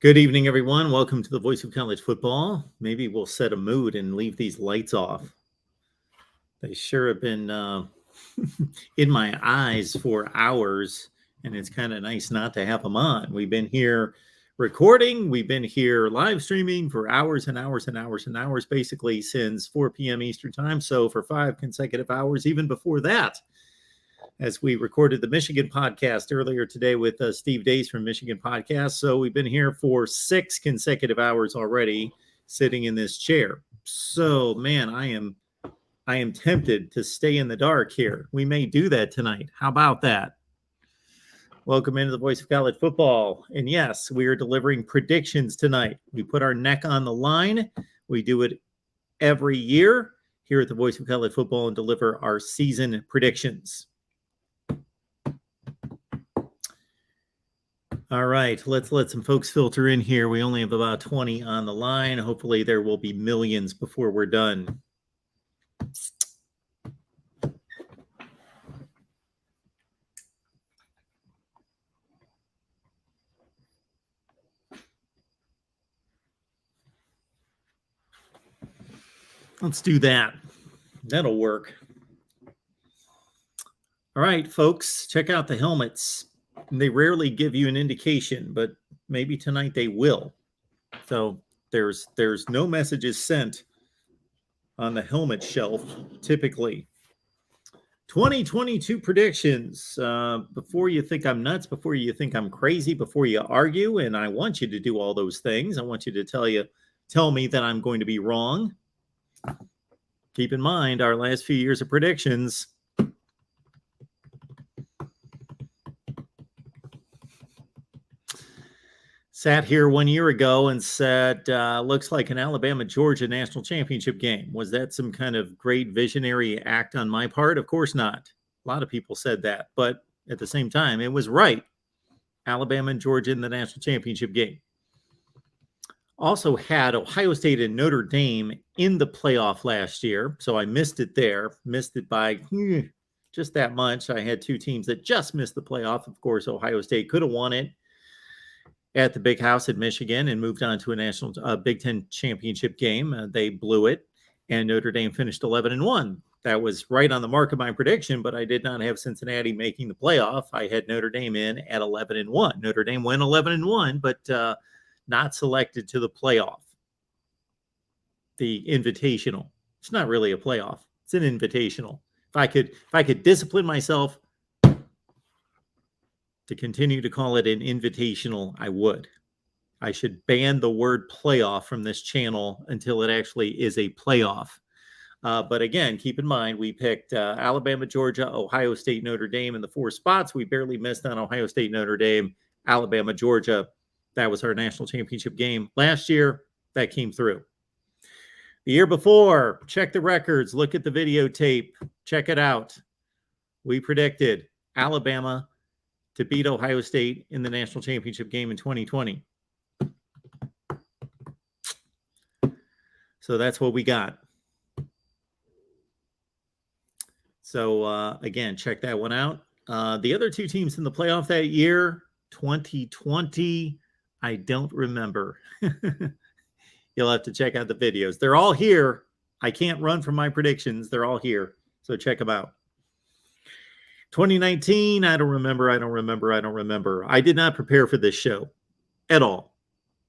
Good evening, everyone. Welcome to the Voice of College Football. Maybe we'll set a mood and leave these lights off. They sure have been in my eyes for hours, and it's kind of nice not to have them on. We've been here recording. We've been here live streaming for hours and hours and hours and hours, basically since 4 p.m. Eastern time. So for 5 consecutive hours, even before that, as we recorded the Michigan podcast earlier today with Steve Dace from Michigan Podcast. So we've been here for 6 consecutive hours already sitting in this chair. So, man, I am tempted to stay in the dark here. We may do that tonight. How about that? Welcome into the Voice of College Football. And yes, we are delivering predictions tonight. We put our neck on the line. We do it every year here at the Voice of College Football and deliver our season predictions. All right, let's let some folks filter in here. We only have about 20 on the line. Hopefully there will be millions before we're done. Let's do that. That'll work. All right, folks, check out the helmets. They rarely give you an indication, but maybe tonight they will. So there's no messages sent on the helmet shelf typically. 2022 predictions. Before you think I'm nuts, before you think I'm crazy, before you argue, and I want you to do all those things. I want you to tell me that I'm going to be wrong. Keep in mind our last few years of predictions. Sat here 1 year ago and said, looks like an Alabama-Georgia national championship game. Was that some kind of great visionary act on my part? Of course not. A lot of people said that. But at the same time, it was right. Alabama and Georgia in the national championship game. Also had Ohio State and Notre Dame in the playoff last year. So I missed it there. Missed it by just that much. I had 2 teams that just missed the playoff. Of course, Ohio State could have won it at the Big House at Michigan and moved on to a national Big Ten championship game. They blew it, and Notre Dame finished 11-1. That was right on the mark of my prediction, but I did not have Cincinnati making the playoff. I had Notre Dame in at 11-1. Notre Dame went 11-1, but not selected to the playoff. The invitational. It's not really a playoff. It's an invitational. If I could discipline myself to continue to call it an invitational, I would. I should ban the word playoff from this channel until it actually is a playoff. But again, keep in mind, we picked Alabama, Georgia, Ohio State, Notre Dame in the 4 spots. We barely missed on Ohio State, Notre Dame, Alabama, Georgia. That was our national championship game last year. That came through. The year before, check the records, look at the videotape, check it out. We predicted Alabama to beat Ohio State in the national championship game in 2020. So that's what we got. So again, check that one out. The other 2 teams in the playoff that year, 2020, I don't remember. You'll have to check out the videos. They're all here. I can't run from my predictions. They're all here. So check them out. 2019, I don't remember. I did not prepare for this show at all.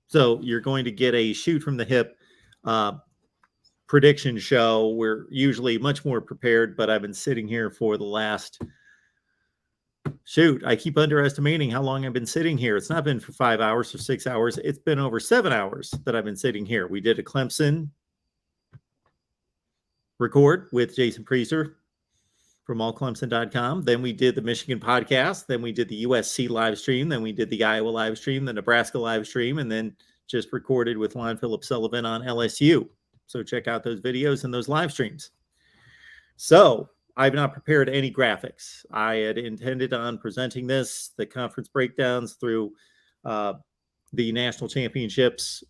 So you're going to get a shoot from the hip prediction show. We're usually much more prepared, but I've been sitting here for the last, I keep underestimating how long I've been sitting here. It's not been for 5 hours or 6 hours. It's been over 7 hours that I've been sitting here. We did a Clemson record with Jason Priester from allclemson.com. Then we did the Michigan podcast. Then we did the USC live stream. Then we did the Iowa live stream, the Nebraska live stream, and then just recorded with Lon Philip Sullivan on LSU. So check out those videos and those live streams. So I've not prepared any graphics. I had intended on presenting the conference breakdowns through the national championships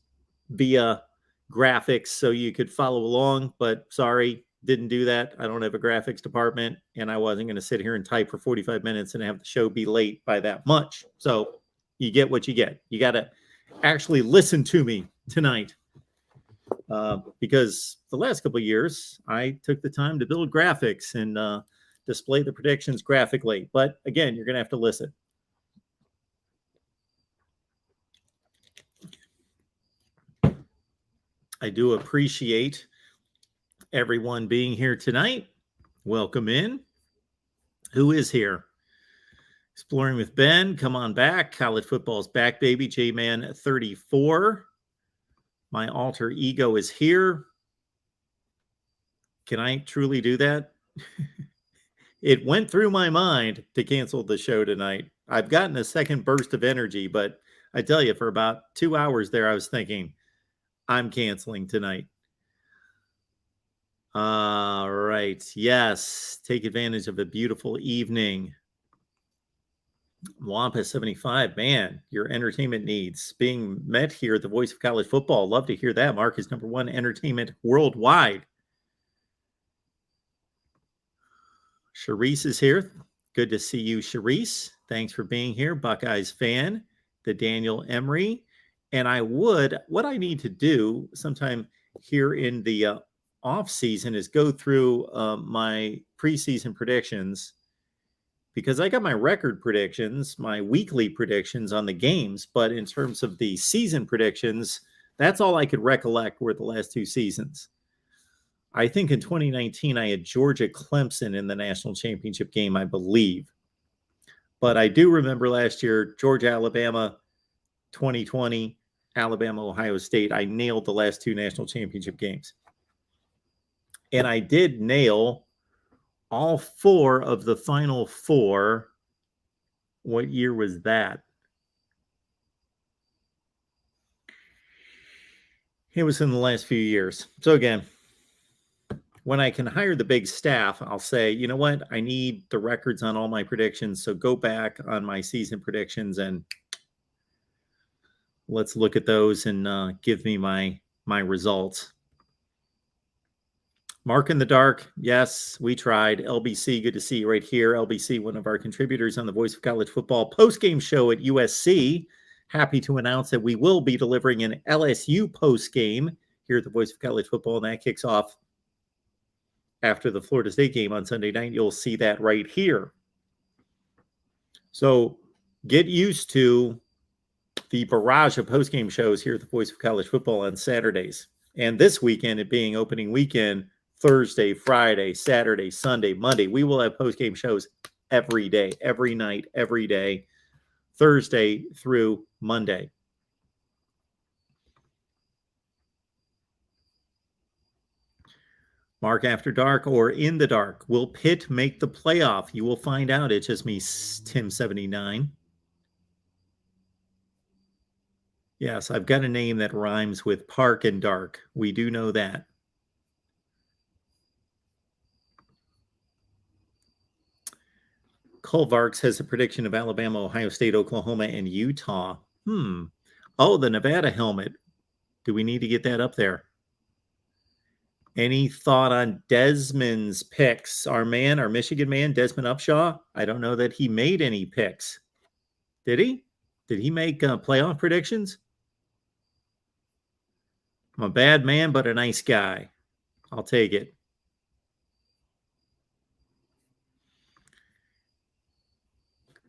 via graphics so you could follow along, but sorry, didn't do that. I don't have a graphics department, and I wasn't going to sit here and type for 45 minutes and have the show be late by that much. So you get what you get. You got to actually listen to me tonight. Because the last couple of years, I took the time to build graphics and display the predictions graphically. But again, you're going to have to listen. I do appreciate everyone being here tonight. Welcome in. Who is here? Exploring with Ben. Come on back. College football's back, baby. J-Man 34. My alter ego is here. Can I truly do that? It went through my mind to cancel the show tonight. I've gotten a second burst of energy, but I tell you, for about 2 hours there, I was thinking, I'm canceling tonight. All right. Yes. Take advantage of a beautiful evening. Wampa 75, man, your entertainment needs being met here at the Voice of College Football. Love to hear that. Mark is #1 entertainment worldwide. Charisse is here. Good to see you, Charisse. Thanks for being here. Buckeyes fan, the Daniel Emery. And what I need to do sometime here in the off season is go through my preseason predictions, because I got my record predictions, my weekly predictions on the games. But in terms of the season predictions, that's all I could recollect were the last 2 seasons. I think in 2019, I had Georgia Clemson in the national championship game, I believe. But I do remember last year, Georgia, Alabama, 2020, Alabama, Ohio State. I nailed the last 2 national championship games. And I did nail all 4 of the final 4. What year was that? It was in the last few years. So again, when I can hire the big staff, I'll say, you know what? I need the records on all my predictions. So go back on my season predictions and let's look at those and give me my results. Mark in the dark. Yes, we tried. LBC, good to see you right here. LBC, one of our contributors on the Voice of College Football postgame show at USC. Happy to announce that we will be delivering an LSU postgame here at the Voice of College Football, and that kicks off after the Florida State game on Sunday night. You'll see that right here. So get used to the barrage of postgame shows here at the Voice of College Football on Saturdays. And this weekend, it being opening weekend, Thursday, Friday, Saturday, Sunday, Monday, we will have postgame shows every day, every night, every day, Thursday through Monday. Mark After Dark or In the Dark. Will Pitt make the playoff? You will find out. It's just me, Tim79. Yes, I've got a name that rhymes with Park and Dark. We do know that. Colvarks has a prediction of Alabama, Ohio State, Oklahoma, and Utah. Oh, the Nevada helmet. Do we need to get that up there? Any thought on Desmond's picks? Our Michigan man, Desmond Upshaw? I don't know that he made any picks. Did he? Did he make playoff predictions? I'm a bad man, but a nice guy. I'll take it.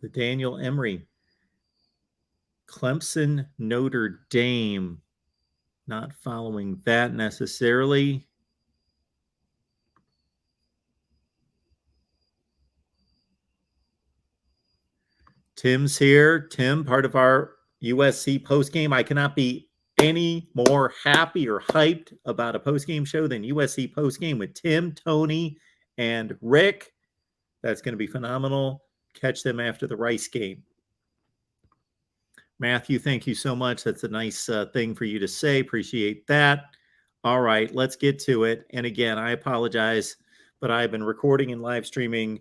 The Daniel Emery. Clemson, Notre Dame. Not following that necessarily. Tim's here. Tim, part of our USC postgame. I cannot be any more happy or hyped about a postgame show than USC postgame with Tim, Tony, and Rick. That's going to be phenomenal. Catch them after the Rice game. Matthew, thank you so much. That's a nice thing for you to say. Appreciate that. All right, let's get to it. And again, I apologize, but I've been recording and live streaming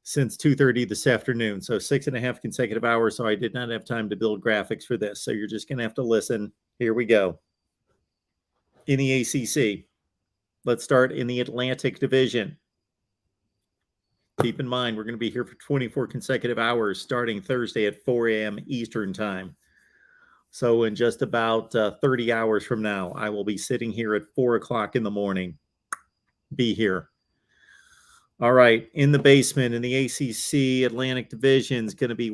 since 2:30 this afternoon. So 6.5 consecutive hours. So I did not have time to build graphics for this. So you're just going to have to listen. Here we go. In the ACC, let's start in the Atlantic Division. Keep in mind, we're going to be here for 24 consecutive hours starting Thursday at 4 a.m. Eastern time. So in just about 30 hours from now, I will be sitting here at 4 o'clock in the morning. Be here. All right, in the basement in the ACC Atlantic Division is going to be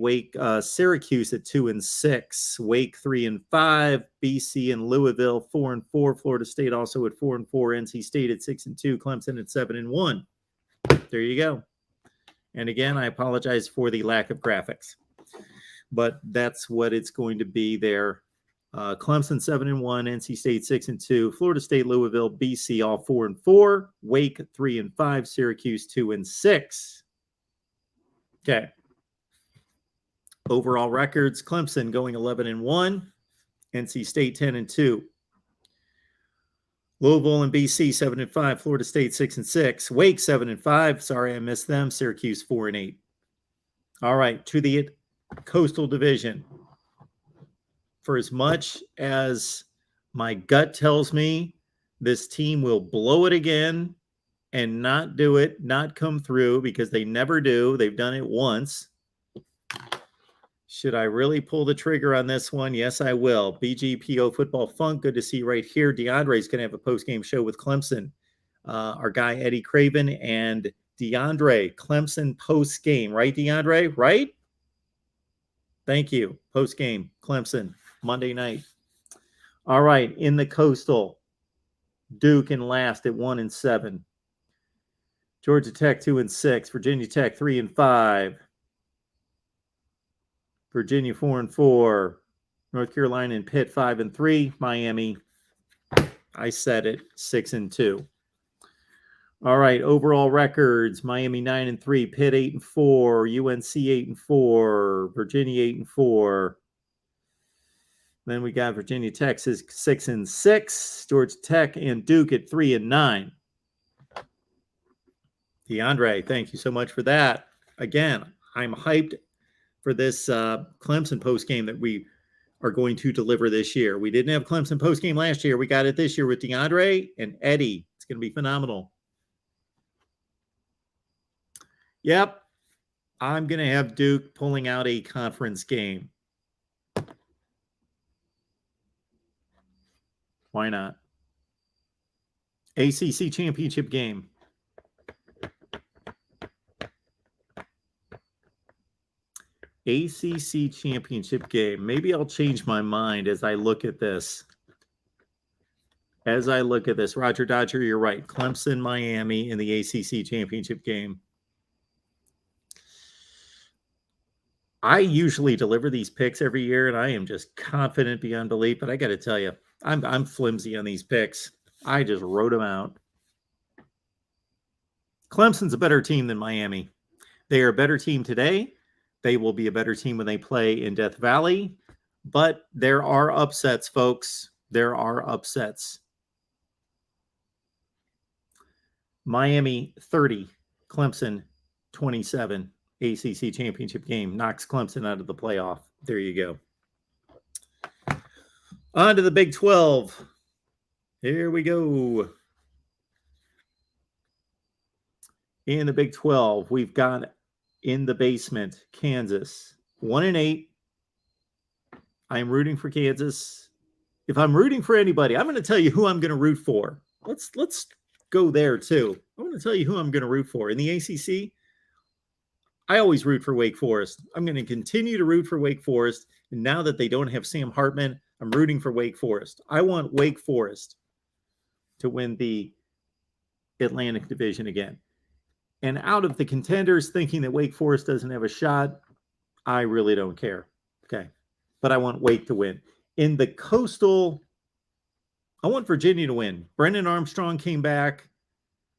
Syracuse at 2-6, Wake 3-5, BC and Louisville 4-4, Florida State also at 4-4, NC State at 6-2, Clemson at 7-1. There you go. And again, I apologize for the lack of graphics, but that's what it's going to be there. Clemson 7-1, NC State 6-2, Florida State, Louisville, BC all 4-4, Wake 3-5, Syracuse 2-6. Okay. Overall records: Clemson going 11-1, NC State 10-2, Louisville and BC 7-5, Florida State 6-6, Wake 7-5. Sorry, I missed them. Syracuse 4-8. All right, to the Coastal Division. For as much as my gut tells me this team will blow it again and not do it, not come through, because they never do. They've done it once. Should I really pull the trigger on this one? Yes, I will. BGPO Football Funk, good to see you right here. DeAndre's going to have a post-game show with Clemson. Our guy, Eddie Craven, and DeAndre, Clemson post-game. Right, DeAndre? Right? Thank you. Post-game, Clemson, Monday night. All right, in the Coastal, Duke in last at 1-7. Georgia Tech 2-6. Virginia Tech 3-5. Virginia 4-4. North Carolina and Pitt 5-3. Miami, I said it, 6-2. All right, overall records: Miami 9-3, Pitt 8-4, UNC 8-4, Virginia 8-4. Then we got Virginia Tech 6-6, Georgia Tech and Duke at 3-9. DeAndre, thank you so much for that. Again, I'm hyped for this Clemson post game that we are going to deliver this year. We didn't have Clemson post game last year. We got it this year with DeAndre and Eddie. It's going to be phenomenal. Yep, I'm going to have Duke pulling out a conference game. Why not? ACC championship game. ACC championship game. Maybe I'll change my mind as I look at this. Roger Dodger, you're right. Clemson, Miami in the ACC championship game. I usually deliver these picks every year, and I am just confident beyond belief. But I got to tell you, I'm flimsy on these picks. I just wrote them out. Clemson's a better team than Miami. They are a better team today. They will be a better team when they play in Death Valley. But there are upsets, folks. There are upsets. Miami 30, Clemson 27. ACC championship game knocks Clemson out of the playoff. There you go. On to the Big 12. Here we go. In the Big 12, we've got in the basement, Kansas 1-8. I'm rooting for Kansas. If I'm rooting for anybody, I'm going to tell you who I'm going to root for. Let's go there too. I'm going to tell you who I'm going to root for. In the ACC, I always root for Wake Forest. I'm going to continue to root for Wake Forest. And now that they don't have Sam Hartman, I'm rooting for Wake Forest. I want Wake Forest to win the Atlantic Division again. And out of the contenders, thinking that Wake Forest doesn't have a shot, I really don't care. Okay. But I want Wake to win. In the Coastal, I want Virginia to win. Brendan Armstrong came back.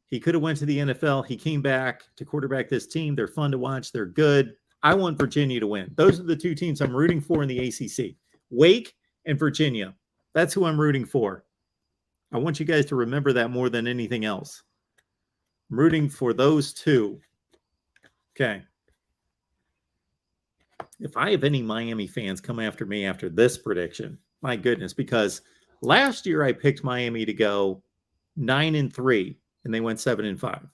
He could have went to the NFL. He came back to quarterback this team. They're fun to watch. They're good. I want Virginia to win. Those are the two teams I'm rooting for in the ACC. Wake and Virginia. That's who I'm rooting for. I want you guys to remember that more than anything else. I'm rooting for those two. Okay. If I have any Miami fans come after me after this prediction, my goodness, because last year I picked Miami to go 9-3. And they went 7-5.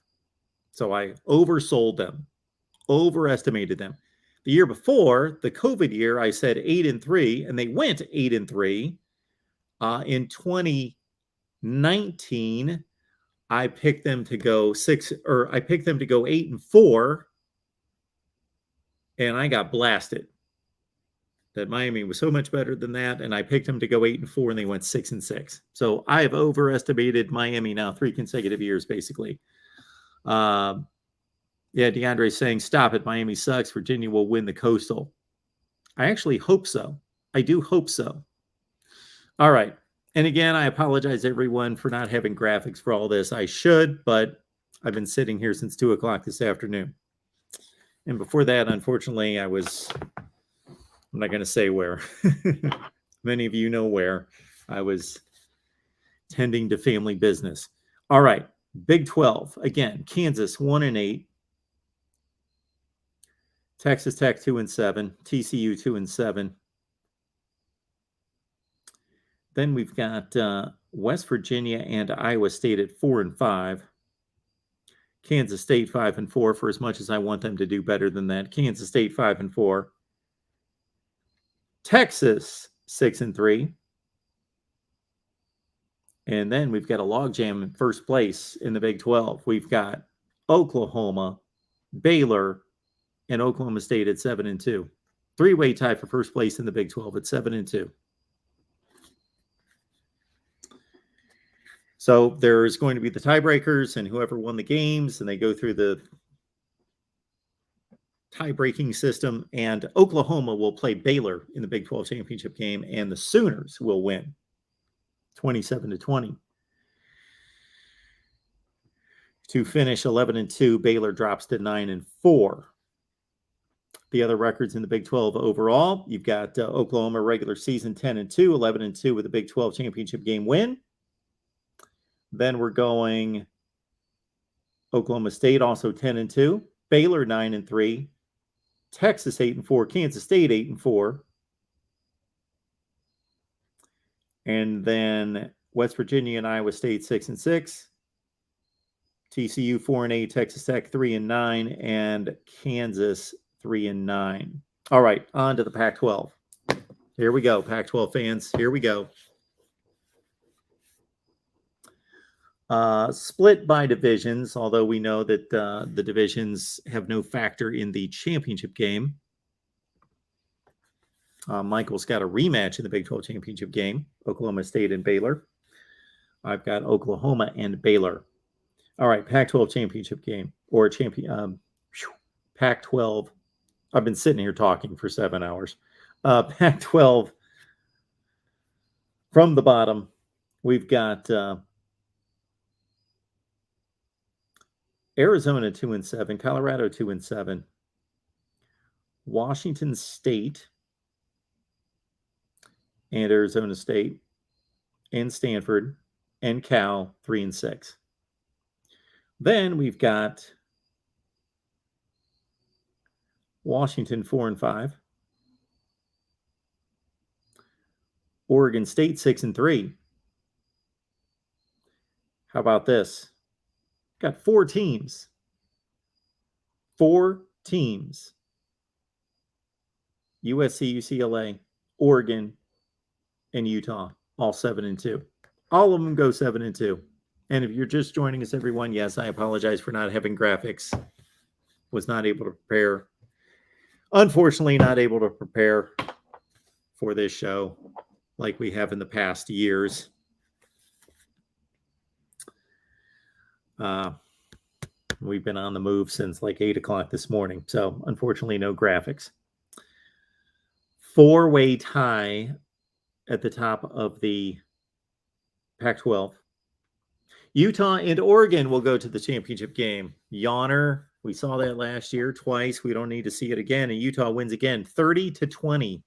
So I oversold them, overestimated them. The year before, the COVID year, I said 8-3, and they went 8-3. In 2019, I picked them to go 8-4, and I got blasted. That Miami was so much better than that, and I picked them to go 8-4, and they went 6-6. So I have overestimated Miami now 3 consecutive years, basically. Yeah, DeAndre's saying, stop it. Miami sucks. Virginia will win the Coastal. I actually hope so. I do hope so. All right. And again, I apologize, everyone, for not having graphics for all this. I should, but I've been sitting here since 2 o'clock this afternoon. And before that, unfortunately, I'm not going to say where. Many of you know where. I was tending to family business. All right. Big 12. Again, Kansas 1-8. Texas Tech 2-7. TCU 2-7. Then we've got West Virginia and Iowa State at 4-5. Kansas State 5-4. For as much as I want them to do better than that, Kansas State 5-4. Texas 6-3. And then we've got a logjam in first place in the Big 12. We've got Oklahoma, Baylor, and Oklahoma State at 7-2. Three-way tie for first place in the Big 12 at 7-2. So there's going to be the tiebreakers, and whoever won the games, and they go through the tie-breaking system, and Oklahoma will play Baylor in the Big 12 championship game, and the Sooners will win 27-20. To finish 11-2, Baylor drops to 9-4. The other records in the Big 12 overall, you've got Oklahoma regular season 10-2, 11-2 with a Big 12 championship game win. Then we're going Oklahoma State also 10-2, Baylor 9-3, Texas 8-4, Kansas State 8-4. And then West Virginia and Iowa State 6-6. TCU 4-8, Texas Tech 3-9, and Kansas 3-9. All right, on to the Pac-12. Here we go, Pac-12 fans. Here we go. Split by divisions, although we know that the divisions have no factor in the championship game. Michael's got a rematch in the Big 12 championship game, Oklahoma State and Baylor. I've got Oklahoma and Baylor. All right, Pac-12 championship game, or Pac-12. I've been sitting here talking for 7 hours. Pac-12 from the bottom, we've got Arizona 2-7, Colorado 2-7, Washington State and Arizona State and Stanford and Cal 3-6. Then we've got Washington 4-5, Oregon State 6-3. How about this? Got 4 teams. 4 teams. USC, UCLA, Oregon, and Utah, all 7-2. All of them go 7-2. And if you're just joining us, everyone, yes, I apologize for not having graphics. Was not able to prepare. Unfortunately, not able to prepare for this show like we have in the past years. We've been on the move since like 8 o'clock this morning. So unfortunately, no graphics. 4-way tie at the top of the Pac-12. Utah and Oregon will go to the championship game. Yawner, we saw that last year twice. We don't need to see it again. And Utah wins again, 30-20.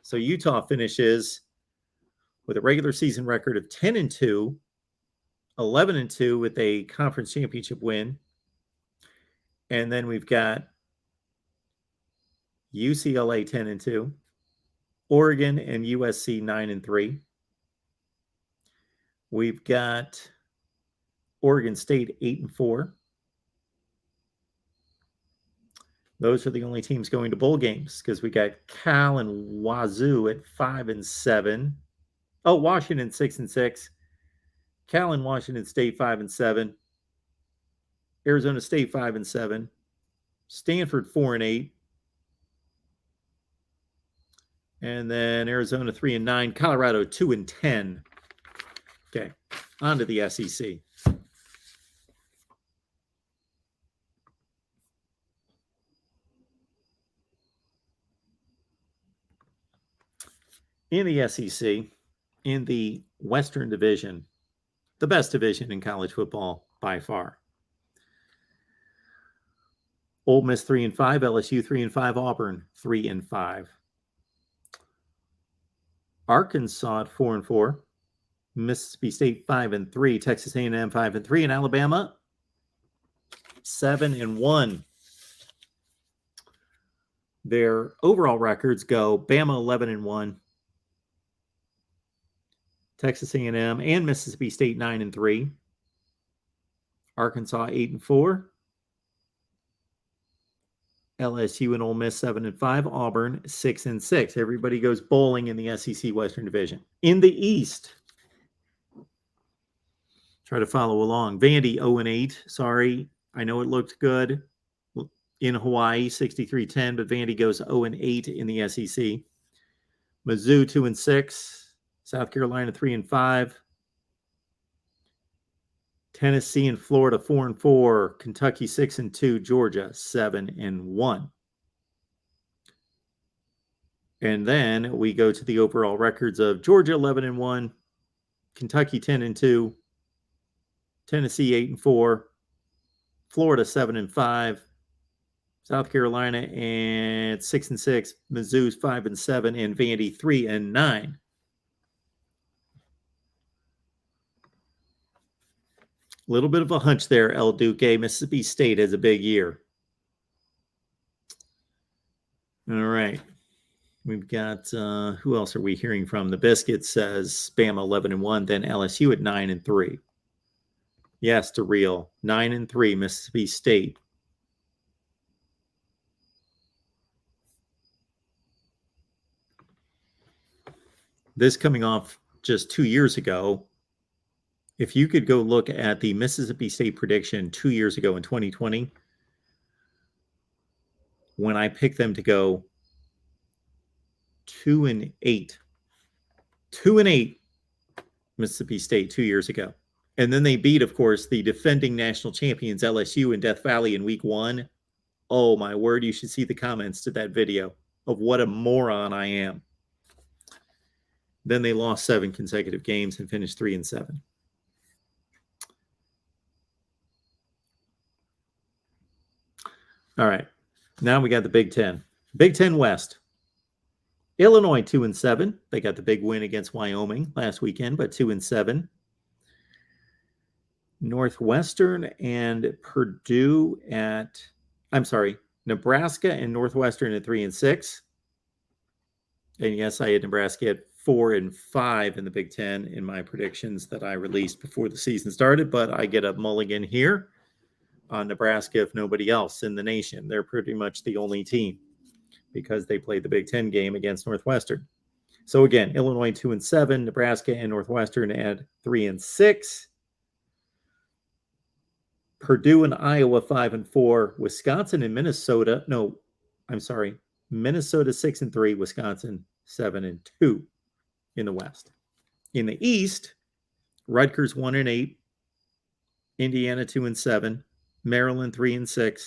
So Utah finishes with a regular season record of 10-2, 11-2 with a conference championship win. And then we've got UCLA 10-2, Oregon and USC 9-3. We've got Oregon State 8-4. Those are the only teams going to bowl games because we got Cal and Wazoo at 5-7. Oh, Washington 6-6. Cal and Washington State 5-7. Arizona State 5-7. Stanford 4-8. And then Arizona 3-9. Colorado 2-10. Okay, on to the SEC. In the SEC, in the Western Division, the best division in college football by far. Ole Miss 3-5, LSU 3-5, Auburn 3-5. Arkansas at 4-4, Mississippi State 5-3, Texas A&M 5-3, and Alabama 7-1. Their overall records go Bama 11-1, Texas A&M and Mississippi State 9-3, Arkansas 8-4, LSU and Ole Miss 7-5, Auburn 6-6. Everybody goes bowling in the SEC Western Division. In the East, try to follow along. Vandy 0-8. Sorry, I know it looked good in Hawaii 63-10, but Vandy goes 0-8 in the SEC. Mizzou 2-6. South Carolina 3-5. Tennessee and Florida 4-4. Kentucky 6-2. Georgia 7-1. And then we go to the overall records of Georgia 11-1, Kentucky 10-2, Tennessee 8-4, Florida 7-5, South Carolina and 6-6, Mizzou's 5-7, and Vandy 3-9. A little bit of a hunch there, El Duque. Mississippi State has a big year. All right. We've got, who else are we hearing from? The Biscuit says Bama 11-1, then LSU at 9-3. Yes, to real. 9-3, Mississippi State. This coming off just 2 years ago. If you could go look at the Mississippi State prediction 2 years ago in 2020, when I picked them to go 2-8, 2-8, Mississippi State 2 years ago. And then they beat, of course, the defending national champions LSU in Death Valley in week 1. Oh, my word, you should see the comments to that video of what a moron I am. Then they lost 7 consecutive games and finished 3-7. All right, now we got the Big Ten. Big Ten West. Illinois 2-7. They got the big win against Wyoming last weekend, but 2-7. Northwestern and Purdue Nebraska and Northwestern at 3-6. And yes, I had Nebraska at 4-5 in the Big Ten in my predictions that I released before the season started, but I get a mulligan here on Nebraska if nobody else in the nation. They're pretty much the only team because they played the Big Ten game against Northwestern. So again, Illinois 2-7, Nebraska and Northwestern at 3-6. Purdue and Iowa 5-4, Wisconsin and Minnesota. Minnesota 6-3, Wisconsin 7-2 in the West. In the East, Rutgers 1-8, Indiana 2-7, Maryland 3-6,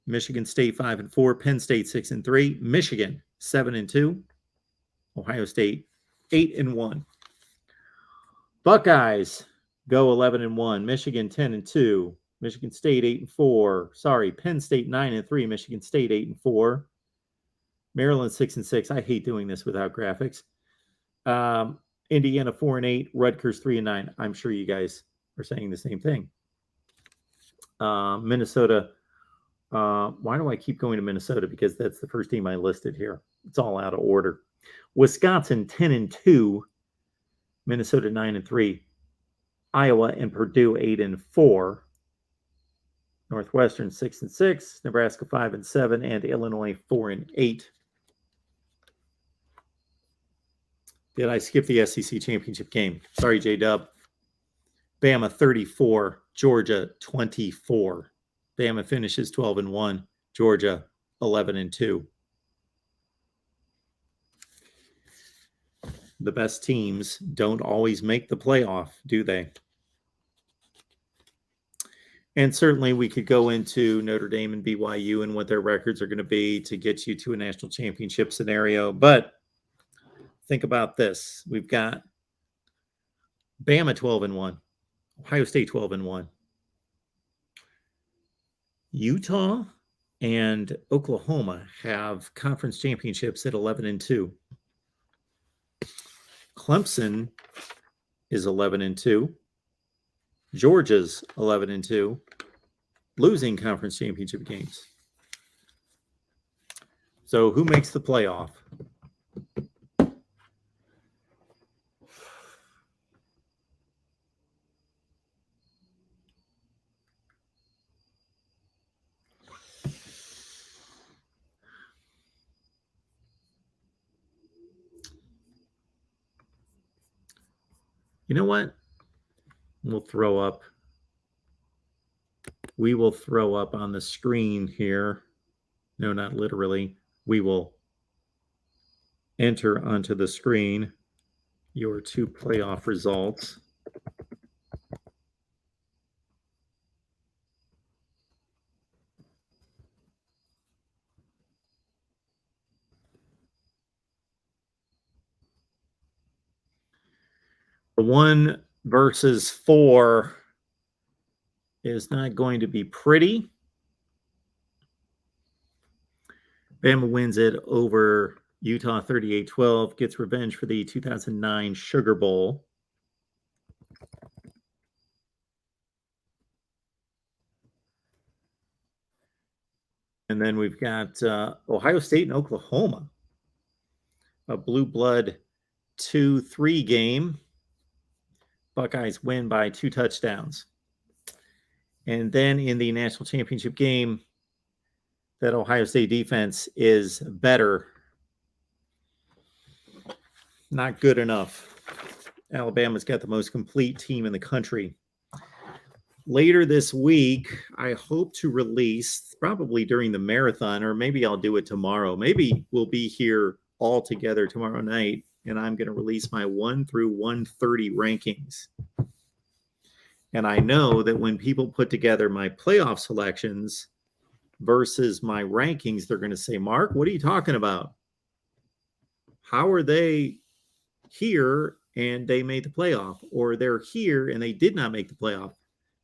Michigan State 5-4, Penn State 6-3, Michigan 7-2, Ohio State 8-1. Buckeyes go 11-1, Michigan 10-2, Michigan State 8-4. Penn State 9-3, Michigan State 8-4, Maryland 6-6. I hate doing this without graphics. Indiana 4-8, Rutgers 3-9. I'm sure you guys are saying the same thing. Minnesota. Why do I keep going to Minnesota? Because that's the first team I listed here. It's all out of order. Wisconsin 10-2, Minnesota 9-3, Iowa and Purdue 8-4. Northwestern 6-6, Nebraska 5-7, and Illinois 4-8. Did I skip the SEC championship game? Sorry, J-Dub. Bama 34, Georgia 24. Bama finishes 12-1, Georgia 11-2. The best teams don't always make the playoff, do they? And certainly we could go into Notre Dame and BYU and what their records are going to be to get you to a national championship scenario. But think about this. We've got Bama 12-1, Ohio State 12-1. Utah and Oklahoma have conference championships at 11-2. Clemson is 11-2. Georgia's 11-2, losing conference championship games. So who makes the playoff? You know what? We'll throw up. We will throw up on the screen here. No, not literally. We will enter onto the screen your two playoff results. The 1 versus 4 is not going to be pretty. Bama wins it over Utah 38-12, gets revenge for the 2009 Sugar Bowl. And then we've got Ohio State and Oklahoma, a blue blood 2-3 game. Buckeyes win by 2 touchdowns. And then in the national championship game, that Ohio State defense is better. Not good enough. Alabama's got the most complete team in the country. Later this week, I hope to release, probably during the marathon, or maybe I'll do it tomorrow. Maybe we'll be here all together tomorrow night, and I'm going to release my 1 through 130 rankings. And I know that when people put together my playoff selections versus my rankings, they're going to say, Mark, what are you talking about? How are they here and they made the playoff? Or they're here and they did not make the playoff?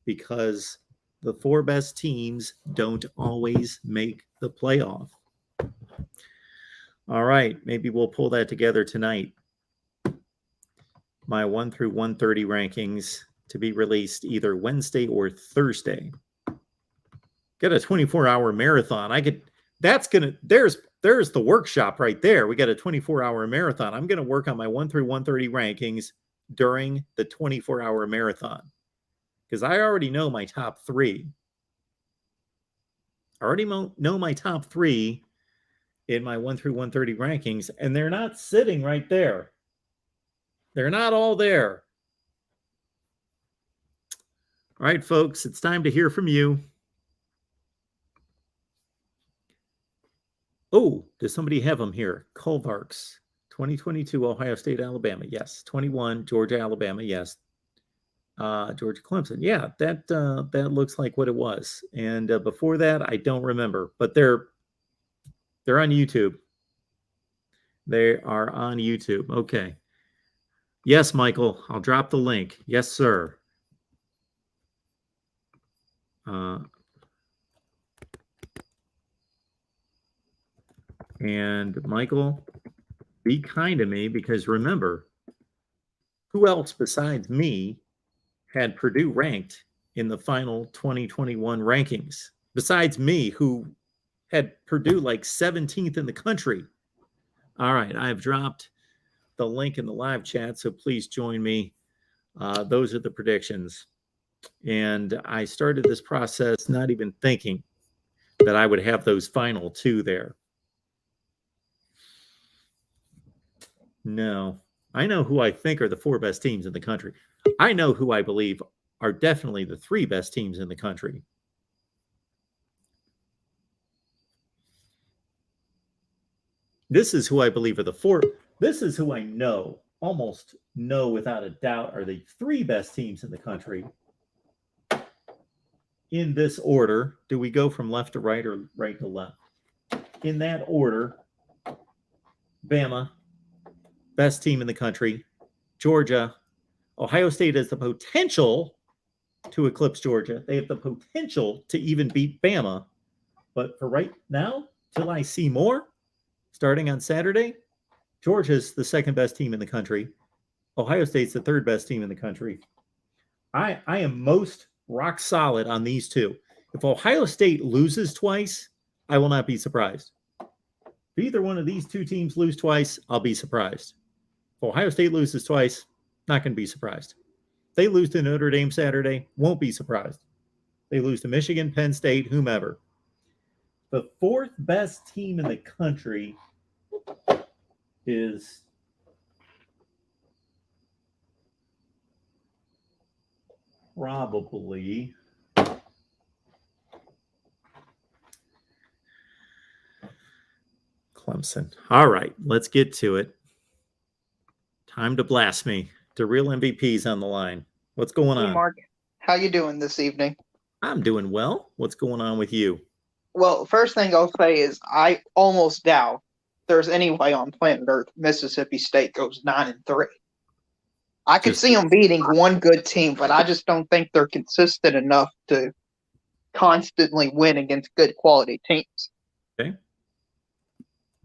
Because the 4 best teams don't always make the playoff. All right, maybe we'll pull that together tonight. My 1 through 130 rankings to be released either Wednesday or Thursday. Got a 24-hour marathon. There's the workshop right there. We got a 24-hour marathon. I'm going to work on my 1 through 130 rankings during the 24-hour marathon because I already know my top 3. I already know my top 3 in my 1 through 130 rankings, and they're not sitting right there. They're not all there. All right, folks, it's time to hear from you. Oh, does somebody have them here? Colvarks, 2022 Ohio State, Alabama. Yes. 21 Georgia, Alabama. Yes. Georgia, Clemson. Yeah, that looks like what it was. And before that, I don't remember. But they're on YouTube. They are on YouTube. Okay. Yes, Michael. I'll drop the link. Yes, sir. And Michael, be kind to me because remember, who else besides me had Purdue ranked in the final 2021 rankings? Besides me, who had Purdue like 17th in the country. All right, I've dropped the link in the live chat, so please join me. Those are the predictions. And I started this process not even thinking that I would have those final two there. No, I know who I think are the four best teams in the country. I know who I believe are definitely the three best teams in the country. This is who I believe are the four. This is who I know, almost know without a doubt, are the three best teams in the country. In this order, do we go from left to right or right to left? In that order, Bama, best team in the country. Georgia, Ohio State has the potential to eclipse Georgia. They have the potential to even beat Bama. But for right now, till I see more, starting on Saturday, Georgia's the second best team in the country. Ohio State's the third best team in the country. I am most rock solid on these two. If Ohio State loses twice, I will not be surprised. If either one of these two teams lose twice, I'll be surprised. If Ohio State loses twice, not going to be surprised. If they lose to Notre Dame Saturday, won't be surprised. If they lose to Michigan, Penn State, whomever. The fourth best team in the country is probably Clemson. All right, let's get to it. Time to blast me. To real MVPs on the line. What's going on? Hey, Mark. How you doing this evening? I'm doing well. What's going on with you? Well, first thing I'll say is I almost doubt there's any way on planet Earth Mississippi State goes 9-3. I could see them beating one good team, but I just don't think they're consistent enough to constantly win against good quality teams. Okay.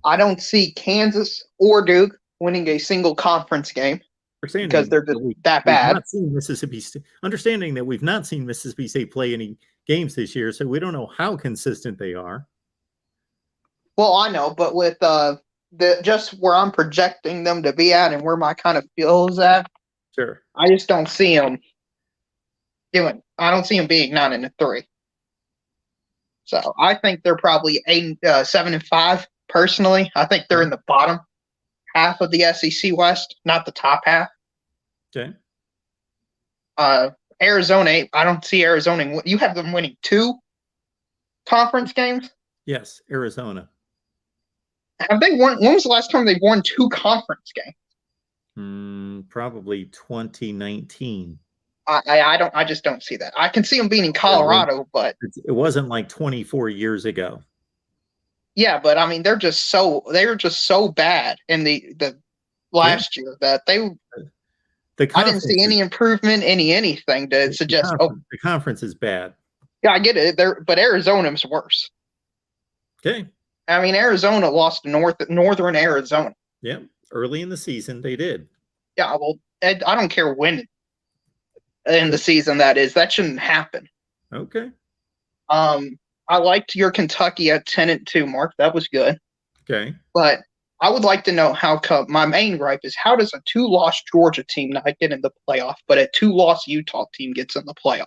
I don't see Kansas or Duke winning a single conference game because they're just that bad. Not seen Mississippi State. Understanding that we've not seen Mississippi State play any games this year, so we don't know how consistent they are. Well, I know, but with just where I'm projecting them to be at and where my kind of feel is at, sure, I just don't see them doing. I don't see them being 9-3. So I think they're probably 7-5. Personally, I think they're in the bottom half of the SEC West, not the top half. Okay. Arizona, I don't see Arizona. You have them winning 2 conference games? Yes, Arizona. Have they won? When was the last time they won 2 conference games? Probably 2019. I just don't see that. I can see them beating Colorado, but it wasn't like 24 years ago. Yeah, but I mean they were just so bad in the last year that I didn't see any improvement, anything to suggest. The conference is bad. Yeah, I get it. But Arizona's worse. Okay. I mean, Arizona lost to Northern Arizona. Yeah, early in the season they did. Yeah, well, I don't care when in the season that is. That shouldn't happen. Okay. I liked your Kentucky at 10-2, Mark. That was good. Okay. But I would like to know how come. My main gripe is how does a 2-loss Georgia team not get in the playoff, but a 2-loss Utah team gets in the playoff?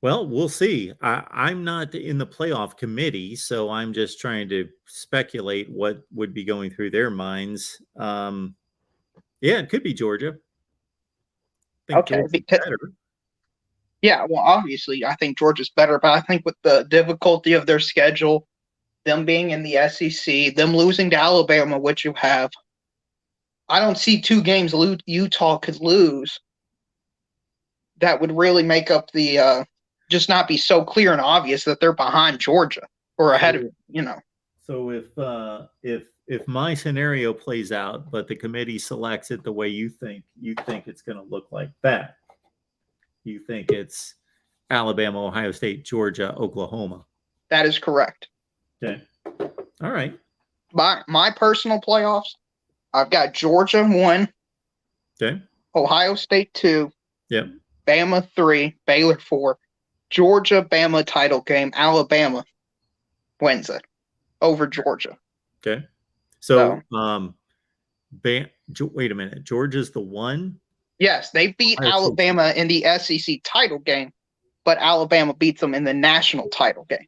Well, we'll see. I'm not in the playoff committee, so I'm just trying to speculate what would be going through their minds. Yeah, it could be Georgia. Okay. Yeah, well, obviously, I think Georgia's better, but I think with the difficulty of their schedule, them being in the SEC, them losing to Alabama, which you have, I don't see 2 games Utah could lose that would really make up the just not be so clear and obvious that they're behind Georgia or ahead of, So if my scenario plays out, but the committee selects it the way you think it's going to look like that. You think it's Alabama, Ohio State, Georgia, Oklahoma. That is correct. Okay. All right. My personal playoffs, I've got Georgia 1. Okay. Ohio State 2. Yep. Bama 3. Baylor 4. Georgia, Bama title game. Alabama wins it over Georgia. Okay. So wait a minute. Georgia's the 1. Yes, they beat Ohio State. Alabama in the SEC title game, but Alabama beats them in the national title game.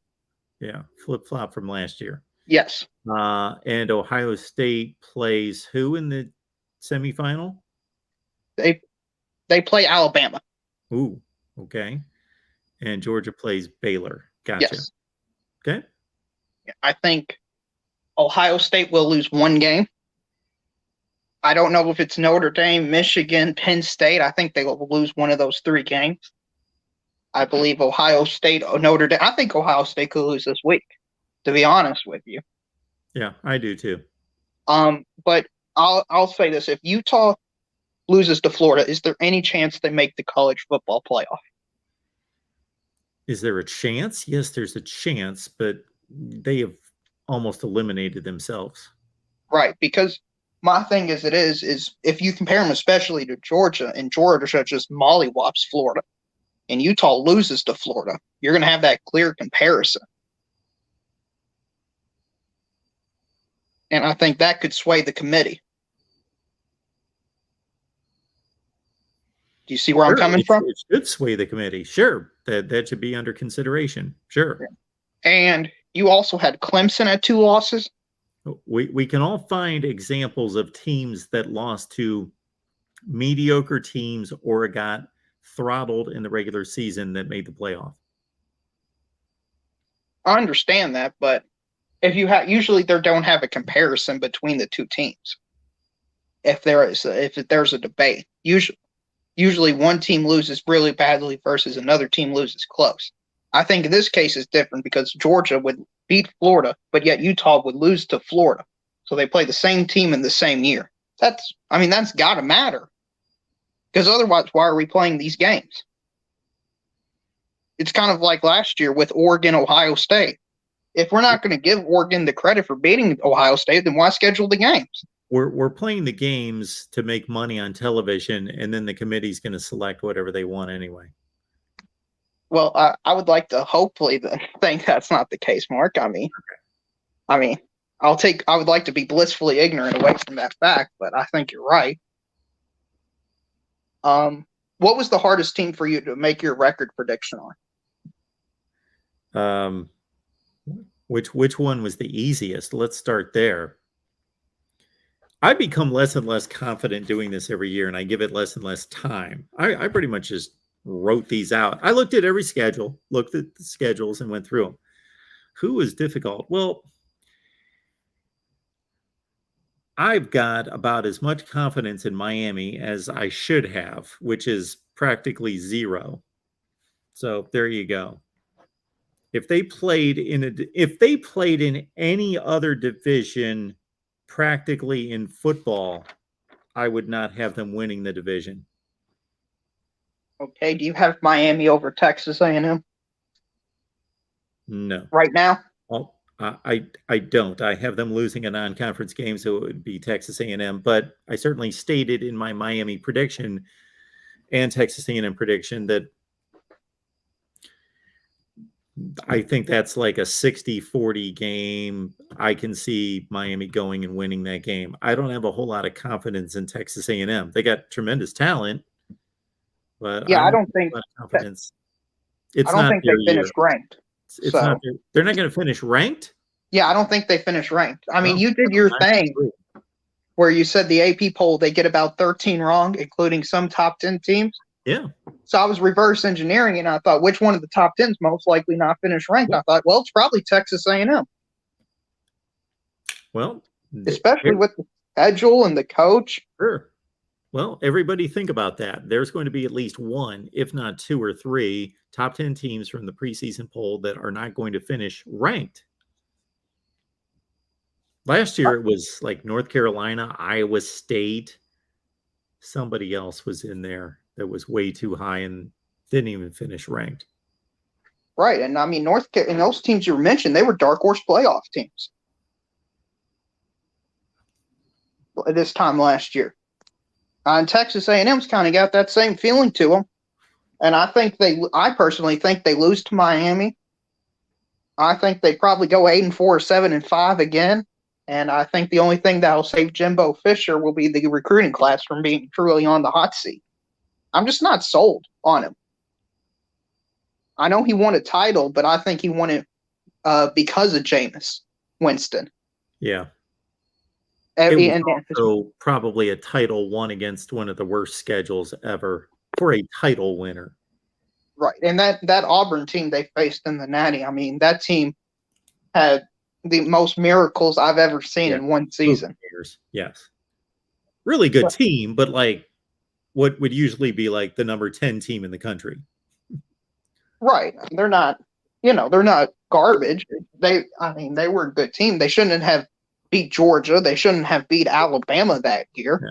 Yeah, flip-flop from last year. Yes. And Ohio State plays who in the semifinal? They play Alabama. Ooh, okay. And Georgia plays Baylor. Gotcha. Yes. Okay. I think Ohio State will lose one game. I don't know if it's Notre Dame, Michigan, Penn State. I think they will lose one of those 3 games. I believe Ohio State, Notre Dame. I think Ohio State could lose this week, to be honest with you. Yeah, I do too. But I'll say this: if Utah loses to Florida, is there any chance they make the college football playoff? Is there a chance? Yes, there's a chance, but they have almost eliminated themselves. Right, because my thing is if you compare them especially to Georgia, and Georgia just mollywops Florida, and Utah loses to Florida, you're going to have that clear comparison. And I think that could sway the committee. Do you see where I'm coming from? It should sway the committee. Sure. That should be under consideration. Sure. And you also had Clemson at 2 losses. We can all find examples of teams that lost to mediocre teams or got throttled in the regular season that made the playoff. I understand that, but if you have, usually they don't have a comparison between the 2 teams. If there's a debate, usually one team loses really badly versus another team loses close. I think in this case is different because Georgia would beat Florida, but yet Utah would lose to Florida. So they play the same team in the same year. That's got to matter. Because otherwise, why are we playing these games? It's kind of like last year with Oregon, Ohio State. If we're not going to give Oregon the credit for beating Ohio State, then why schedule the games? We're playing the games to make money on television, and then the committee's going to select whatever they want anyway. Well, I would like to hopefully think that's not the case, Mark. I would like to be blissfully ignorant away from that fact, but I think you're right. What was the hardest team for you to make your record prediction on? Which one was the easiest? Let's start there. I become less and less confident doing this every year, and I give it less and less time. I pretty much just wrote these out. I looked at every schedule, looked at the schedules, and went through them. Who was difficult? Well, I've got about as much confidence in Miami as I should have, which is practically 0. So there you go. If they played in any other division practically in football, I would not have them winning the division. Okay, do you have Miami over Texas A&M? No. Right now? Well, I don't. I have them losing a non-conference game, so it would be Texas A&M. But I certainly stated in my Miami prediction and Texas A&M prediction that I think that's like a 60-40 game. I can see Miami going and winning that game. I don't have a whole lot of confidence in Texas A&M. They got tremendous talent, but yeah, I don't think confidence. I don't think they finished ranked. It's not. They're not going to finish ranked. Yeah, I don't think they finished ranked. I mean, you did your thing where you said the AP poll they get about 13 wrong, including some top 10 teams. Yeah. So I was reverse engineering, and I thought, which one of the top 10 is most likely not finished ranked? I thought, well, it's probably Texas A&M. Well, especially with the schedule and the coach. Sure. Well, everybody think about that. There's going to be at least 1, if not 2 or 3, top 10 teams from the preseason poll that are not going to finish ranked. Last year, it was like North Carolina, Iowa State. Somebody else was in there that was way too high and didn't even finish ranked. Right. And I mean, and those teams you mentioned, they were dark horse playoff teams this time last year. And Texas A&M's kind of got that same feeling to them. And I personally think they lose to Miami. I think they probably go 8-4 or 7-5 again. And I think the only thing that will save Jimbo Fisher will be the recruiting class from being truly on the hot seat. I'm just not sold on him. I know he won a title, but I think he won it because of Jameis Winston. Yeah. It was And also probably a title won against one of the worst schedules ever for a title winner. right, and that Auburn team they faced in the Natty, I mean, that team had the most miracles I've ever seen in one season. Yes. Really good But, team, but like what would usually be like the number 10 team in the country. right, they're not, they're not garbage. They were a good team. They shouldn't have beat Georgia. They shouldn't have beat Alabama that year. Yeah.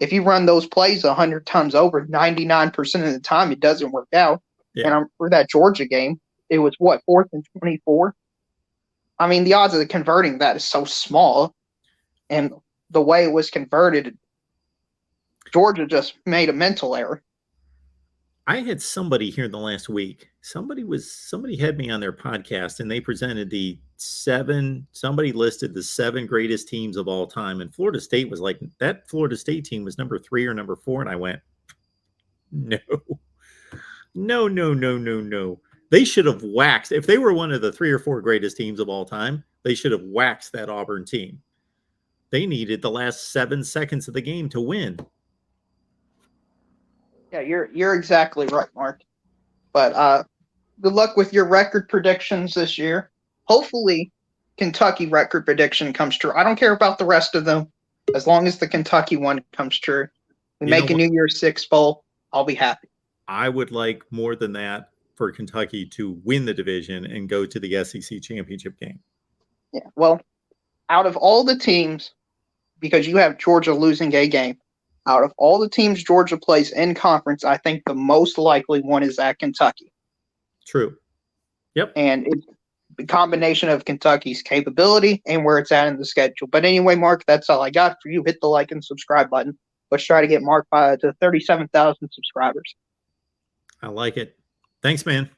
If you run those plays 100 times over, 99% of the time it doesn't work out. Yeah. And for that Georgia game, it was what, 4th and 24? I mean, the odds of converting that is so small. And the way it was converted, Georgia just made a mental error. I had somebody here in the last week. Somebody had me on their podcast and they presented somebody listed the 7 greatest teams of all time. And Florida State was like, that Florida State team was number 3 or number 4. And I went, no. No. They should have waxed. If they were one of the 3 or 4 greatest teams of all time, they should have waxed that Auburn team. They needed the last 7 seconds of the game to win. Yeah, you're exactly right, Mark. But good luck with your record predictions this year. Hopefully, Kentucky record prediction comes true. I don't care about the rest of them, as long as the Kentucky one comes true. We make a New Year's Six bowl, I'll be happy. I would like more than that for Kentucky to win the division and go to the SEC championship game. Yeah, well, out of all the teams, because you have Georgia losing a game, out of all the teams Georgia plays in conference, I think the most likely one is at Kentucky. True. Yep. And it's the combination of Kentucky's capability and where it's at in the schedule. But anyway, Mark, that's all I got for you. Hit the like and subscribe button. Let's try to get Mark to 37,000 subscribers. I like it. Thanks, man.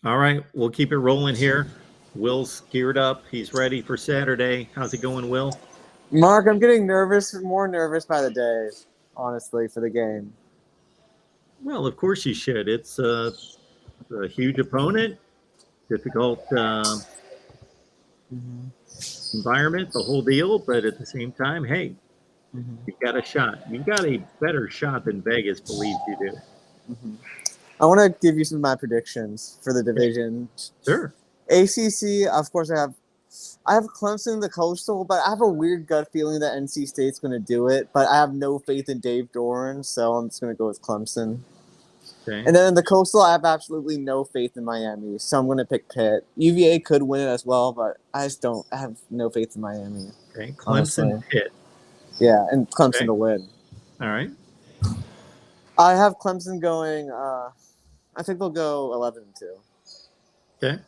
All right, we'll keep it rolling here. Will's geared up. He's ready for Saturday. How's it going, Will? Mark, I'm getting more nervous by the day, honestly, for the game. Well, of course you should. It's a huge opponent, difficult environment, the whole deal. But at the same time, hey, you've got a shot. You've got a better shot than Vegas believes you do. I want to give you some of my predictions for the division. Sure. ACC, of course, I have Clemson, the Coastal, but I have a weird gut feeling that NC State's going to do it. But I have no faith in Dave Doran, so I'm just going to go with Clemson. Okay. And then in the Coastal, I have absolutely no faith in Miami, so I'm going to pick Pitt. UVA could win it as well, but I have no faith in Miami. Okay, Clemson, honestly. Pitt. Yeah, and Clemson to win. All right. I have Clemson going, I think they'll go 11-2. Okay.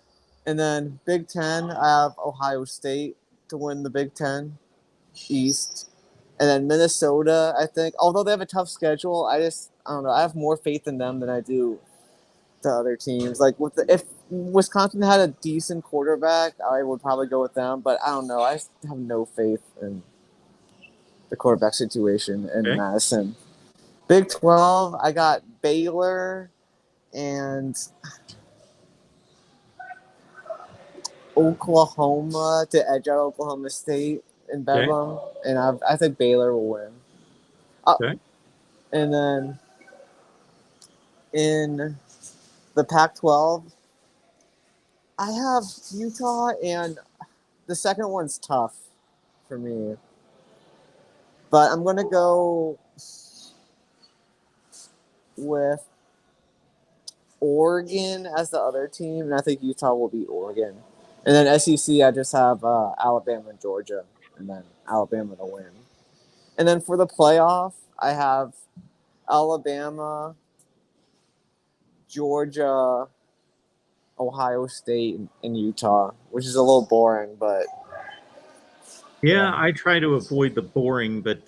And then Big Ten, I have Ohio State to win the Big Ten East. And then Minnesota, I think, although they have a tough schedule, I don't know. I have more faith in them than I do the other teams. Like if Wisconsin had a decent quarterback, I would probably go with them. But I don't know. I just have no faith in the quarterback situation in Madison. Big 12, I got Baylor and Oklahoma to edge out Oklahoma State in Bedlam, and I think Baylor will win. Okay. And then in the Pac-12, I have Utah, and the second one's tough for me. But I'm going to go with Oregon as the other team, and I think Utah will beat Oregon. And then SEC, I just have Alabama and Georgia, and then Alabama to win. And then for the playoff, I have Alabama, Georgia, Ohio State, and Utah, which is a little boring, but... Yeah, I try to avoid the boring, but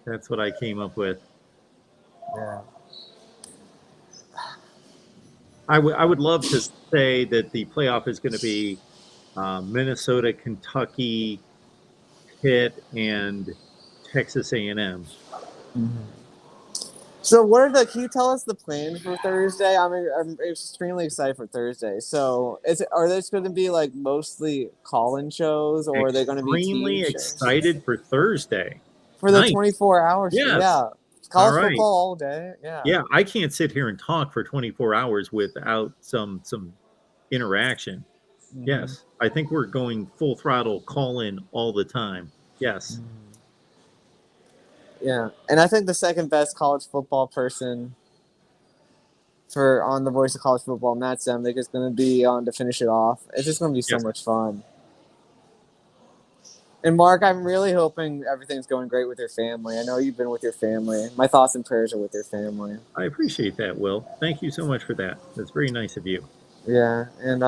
that's what I came up with. Yeah. I would love to say that the playoff is going to be Minnesota, Kentucky, Pitt, and Texas A&M. Mm-hmm. So can you tell us the plan for Thursday? I'm extremely excited for Thursday. So are there going to be like mostly call-in shows, or are they going to be Extremely team shows? excited for Thursday. For the Nice. 24 hours. Yes. Yeah. All College right. football all day. Yeah. Yeah, I can't sit here and talk for 24 hours without some interaction. Mhm. Yes, I think we're going full throttle call in all the time. Yes. Yeah. And I think the second best college football person on the Voice of College Football, Matt Zemnick, is going to be on to finish it off. It's just going to be so Yes. much fun. And Mark, I'm really hoping everything's going great with your family. I know you've been with your family. My thoughts and prayers are with your family. I appreciate that, Will. Thank you so much for that. That's very nice of you. Yeah, and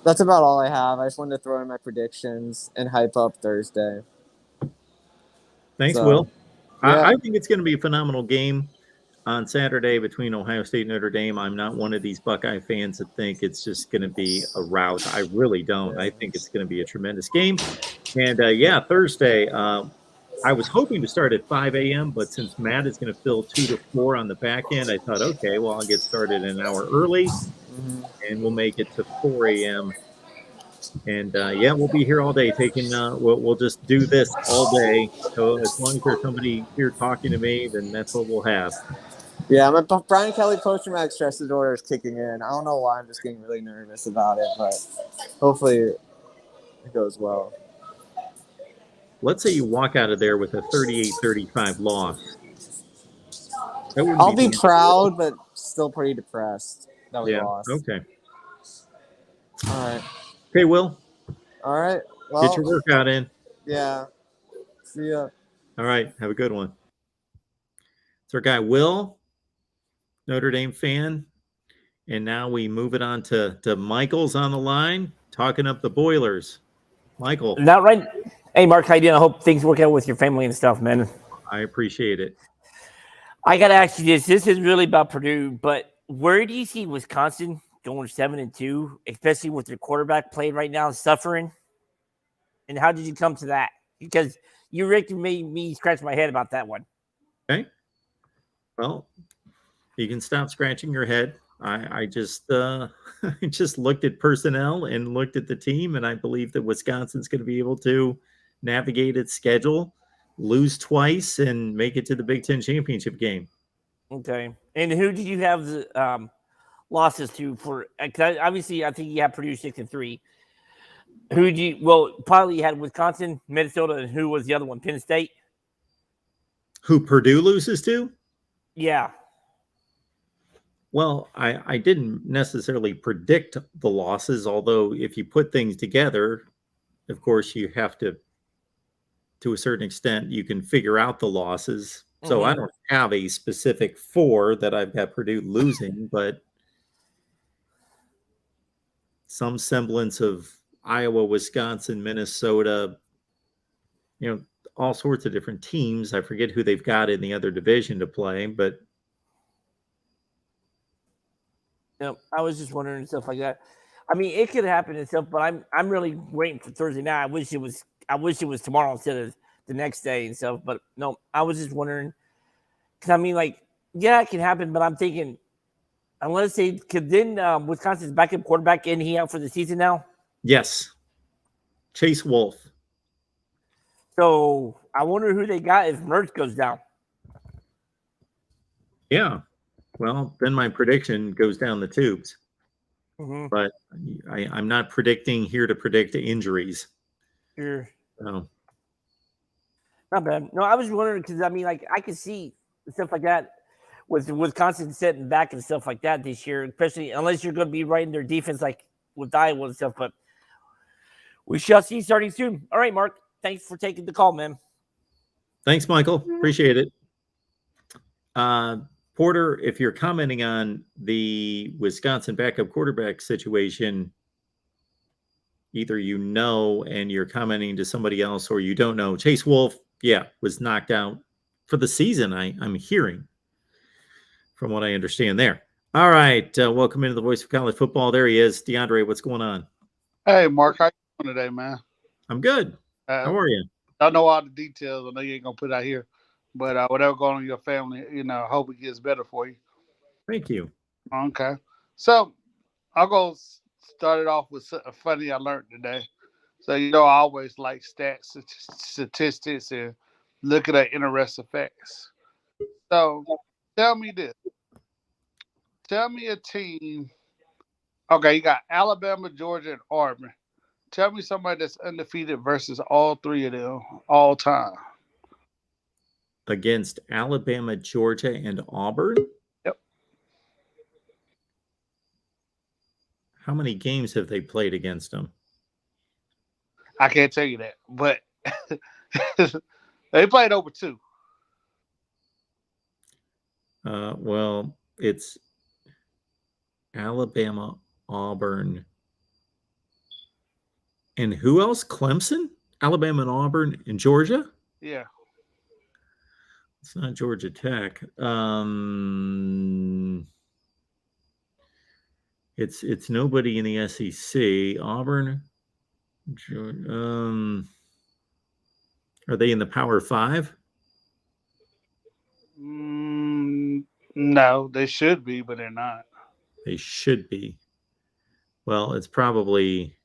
that's about all I have. I just wanted to throw in my predictions and hype up Thursday. Thanks, So, Will. yeah. I think it's going to be a phenomenal game on Saturday between Ohio State and Notre Dame. I'm not one of these Buckeye fans that think it's just going to be a rout. I really don't. I think it's going to be a tremendous game. And Thursday, I was hoping to start at 5 a.m., but since Matt is going to fill 2 to 4 on the back end, I thought, okay, well, I'll get started an hour early, and we'll make it to 4 a.m. And we'll be here all day taking. We'll just do this all day. So as long as there's somebody here talking to me, then that's what we'll have. Yeah, my Brian Kelly post-traumatic stress disorder is kicking in. I don't know why. I'm just getting really nervous about it, but hopefully it goes well. Let's say you walk out of there with a 38-35 loss. I'll be proud, but still pretty depressed that we lost. Okay. All right. Okay, Will. All right. Well, get your workout in. Yeah. See ya. All right. Have a good one. It's our guy, Will, Notre Dame fan. And now we move it on to Michael's on the line, talking up the Boilers. Michael. Not right. Hey, Mark, how you doing? I hope things work out with your family and stuff, man. I appreciate it. I got to ask you this. This is really about Purdue, but where do you see Wisconsin going 7-2, especially with their quarterback playing right now, suffering? And how did you come to that? Because you, Rick, made me scratch my head about that one. Okay. Well, you can stop scratching your head. I just I just looked at personnel and looked at the team, and I believe that Wisconsin's going to be able to navigate its schedule, lose twice, and make it to the Big Ten championship game. Okay. And who did you have the losses to for? Obviously, I think you have Purdue 6-3. Who do you? Well, probably you had Wisconsin, Minnesota, and who was the other one? Penn State. Who Purdue loses to? Yeah. Well, I didn't necessarily predict the losses, although if you put things together, of course, you have to a certain extent, you can figure out the losses. So I don't have a specific 4 that I've got Purdue losing, but some semblance of Iowa, Wisconsin, Minnesota, all sorts of different teams. I forget who they've got in the other division to play, but I was just wondering and stuff like that. I mean, it could happen and stuff, but I'm really waiting for Thursday night. I wish it was tomorrow instead of the next day and stuff. But no, I was just wondering because I mean, like, yeah, it can happen, but I'm thinking unless they could then Wisconsin's backup quarterback in he out for the season now. Yes, Chase Wolf. So I wonder who they got if Mertz goes down. Yeah. Well, then my prediction goes down the tubes. But I'm not predicting here to predict injuries. Sure. So. Not bad. No, I was wondering because, I mean, like, I could see stuff like that with Wisconsin sitting back and stuff like that this year, especially unless you're going to be right in their defense like with Iowa and stuff. But we shall see starting soon. All right, Mark. Thanks for taking the call, man. Thanks, Michael. Appreciate it. Porter, if you're commenting on the Wisconsin backup quarterback situation, either and you're commenting to somebody else or you don't know. Chase Wolf, was knocked out for the season, I'm hearing, from what I understand there. All right, welcome into the Voice of College Football. There he is. DeAndre, what's going on? Hey, Mark, how you doing today, man? I'm good. How are you? I know all the details. I know you ain't going to put it out here. But whatever going on in your family, hope it gets better for you. Thank you. Okay. So I'll go start it off with something funny I learned today. So I always like stats, statistics, and looking at interesting facts. So tell me this. Tell me a team. Okay, you got Alabama, Georgia, and Auburn. Tell me somebody that's undefeated versus all three of them all time. Against Alabama, Georgia, and Auburn? Yep. How many games have they played against them? I can't tell you that, but they played over 2. Well, it's Alabama, Auburn, and who else? Clemson? Alabama and Auburn and Georgia? Yeah. It's not Georgia Tech. It's nobody in the SEC. Auburn. Are they in the Power 5? No, they should be, but they're not. They should be. Well, it's probably.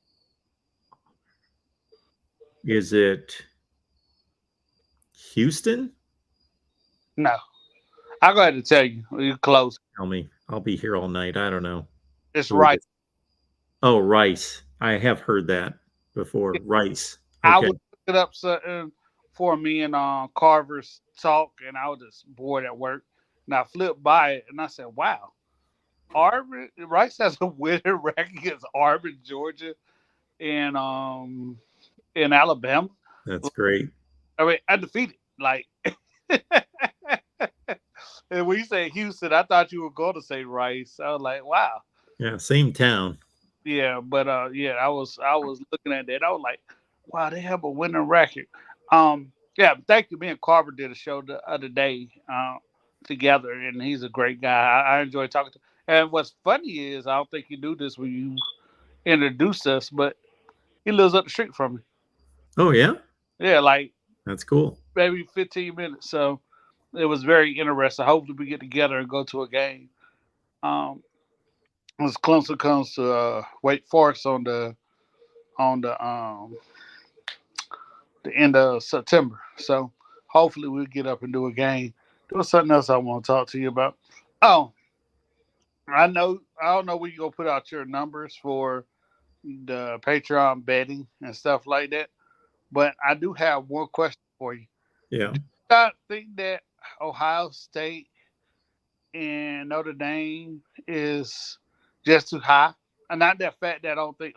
Is it Houston? No. I'll go ahead and tell you. You're close. Tell me. I'll be here all night. I don't know. It's Rice. Oh, Rice. I have heard that before. Rice. Okay. I Okay. was looking up something for me and Carver's talk, and I was just bored at work. And I flipped by it, and I said, wow. Rice has a winning record against Auburn, Georgia, and in Alabama. That's great. I mean, undefeated. Like, and when you say Houston, I thought you were going to say Rice. I was like, wow. Yeah, same town. Yeah, but I was looking at that. I was like, wow, they have a winning record. Yeah, thank you. Me and Carver did a show the other day together, and he's a great guy. I enjoy talking to him. And what's funny is, I don't think you knew this when you introduced us, but he lives up the street from me. Oh, yeah? Yeah, like That's cool. maybe 15 minutes. So it was very interesting. Hopefully we get together and go to a game. As Clemson comes to Wake Forest on the end of September. So hopefully we'll get up and do a game. There was something else I want to talk to you about. Oh, I don't know where you're going to put out your numbers for the Patreon betting and stuff like that. But I do have one question for you. Yeah. I think that Ohio State and Notre Dame is just too high. And not that fact that I don't think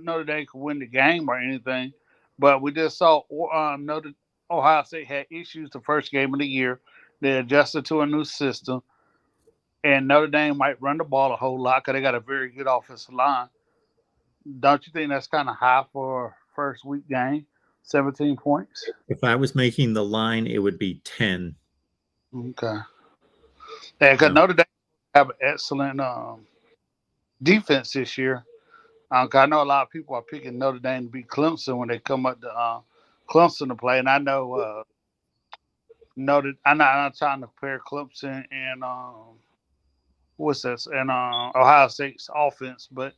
Notre Dame could win the game or anything, but we just saw Ohio State had issues the first game of the year. They adjusted to a new system, and Notre Dame might run the ball a whole lot because they got a very good offensive line. Don't you think that's kind of high for a first week game? 17 points. If I was making the line, it would be 10. Okay. Yeah, because Notre Dame have an excellent defense this year. I know a lot of people are picking Notre Dame to beat Clemson when they come up to Clemson to play, and I know I'm not trying to compare Clemson and Ohio State's offense, but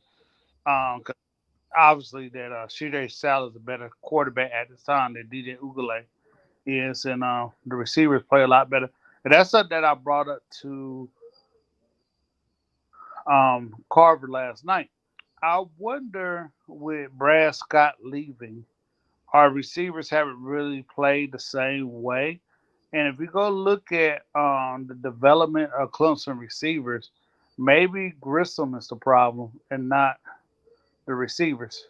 obviously that CJ Stroud is a better quarterback at this time than DJ Uiagalelei is, and the receivers play a lot better. And that's something that I brought up to Carver last night. I wonder, with Brad Scott leaving, our receivers haven't really played the same way. And if you go look at the development of Clemson receivers, maybe Grissom is the problem and not the receivers.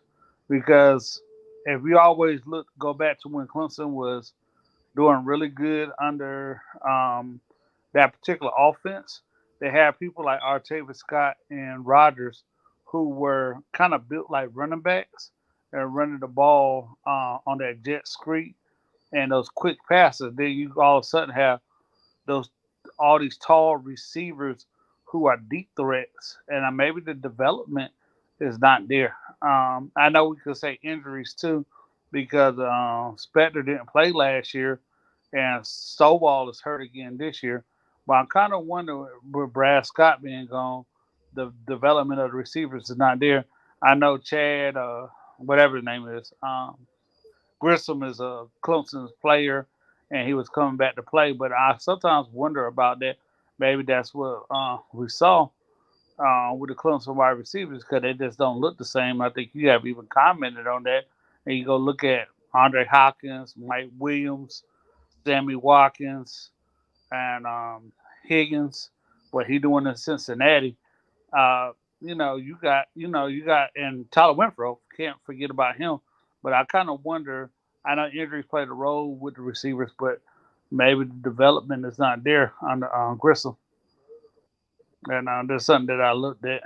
Because if you always go back to when Clemson was doing really good under that particular offense, they had people like Artavis Scott and Rodgers who were kind of built like running backs and running the ball on that jet sweep and those quick passes. Then you all of a sudden have all these tall receivers who are deep threats, and maybe the development is not there. I know we could say injuries too, because Spector didn't play last year, and Stovall is hurt again this year. But I'm kind of wondering with Brad Scott being gone, the development of the receivers is not there. I know Chad, whatever his name is, Grissom is a Clemson's player, and he was coming back to play. But I sometimes wonder about that. Maybe that's what we saw with the Clemson wide receivers because they just don't look the same. I think you have even commented on that. And you go look at Andre Hopkins, Mike Williams, Sammy Watkins, and Higgins, what he doing in Cincinnati. You got, and Tyler Winfro, can't forget about him. But I kind of wonder, I know injuries played a role with the receivers, but maybe the development is not there under Grissom. And there's something that I looked at.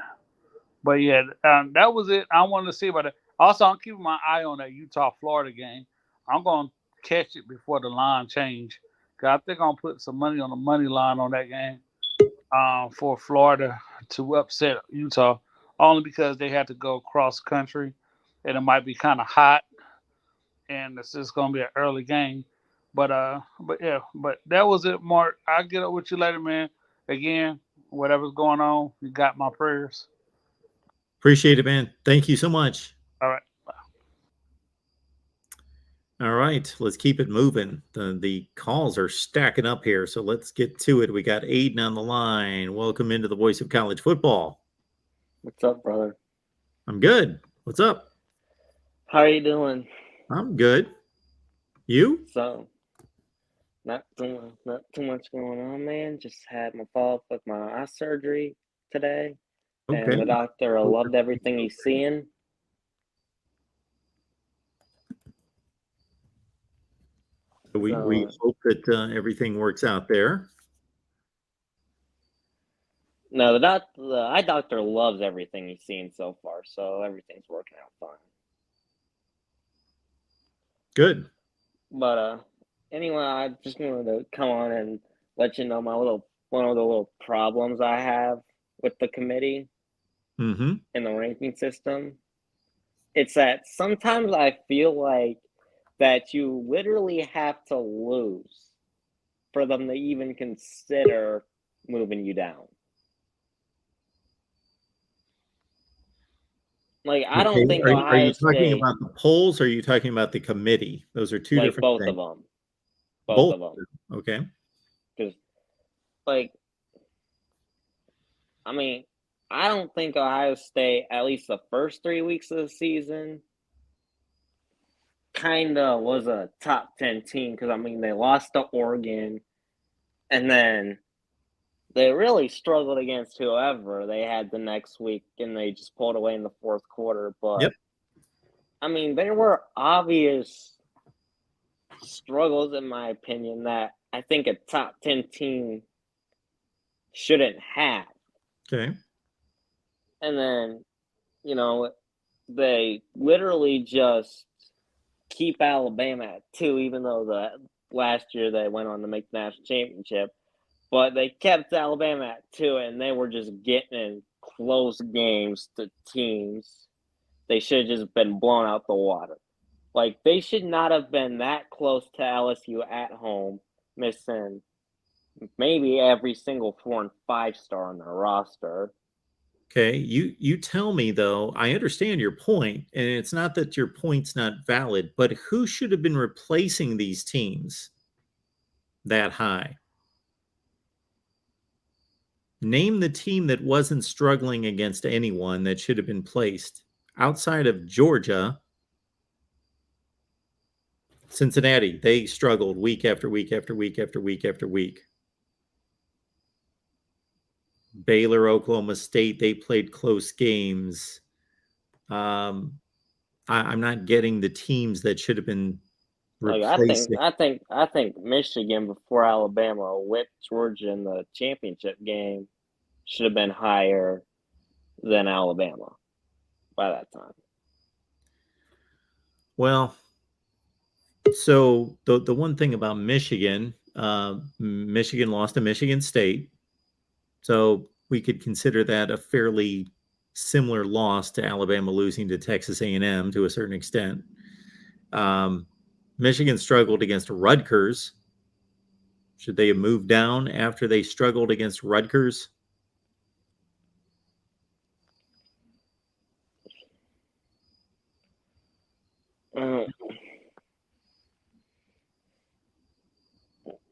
But yeah, that was it. I wanted to see about it. Also, I'm keeping my eye on that Utah-Florida game. I'm going to catch it before the line change. Cause I think I'm putting some money on the money line on that game for Florida to upset Utah, only because they had to go cross country, and it might be kind of hot, and it's just going to be an early game. But that was it, Mark. I'll get up with you later, man. Again, whatever's going on, you got my prayers. Appreciate it, man. Thank you so much. All right. All right, let's keep it moving. The calls are stacking up here, so let's get to it. We got Aiden on the line. Welcome into the Voice of College Football. What's up, brother? I'm good. What's up? How are you doing? I'm good. You? So, not too much going on, man. Just had my follow-up with my eye surgery today, and the doctor loved everything he's seeing. We hope that everything works out there. No, the eye doctor loves everything he's seen so far, so everything's working out fine. Good. But anyway, I just wanted to come on and let you know one of the little problems I have with the committee and the ranking system. It's that sometimes I feel like that you literally have to lose for them to even consider moving you down. Like, I don't think Ohio Are you State, talking about the polls or are you talking about the committee? Those are two different both things. of them. Both of them. Okay. Because, I mean, I don't think Ohio State, at least the first 3 weeks of the season, kind of was a top 10 team because, I mean, they lost to Oregon and then they really struggled against whoever they had the next week and they just pulled away in the fourth quarter. But, I mean, there were obvious struggles, in my opinion, that I think a top 10 team shouldn't have. Okay. And then, they literally just keep Alabama at 2, even though the last year they went on to make the national championship. But they kept Alabama at 2, and they were just getting in close games to teams they should have just been blown out the water. Like, they should not have been that close to LSU at home, missing maybe every single 4 and 5-star on their roster. Okay, you tell me, though, I understand your point, and it's not that your point's not valid, but who should have been replacing these teams that high? Name the team that wasn't struggling against anyone that should have been placed outside of Georgia. Cincinnati, they struggled week after week after week after week after week. Baylor, Oklahoma State, they played close games. I'm not getting the teams that should have been replacing. I think Michigan before Alabama whipped Georgia in the championship game should have been higher than Alabama by that time. Well, so the one thing about Michigan, Michigan lost to Michigan State. So we could consider that a fairly similar loss to Alabama losing to Texas A&M to a certain extent. Michigan struggled against Rutgers. Should they have moved down after they struggled against Rutgers?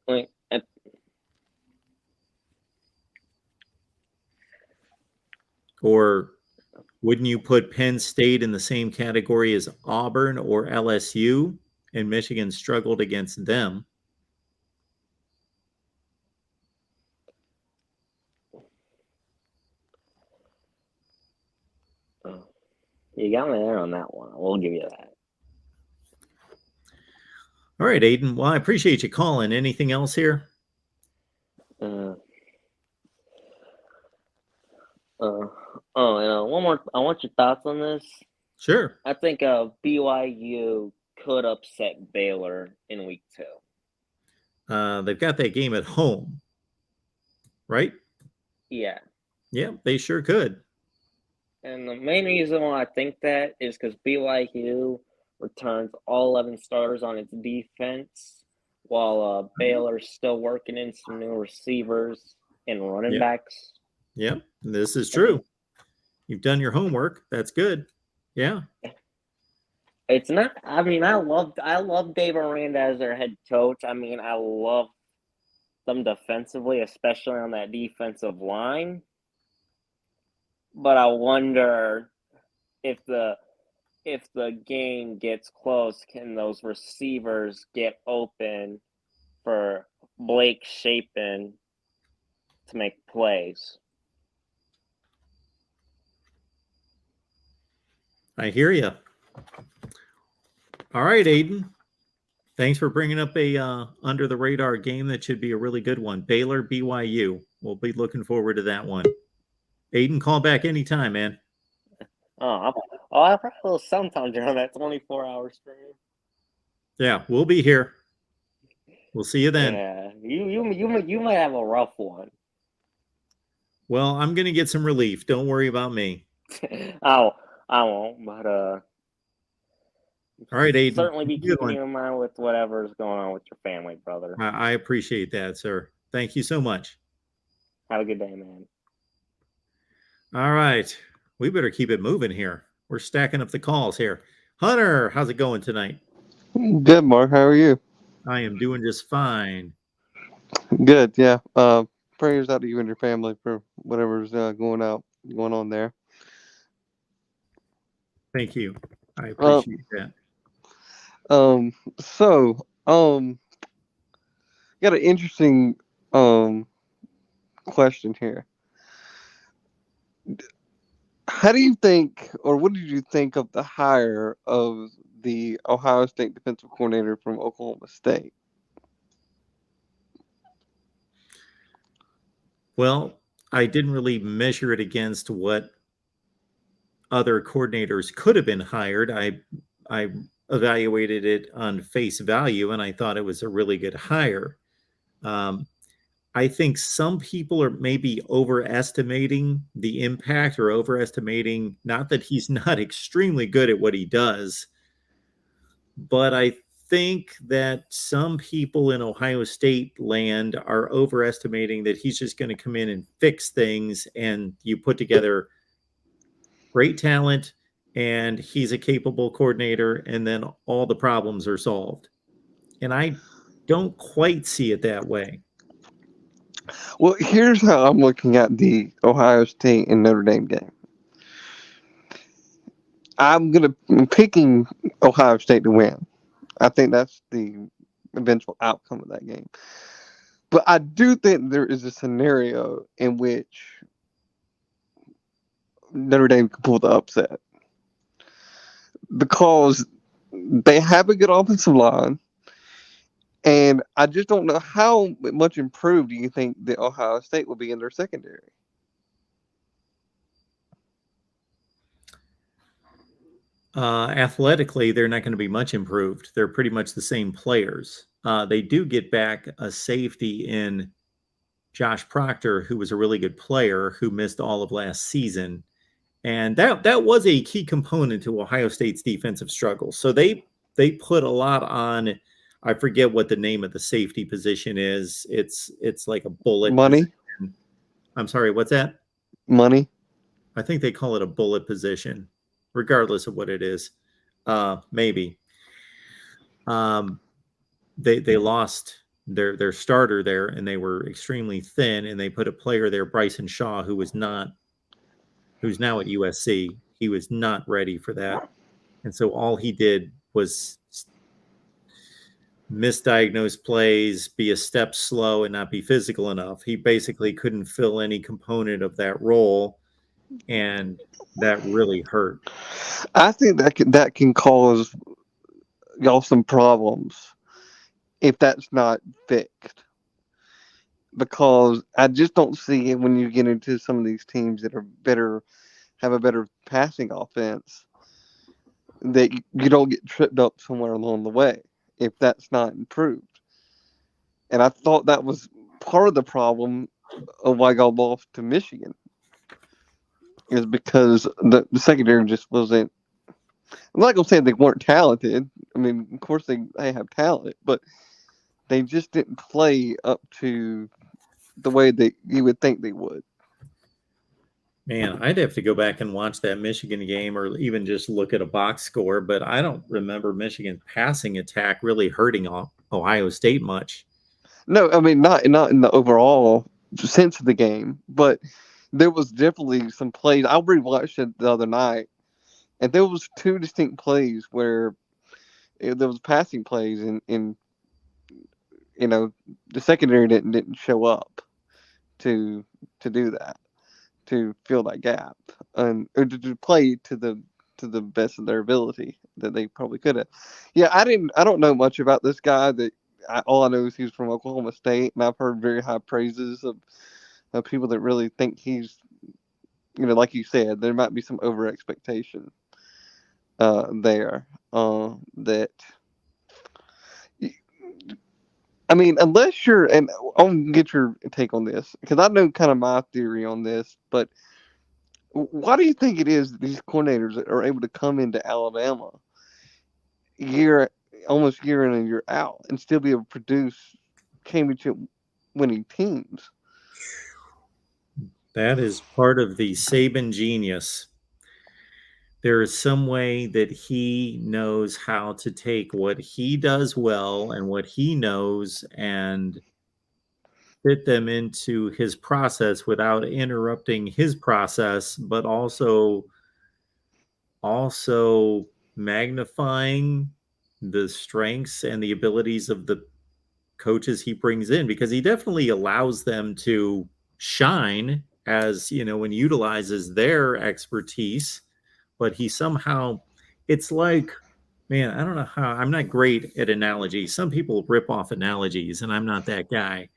Like, Or wouldn't you put Penn State in the same category as Auburn or LSU, and Michigan struggled against them? you got me there on that one. We'll give you that. All right, Aiden. Well, I appreciate you calling. Anything else here? One more. I want your thoughts on this. Sure. I think BYU could upset Baylor in week 2. They've got that game at home, right? Yeah. Yeah, they sure could. And the main reason why I think that is because BYU returns all 11 starters on its defense, while Baylor's still working in some new receivers and running backs. Yep, this is true. You've done your homework. That's good. Yeah. It's not. I mean, I love Dave Aranda as their head coach. I mean, I love them defensively, especially on that defensive line. But I wonder if the game gets close, can those receivers get open for Blake Shapen to make plays? I hear you. All right, Aiden. Thanks for bringing up a under the radar game that should be a really good one. Baylor BYU. We'll be looking forward to that one. Aiden, call back anytime, man. I probably will sometime during that 24-hour stream. Yeah, we'll be here. We'll see you then. Yeah, you might have a rough one. Well, I'm gonna get some relief. Don't worry about me. I won't, but all right, Aiden. Certainly be keeping you in mind with whatever's going on with your family, brother. I appreciate that, sir. Thank you so much. Have a good day, man. All right. We better keep it moving here. We're stacking up the calls here. Hunter, how's it going tonight? Good, Mark. How are you? I am doing just fine. Good, yeah. Prayers out to you and your family for whatever's going on there. Thank you. I appreciate that. Got an interesting question here. How do you think, or what did you think of the hire of the Ohio State defensive coordinator from Oklahoma State? Well, I didn't really measure it against what other coordinators could have been hired. I evaluated it on face value, and I thought it was a really good hire. I think some people are maybe overestimating the impact, or overestimating, not that he's not extremely good at what he does, but I think that some people in Ohio State land are overestimating that he's just going to come in and fix things, and you put together great talent and he's a capable coordinator, and then all the problems are solved. And I don't quite see it that way. Well, here's how I'm looking at the Ohio State and Notre Dame game. I'm picking Ohio State to win. I think that's the eventual outcome of that game. But I do think there is a scenario in which Notre Dame can pull the upset, because they have a good offensive line, and I just don't know how much improved do you think the Ohio State will be in their secondary. Athletically, they're not going to be much improved. They're pretty much the same players. They do get back a safety in Josh Proctor, who was a really good player who missed all of last season. And that was a key component to Ohio State's defensive struggle. So they put a lot on I forget what the name of the safety position is. It's like a bullet Money, position. I'm sorry, what's that? money. I think they call it a bullet position, regardless of what it is. Maybe. They lost their starter there, and they were extremely thin, and they put a player there, Bryson Shaw, who's now at USC. He was not ready for that. And so all he did was misdiagnose plays, be a step slow, and not be physical enough. He basically couldn't fill any component of that role, and that really hurt. I think that can cause y'all some problems if that's not fixed. Because I just don't see it when you get into some of these teams that are better, have a better passing offense, that you don't get tripped up somewhere along the way if that's not improved. And I thought that was part of the problem of why y'all lost to Michigan, is because the secondary just wasn't. I'm not gonna say they weren't talented. I mean, of course they have talent, but they just didn't play up to the way that you would think they would. Man, I'd have to go back and watch that Michigan game, or even just look at a box score, but I don't remember Michigan's passing attack really hurting Ohio State much. No, I mean not in the overall sense of the game, but there was definitely some plays. I rewatched it the other night, and there was two distinct plays where there was passing plays, and the secondary didn't show up to do that, to fill that gap, and or to play to the best of their ability that they probably could have. Yeah, I don't know much about this guy. All I know is he's from Oklahoma State, and I've heard very high praises of people that really think he's, like you said, there might be some over expectation there. That, I mean, unless you're, and I'll get your take on this, because I know kind of my theory on this, but why do you think it is that these coordinators are able to come into Alabama almost year in and year out and still be able to produce championship winning teams? That is part of the Saban genius. There is some way that he knows how to take what he does well and what he knows and fit them into his process without interrupting his process, but also magnifying the strengths and the abilities of the coaches he brings in, because he definitely allows them to shine as, when he utilizes their expertise, but he somehow, it's like, man, I don't know how, I'm not great at analogies. Some people rip off analogies, and I'm not that guy.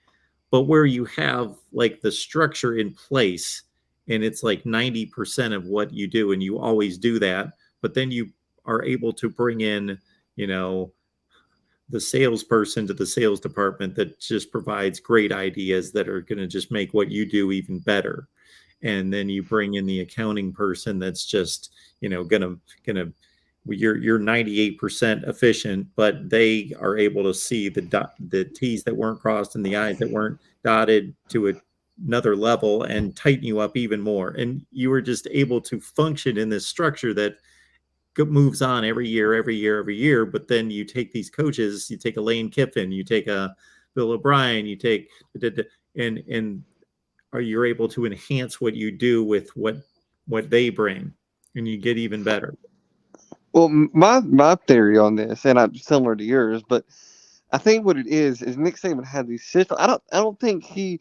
But where you have like the structure in place, and it's like 90% of what you do, and you always do that, but then you are able to bring in, the salesperson to the sales department that just provides great ideas that are going to just make what you do even better. And then you bring in the accounting person that's just, gonna you're 98% efficient, but they are able to see the T's that weren't crossed and the I's that weren't dotted to another level and tighten you up even more. And you were just able to function in this structure that moves on every year. But then you take these coaches, you take a Lane Kiffin, you take a Bill O'Brien, you take, and you're able to enhance what you do with what they bring, and you get even better. Well, my theory on this, and I'm similar to yours, but I think what it is Nick Saban had these systems. I don't think he.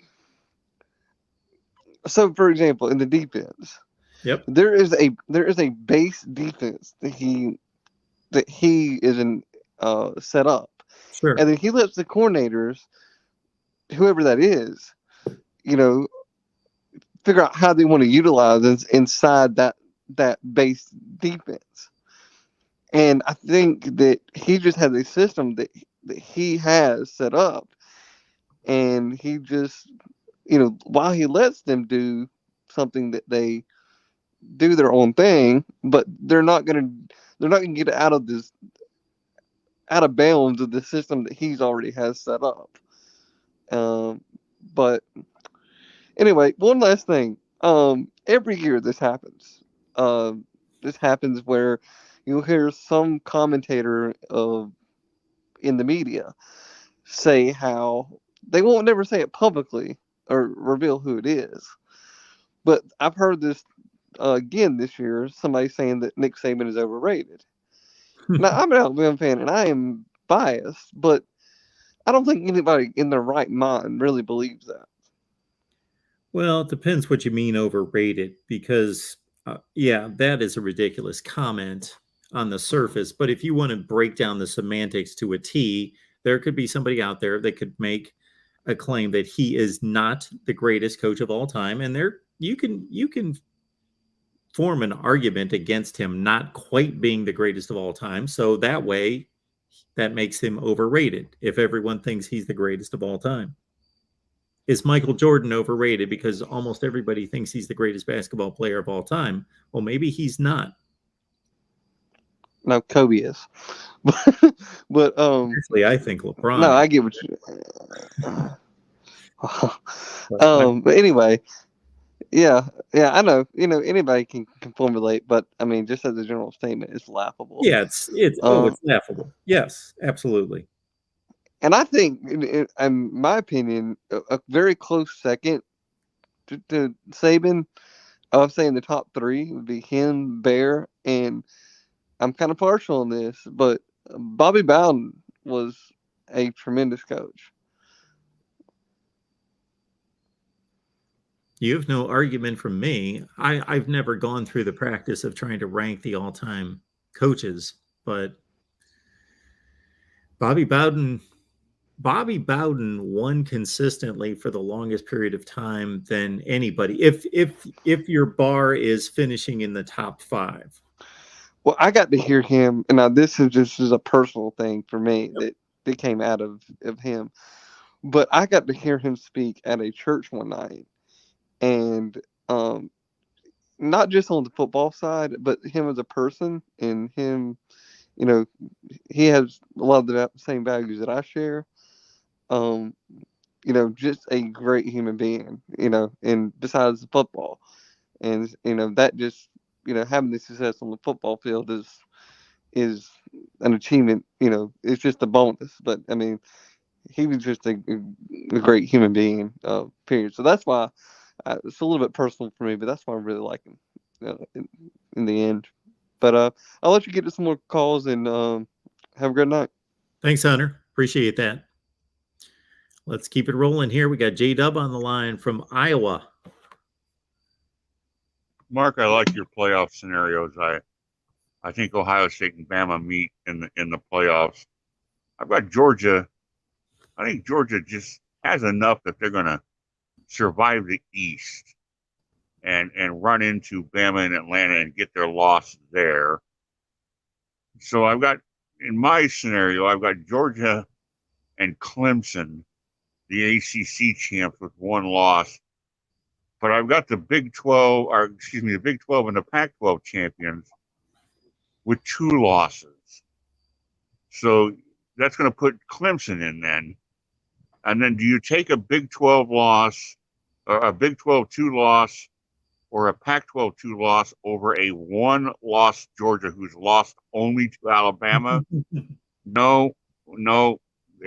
So, for example, in the defense, yep, there is a base defense that he is in set up, sure, and then he lets the coordinators, whoever that is, figure out how they want to utilize inside that base defense. And I think that he just has a system that he has set up, and he just, while he lets them do something that they do their own thing, but they're not gonna get out of out of bounds of the system that he's already has set up. But anyway, one last thing. Every year this happens. This happens where you'll hear some commentator in the media say how they won't never say it publicly or reveal who it is. But I've heard this again this year, somebody saying that Nick Saban is overrated. Now, I'm an Alabama fan and I am biased, but I don't think anybody in their right mind really believes that. Well, it depends what you mean overrated, because yeah, that is a ridiculous comment on the surface. But if you want to break down the semantics to a T, there could be somebody out there that could make a claim that he is not the greatest coach of all time, and there you can form an argument against him not quite being the greatest of all time. So that way, that makes him overrated if everyone thinks he's the greatest of all time. Is Michael Jordan overrated because almost everybody thinks he's the greatest basketball player of all time? Well, maybe he's not. No, Kobe is. But Actually, I think LeBron. no, I get what you. But anyway, yeah, I know. Anybody can formulate, but I mean, just as a general statement, it's laughable. Yeah, it's laughable. Yes, absolutely. And I think, in my opinion, a very close second to Saban, I would say in the top three would be him, Bear, and I'm kind of partial on this, but Bobby Bowden was a tremendous coach. You have no argument from me. I've never gone through the practice of trying to rank the all-time coaches, but Bobby Bowden won consistently for the longest period of time than anybody. If your bar is finishing in the top five. Well, I got to hear him, and now this is just a personal thing for me that came out of him. But I got to hear him speak at a church one night, and not just on the football side, but him as a person, and him, he has a lot of the same values that I share. Just a great human being, and besides the football, and that just having the success on the football field is an achievement. It's just a bonus. But I mean, he was just a great human being. Period. So that's why it's a little bit personal for me, but that's why I really like him in the end. But I'll let you get to some more calls and have a good night. Thanks, Hunter. Appreciate that. Let's keep it rolling here. We got J-Dub on the line from Iowa. Mark, I like your playoff scenarios. I think Ohio State and Bama meet in the playoffs. I've got Georgia. I think Georgia just has enough that they're going to survive the East and run into Bama and Atlanta and get their loss there. So I've got, in my scenario, I've got Georgia and Clemson, the ACC champs, with one loss. But I've got the Big 12 and the Pac-12 champions with 2 losses. So that's going to put Clemson in then. And then do you take a Big 12 loss, or a Big 12 2 loss, or a Pac-12 2 loss over a 1-loss Georgia who's lost only to Alabama? No.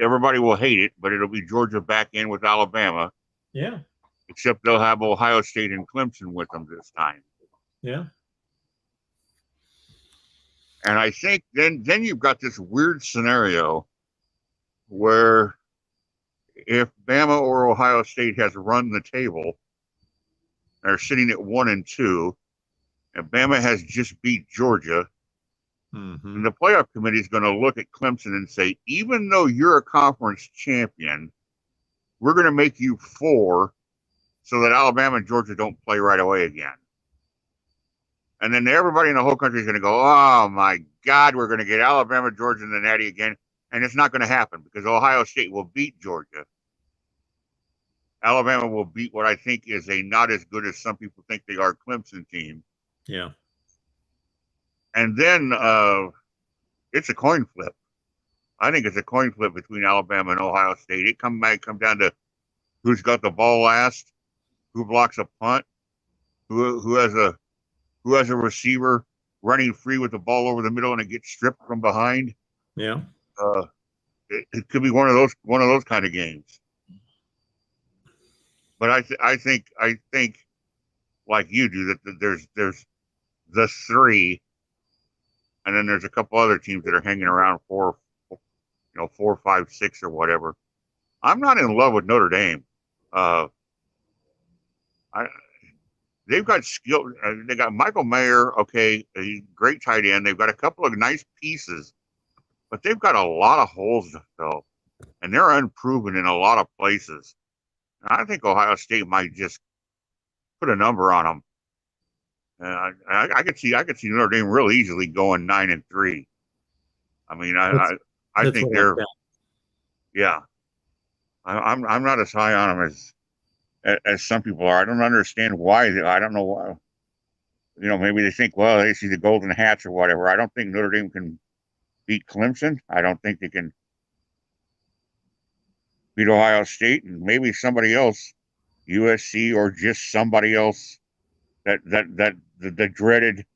Everybody will hate it, but it'll be Georgia back in with Alabama. Yeah. Except they'll have Ohio State and Clemson with them this time. Yeah. And I think then you've got this weird scenario where if Bama or Ohio State has run the table, they're sitting at 1 and 2, and Bama has just beat Georgia, and the playoff committee is going to look at Clemson and say, even though you're a conference champion, we're going to make you 4 so that Alabama and Georgia don't play right away again. And then everybody in the whole country is going to go, oh, my God, we're going to get Alabama, Georgia, and the Natty again. And it's not going to happen because Ohio State will beat Georgia. Alabama will beat what I think is a not as good as some people think they are Clemson team. Yeah. And then it's a coin flip. I think it's a coin flip between Alabama and Ohio State. It might come down to who's got the ball last, who blocks a punt, who has a receiver running free with the ball over the middle and it gets stripped from behind. Yeah. It could be one of those kind of games. But I think like you do that there's the three, and then there's a couple other teams that are hanging around 4, 5, 6 or whatever. I'm not in love with Notre Dame. They've got skill. They got Michael Mayer, okay, a great tight end. They've got a couple of nice pieces, but they've got a lot of holes to fill, and they're unproven in a lot of places. And I think Ohio State might just put a number on them. And I could see Notre Dame real easily going 9-3. I mean, I think they're, yeah. I'm not as high on them as some people are. I don't understand why. I don't know why. Maybe they think, well, they see the Golden Hats or whatever. I don't think Notre Dame can beat Clemson. I don't think they can beat Ohio State, and maybe somebody else, USC or just somebody else that dreaded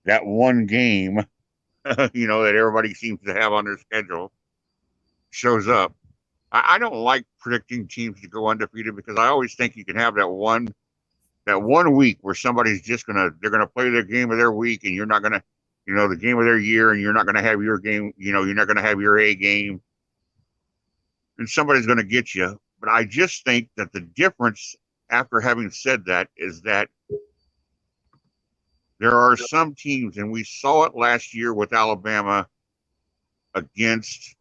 that one game, that everybody seems to have on their schedule shows up. I don't like predicting teams to go undefeated because I always think you can have that one week where somebody's they're gonna play their game of their week, and you're not gonna, the game of their year, and you're not gonna have your game, you're not gonna have your A game, and somebody's gonna get you. But I just think that the difference, after having said that, is that there are some teams, and we saw it last year with Alabama against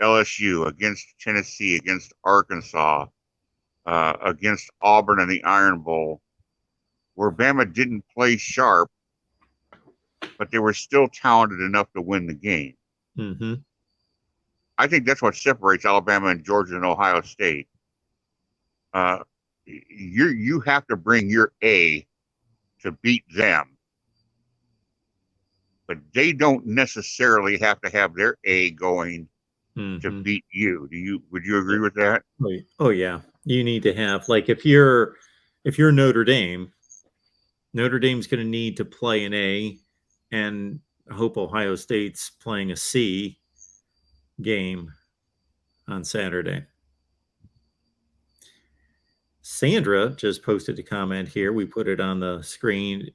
LSU, against Tennessee, against Arkansas, against Auburn in the Iron Bowl, where Bama didn't play sharp, but they were still talented enough to win the game. Mm-hmm. I think that's what separates Alabama and Georgia and Ohio State. You have to bring your A to beat them, but they don't necessarily have to have their A going to beat you. Would you agree with that? Oh yeah. You need to have, like, if you're Notre Dame's going to need to play an A, and I hope Ohio State's playing a C game on Saturday. Sandra just posted a comment here. We put it on the screen.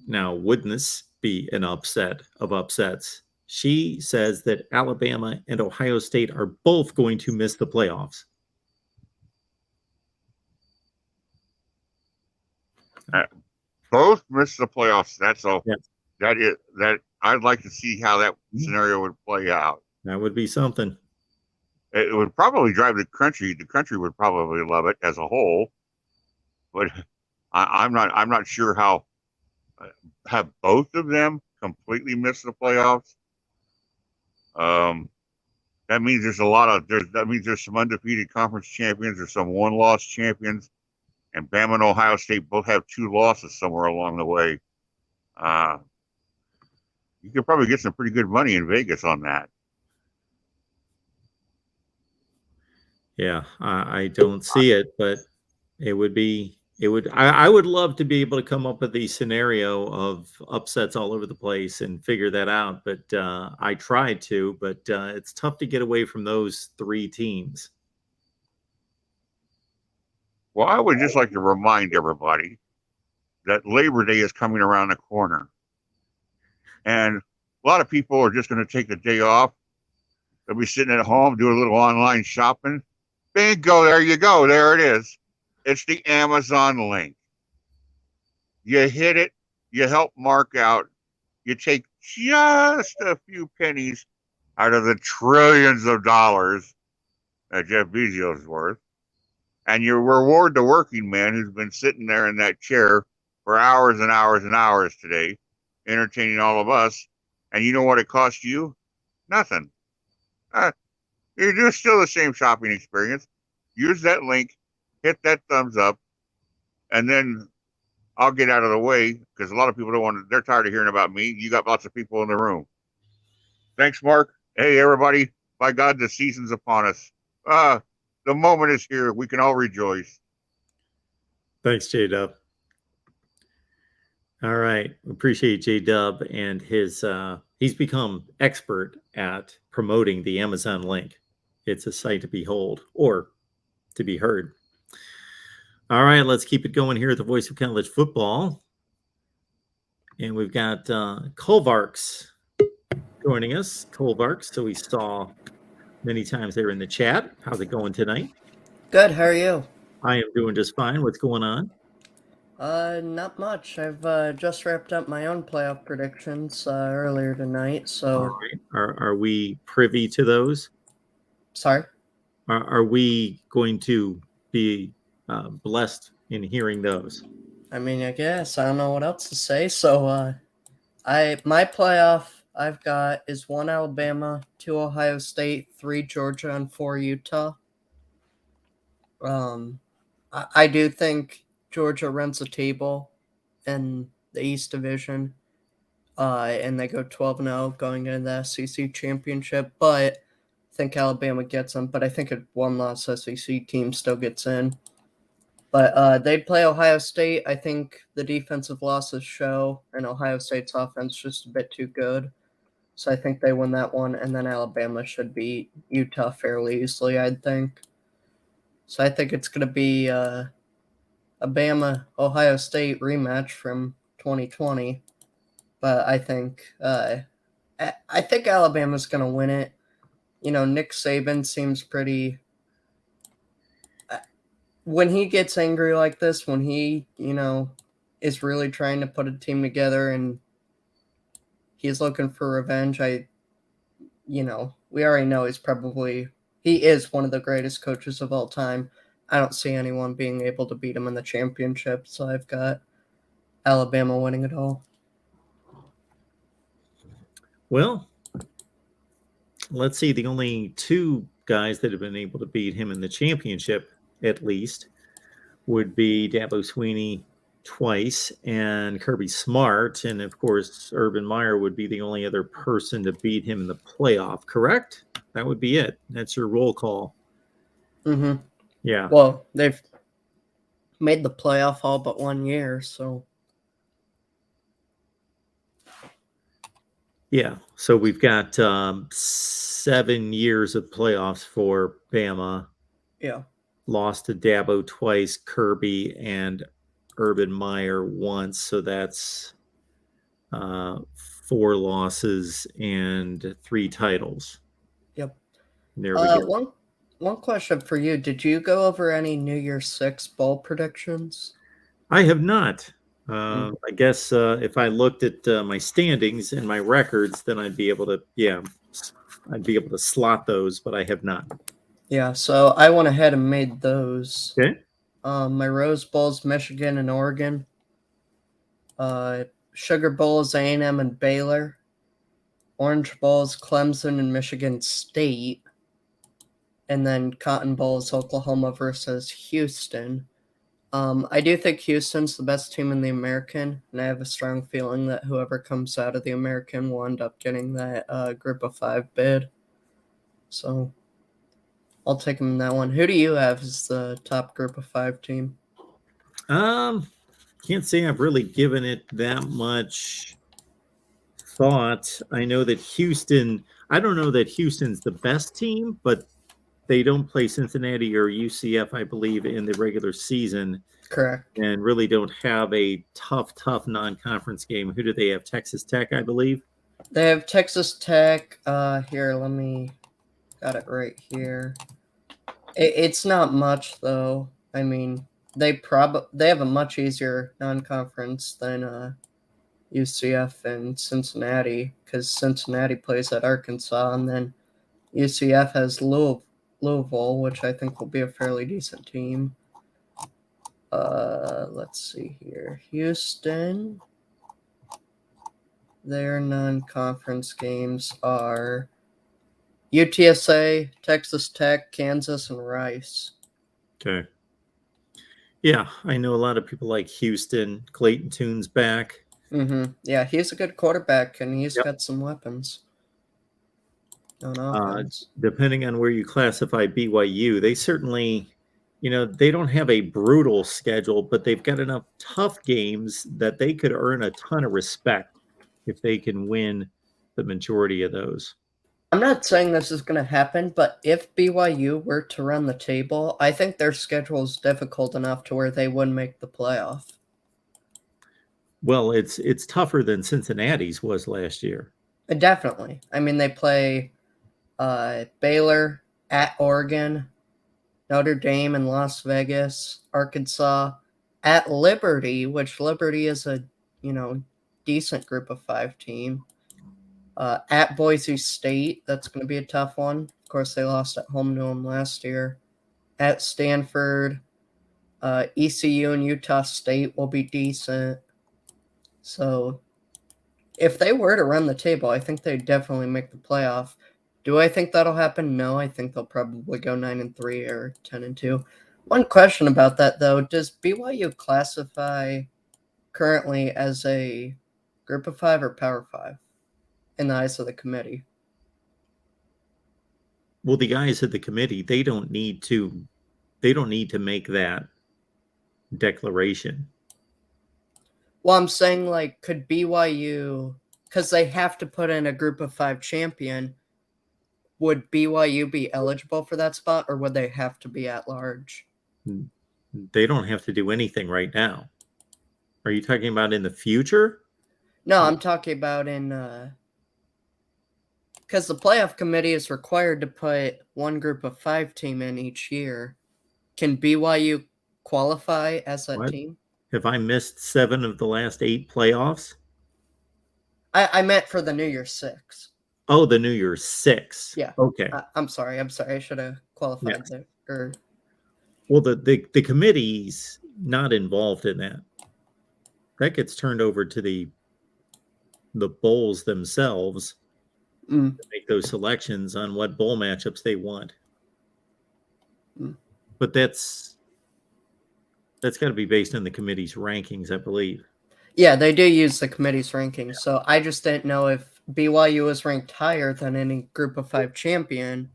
Now, wouldn't this be an upset of upsets? She says that Alabama and Ohio State are both going to miss the playoffs. Both miss the playoffs. That's all. Yes. That I'd like to see how that scenario would play out. That would be something. It would probably drive the country. The country would probably love it as a whole, but I'm not sure how. Have both of them completely missed the playoffs? That means there's some undefeated conference champions, there's some one-loss champions, and Bama and Ohio State both have 2 losses somewhere along the way. You could probably get some pretty good money in Vegas on that. Yeah, I don't see it, but I would love to be able to come up with the scenario of upsets all over the place and figure that out. But I tried to, but it's tough to get away from those 3 teams. Well, I would just like to remind everybody that Labor Day is coming around the corner. And a lot of people are just going to take the day off. They'll be sitting at home, do a little online shopping. Bingo, there you go. There it is. It's the Amazon link. You hit it, you help Mark out, you take just a few pennies out of the trillions of dollars that Jeff Bezos is worth, and you reward the working man who's been sitting there in that chair for hours and hours and hours today, entertaining all of us. And you know what it cost you? Nothing. You're just still the same shopping experience. Use that link, hit that thumbs up, and then I'll get out of the way because a lot of people they're tired of hearing about me. You got lots of people in the room. Thanks, Mark. Hey, everybody. By God, the season's upon us. The moment is here. We can all rejoice. Thanks, J-Dub. All right. Appreciate J-Dub and his he's become expert at promoting the Amazon link. It's a sight to behold or to be heard. All right, let's keep it going here at the Voice of College Football. And we've got Colvarks joining us. Colvarks, so we saw many times there in the chat. How's it going tonight? Good. How are you? I am doing just fine. What's going on? Not much. I've just wrapped up my own playoff predictions earlier tonight. All So, right. Are we privy to those? sorry. Are we going to be blessed in hearing those? I mean, I guess I don't know what else to say. So, my playoff I've got is 1 Alabama, 2 Ohio State, 3 Georgia, and 4 Utah. I do think Georgia runs the table in the East Division, and they go 12-0 going into the SEC championship. But I think Alabama gets them. But I think a one-loss SEC team still gets in. But they'd play Ohio State. I think the defensive losses show, and Ohio State's offense just a bit too good. So I think they win that one, and then Alabama should beat Utah fairly easily, I'd think. So I think it's going to be a Bama-Ohio State rematch from 2020. But I think Alabama's going to win it. You know, Nick Saban seems pretty... when he gets angry like this, when he, is really trying to put a team together and he's looking for revenge, we already know he is one of the greatest coaches of all time. I don't see anyone being able to beat him in the championship, so I've got Alabama winning it all. Well, let's see. The only 2 guys that have been able to beat him in the championship, at least, would be Dabo Swinney twice and Kirby Smart. And, of course, Urban Meyer would be the only other person to beat him in the playoff, correct? That would be it. That's your roll call. Mm-hmm. Yeah. Well, they've made the playoff all but 1 year, so... Yeah, so we've got 7 years of playoffs for Bama. Yeah. Lost to Dabo twice, Kirby and Urban Meyer once. So that's 4 losses and 3 titles. Yep. There we go. One question for you. Did you go over any New Year's 6 bowl predictions? I have not. I guess if I looked at my standings and my records, then I'd be able to slot those, but I have not. Yeah, so I went ahead and made those. Okay. My Rose Bowl's Michigan and Oregon. Sugar Bowl's A&M and Baylor. Orange Bowl's Clemson and Michigan State. And then Cotton Bowl's Oklahoma versus Houston. I do think Houston's the best team in the American, and I have a strong feeling that whoever comes out of the American will end up getting that Group of 5 bid. So I'll take them in that one. Who do you have as the top Group of 5 team? Can't say I've really given it that much thought. I know that I don't know that Houston's the best team, but they don't play Cincinnati or UCF, I believe, in the regular season. Correct. And really don't have a tough non-conference game. Who do they have? Texas Tech, I believe. They have Texas Tech. Here, got it right here. It's not much, though. I mean, they have a much easier non-conference than UCF and Cincinnati, because Cincinnati plays at Arkansas, and then UCF has Louisville, which I think will be a fairly decent team. Let's see here. Houston. Their non-conference games are UTSA, Texas Tech, Kansas, and Rice. Okay. Yeah, I know a lot of people like Houston. Clayton Tune's back. Mm-hmm. Yeah, he's a good quarterback, and he's got some weapons. on offense. Depending on where you classify BYU, they certainly, they don't have a brutal schedule, but they've got enough tough games that they could earn a ton of respect if they can win the majority of those. I'm not saying this is going to happen, but if BYU were to run the table, I think their schedule is difficult enough to where they would make the playoff. Well, it's tougher than Cincinnati's was last year. Definitely. I mean, they play Baylor, at Oregon, Notre Dame in Las Vegas, Arkansas, at Liberty, which Liberty is a, decent group of 5 team. At Boise State, that's going to be a tough one. Of course, they lost at home to them last year. At Stanford, ECU and Utah State will be decent. So if they were to run the table, I think they'd definitely make the playoff. Do I think that'll happen? No, I think they'll probably go 9-3 or 10-2. One question about that, though, does BYU classify currently as a Group of 5 or Power 5 in the eyes of the committee? Well, the guys at the committee, they don't need to make that declaration. Well, I'm saying, could BYU, because they have to put in a Group of 5 champion, would BYU be eligible for that spot, or would they have to be at large? They don't have to do anything right now. Are you talking about in the future? No, I'm talking about in because the playoff committee is required to put one Group of 5 team in each year. Can BYU qualify as that team? Have I missed 7 of the last 8 playoffs? I meant for the New Year's 6. Oh, the New Year's 6. Yeah. Okay. I'm sorry. I should have qualified there. Well, the committee's not involved in that. That gets turned over to the bowls themselves to make those selections on what bowl matchups they want. But that's got to be based on the committee's rankings, I believe. Yeah, they do use the committee's rankings. So I just didn't know if BYU is ranked higher than any Group of 5 champion.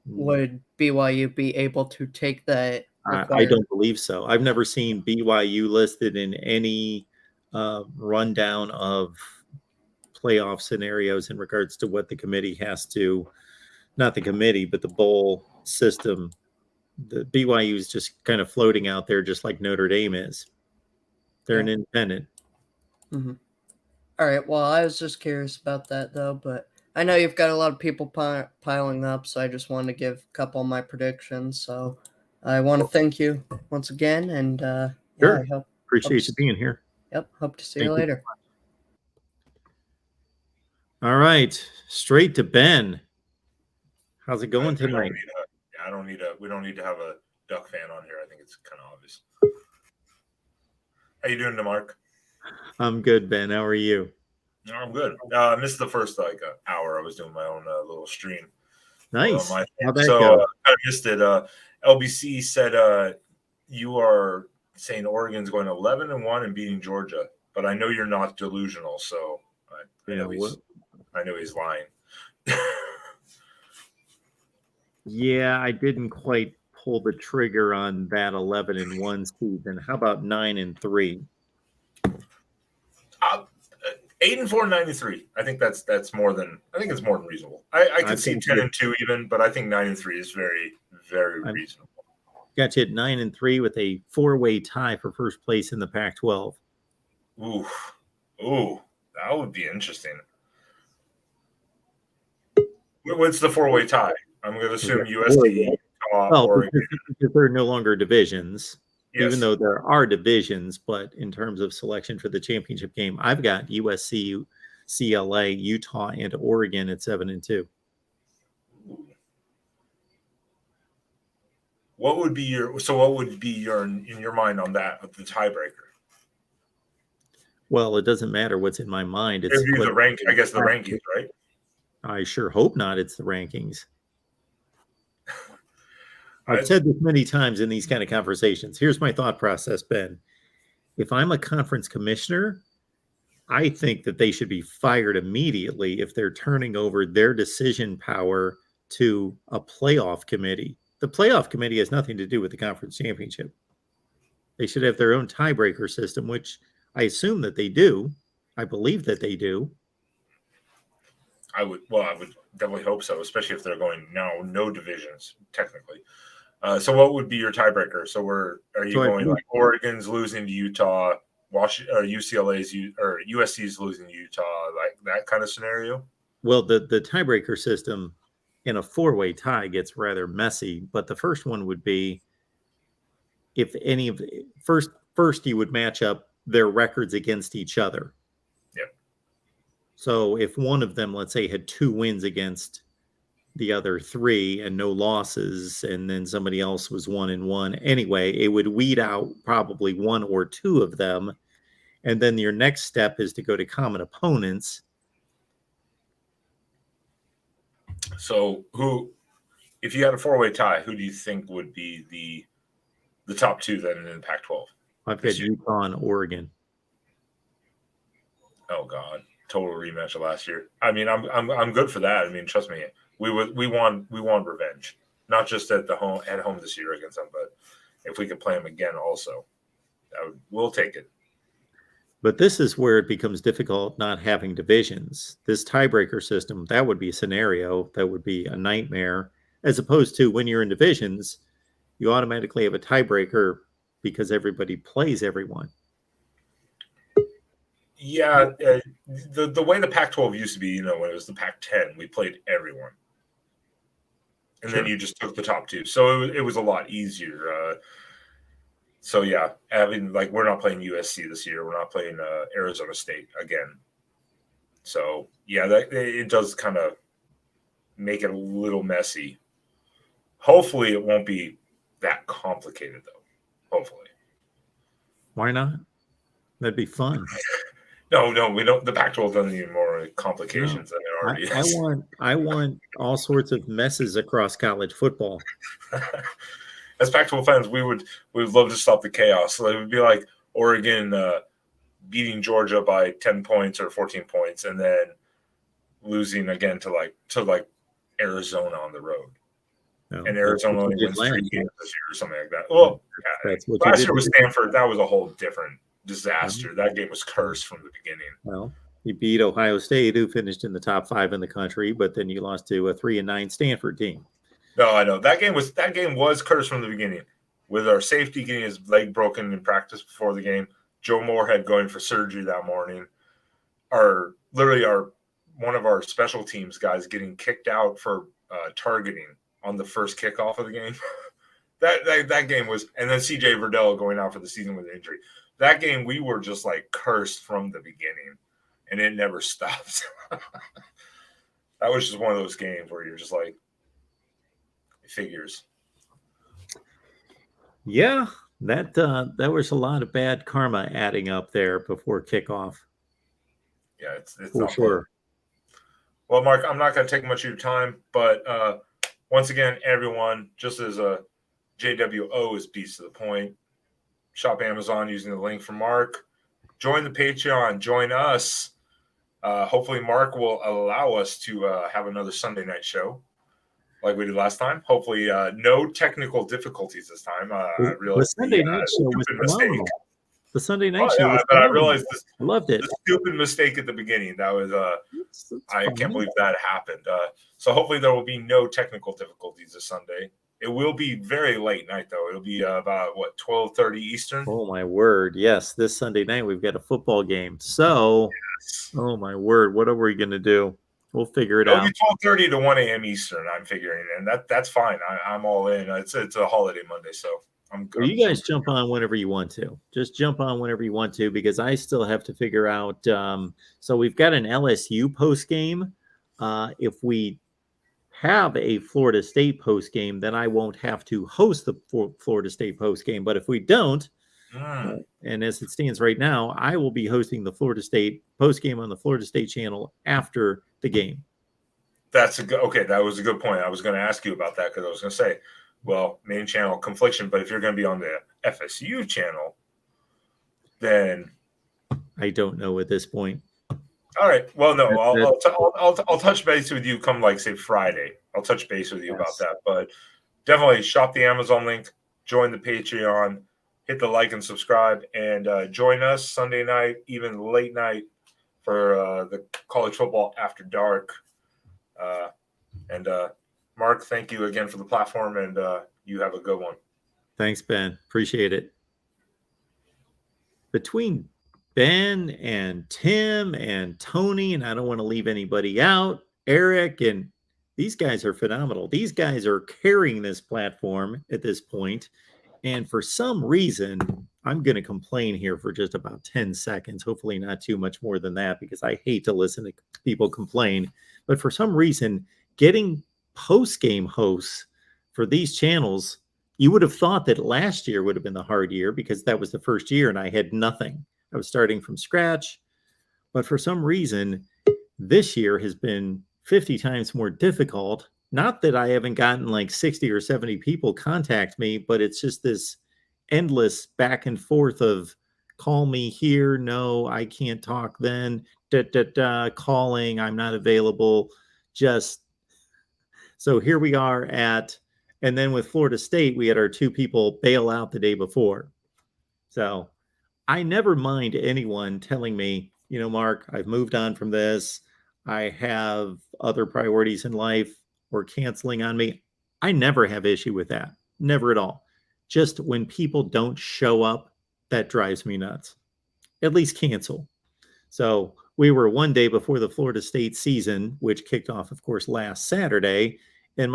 Would BYU be able to take that? I don't believe so. I've never seen BYU listed in any rundown of playoff scenarios in regards to what the committee has to, not the committee, but the bowl system. The BYU is just kind of floating out there, just like Notre Dame is. They're an independent. Mm-hmm. All right. Well, I was just curious about that, though, but I know you've got a lot of people piling up, so I just wanted to give a couple of my predictions. So I want to thank you once again, and sure. Appreciate you being here. Yep. Hope to see you later. All right. Straight to Ben. How's it going tonight? We don't need to have a Duck fan on here. I think it's kind of obvious. How you doing, Mark? I'm good, Ben. How are you? No, I'm good. I missed the first hour. I was doing my own little stream. Nice. How'd that go? I missed it. LBC said you are saying Oregon's going 11-1 and beating Georgia, but I know you're not delusional, so I know he's lying. Yeah, I didn't quite pull the trigger on that 11-1 season. How about 9-3? 8-4, 93. I think it's more than reasonable. I could see 10-2 even, but I think 9-3 is very, very reasonable. Got you at 9-3 with a 4-way tie for first place in the Pac-12. Ooh, that would be interesting. What's the 4-way tie? I'm going to assume USC, Oregon. Because they're no longer divisions. Yes. Even though there are divisions, but in terms of selection for the championship game, I've got USC, CLA, Utah, and Oregon at 7-2. What would be your in your mind on that, the tiebreaker? Well, it doesn't matter what's in my mind. It's the rank. I guess the rankings, right? I sure hope not. It's the rankings. I've said this many times in these kind of conversations. Here's my thought process, Ben. If I'm a conference commissioner, I think that they should be fired immediately if they're turning over their decision power to a playoff committee. The playoff committee has nothing to do with the conference championship. They should have their own tiebreaker system, which I assume that they do. I believe that they do. I would definitely hope so, especially if they're going now no divisions technically. So what would be your tiebreaker? So are you going like Oregon's losing to Utah, Washington, or UCLA's or USC's losing to Utah, like that kind of scenario? Well, the tiebreaker system in a four-way tie gets rather messy, but the first one would be if any of first you would match up their records against each other. Yep. So if one of them, let's say, had 2 wins against the other 3 and no losses, and then somebody else was 1-1 anyway, it would weed out probably 1 or 2 of them. And then your next step is to go to common opponents. So if you had a four-way tie, who do you think would be the top 2 then in the Pac-12? I've got Utah and Oregon. Oh God, total rematch of last year. I mean, I'm good for that. I mean, trust me, we want revenge, not just at home this year against them, but if we could play them again also, we'll take it. But this is where it becomes difficult not having divisions. This tiebreaker system, that would be a scenario that would be a nightmare, as opposed to when you're in divisions, you automatically have a tiebreaker because everybody plays everyone. Yeah, the way the Pac-12 used to be, when it was the Pac-10, we played everyone. And then you just took the top 2. So it was a lot easier. So yeah, we're not playing USC this year. We're not playing Arizona State again. So yeah, it does kind of make it a little messy. Hopefully, it won't be that complicated though. Hopefully. Why not? That'd be fun. No, we don't. The Pac-12 doesn't need more complications than it already is. I want all sorts of messes across college football. As Pac-12 fans, we would love to stop the chaos. So it would be like Oregon beating Georgia by 10 points or 14 points, and then losing again to Arizona on the road. No, and Arizona only wins 3 games this year or something like that. Well, last year with Stanford, that was a whole different disaster. That game was cursed from the beginning. Well, you beat Ohio State, who finished in the top 5 in the country, but then you lost to a 3-9 Stanford team. No, I know that game was cursed from the beginning, with our safety getting his leg broken in practice before the game. Joe Moorhead going for surgery that morning. One of our special teams guys getting kicked out for targeting on the first kickoff of the game. that game was, and then CJ Verdell going out for the season with an injury. That game we were just like cursed from the beginning, and it never stopped. That was just one of those games where you're just like, figures. Yeah, that was a lot of bad karma adding up there before kickoff. Yeah, it's for not sure. Fun. Well, Mark, I'm not going to take much of your time, but once again, everyone, just as a JWO is piece to the point, shop Amazon using the link from Mark. Join the Patreon. Join us. Hopefully, Mark will allow us to have another Sunday night show like we did last time. Hopefully, no technical difficulties this time. I realized the Sunday night show was phenomenal. The Sunday night show was but phenomenal. I realized I loved it. The stupid mistake at the beginning. That was I can't believe that happened. So hopefully there will be no technical difficulties this Sunday. It will be very late night though. It'll be about 12:30 Eastern. Oh my word! Yes, this Sunday night we've got a football game. So, oh my word, what are we gonna do? We'll figure it out. It'll be 12:30 to 1 a.m. Eastern. I'm figuring, and that's fine. I'm all in. It's a holiday Monday, so I'm good. Well, you guys jump on whenever you want to. Just jump on whenever you want to, because I still have to figure out. So we've got an LSU post game. If we have a Florida State post game, then I won't have to host the Florida State post game. But if we don't, and as it stands right now, I will be hosting the Florida State post game on the Florida State channel after the game. That was a good point. I was going to ask you about that because I was going to say, well, main channel confliction, but if you're going to be on the FSU channel, then I don't know at this point. All right. Well, no, I'll touch base with you come like say Friday. I'll touch base with you about that. But definitely shop the Amazon link, join the Patreon, hit the like and subscribe, and join us Sunday night, even late night for the college football after dark. And Mark, thank you again for the platform, and you have a good one. Thanks, Ben. Appreciate it. Between Ben and Tim and Tony, and I don't want to leave anybody out, Eric, and these guys are phenomenal. These guys are carrying this platform at this point. And for some reason, I'm going to complain here for just about 10 seconds, hopefully not too much more than that, because I hate to listen to people complain. But for some reason, getting post-game hosts for these channels, you would have thought that last year would have been the hard year because that was the first year and I had nothing. I was starting from scratch. But for some reason, this year has been 50 times more difficult. Not that I haven't gotten like 60 or 70 people contact me, but it's just this endless back and forth of call me here. No, I can't talk then. Calling, I'm not available. Just so here we are at, and then with Florida State, we had our 2 people bail out the day before. So I never mind anyone telling me, you know, Mark, I've moved on from this. I have other priorities in life, or canceling on me. I never have issue with that. Never at all. Just when people don't show up, that drives me nuts. At least cancel. So we were one day before the Florida State season, which kicked off, of course, last Saturday. And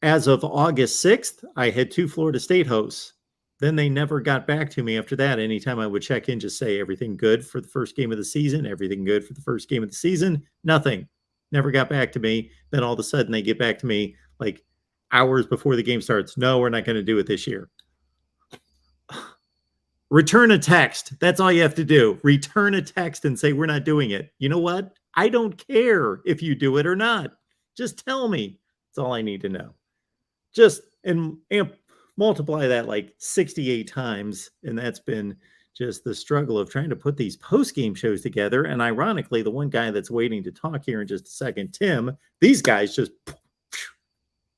as of August 6th, I had 2 Florida State hosts. Then they never got back to me after that. Anytime I would check in, just say everything good for the first game of the season, everything good for the first game of the season, nothing. Never got back to me. Then all of a sudden they get back to me like hours before the game starts. No, we're not going to do it this year. Return a text. That's all you have to do. Return a text and say, we're not doing it. You know what? I don't care if you do it or not. Just tell me. That's all I need to know. Just and multiply that like 68 times. And that's been just the struggle of trying to put these post-game shows together. And ironically, the one guy that's waiting to talk here in just a second, Tim, these guys just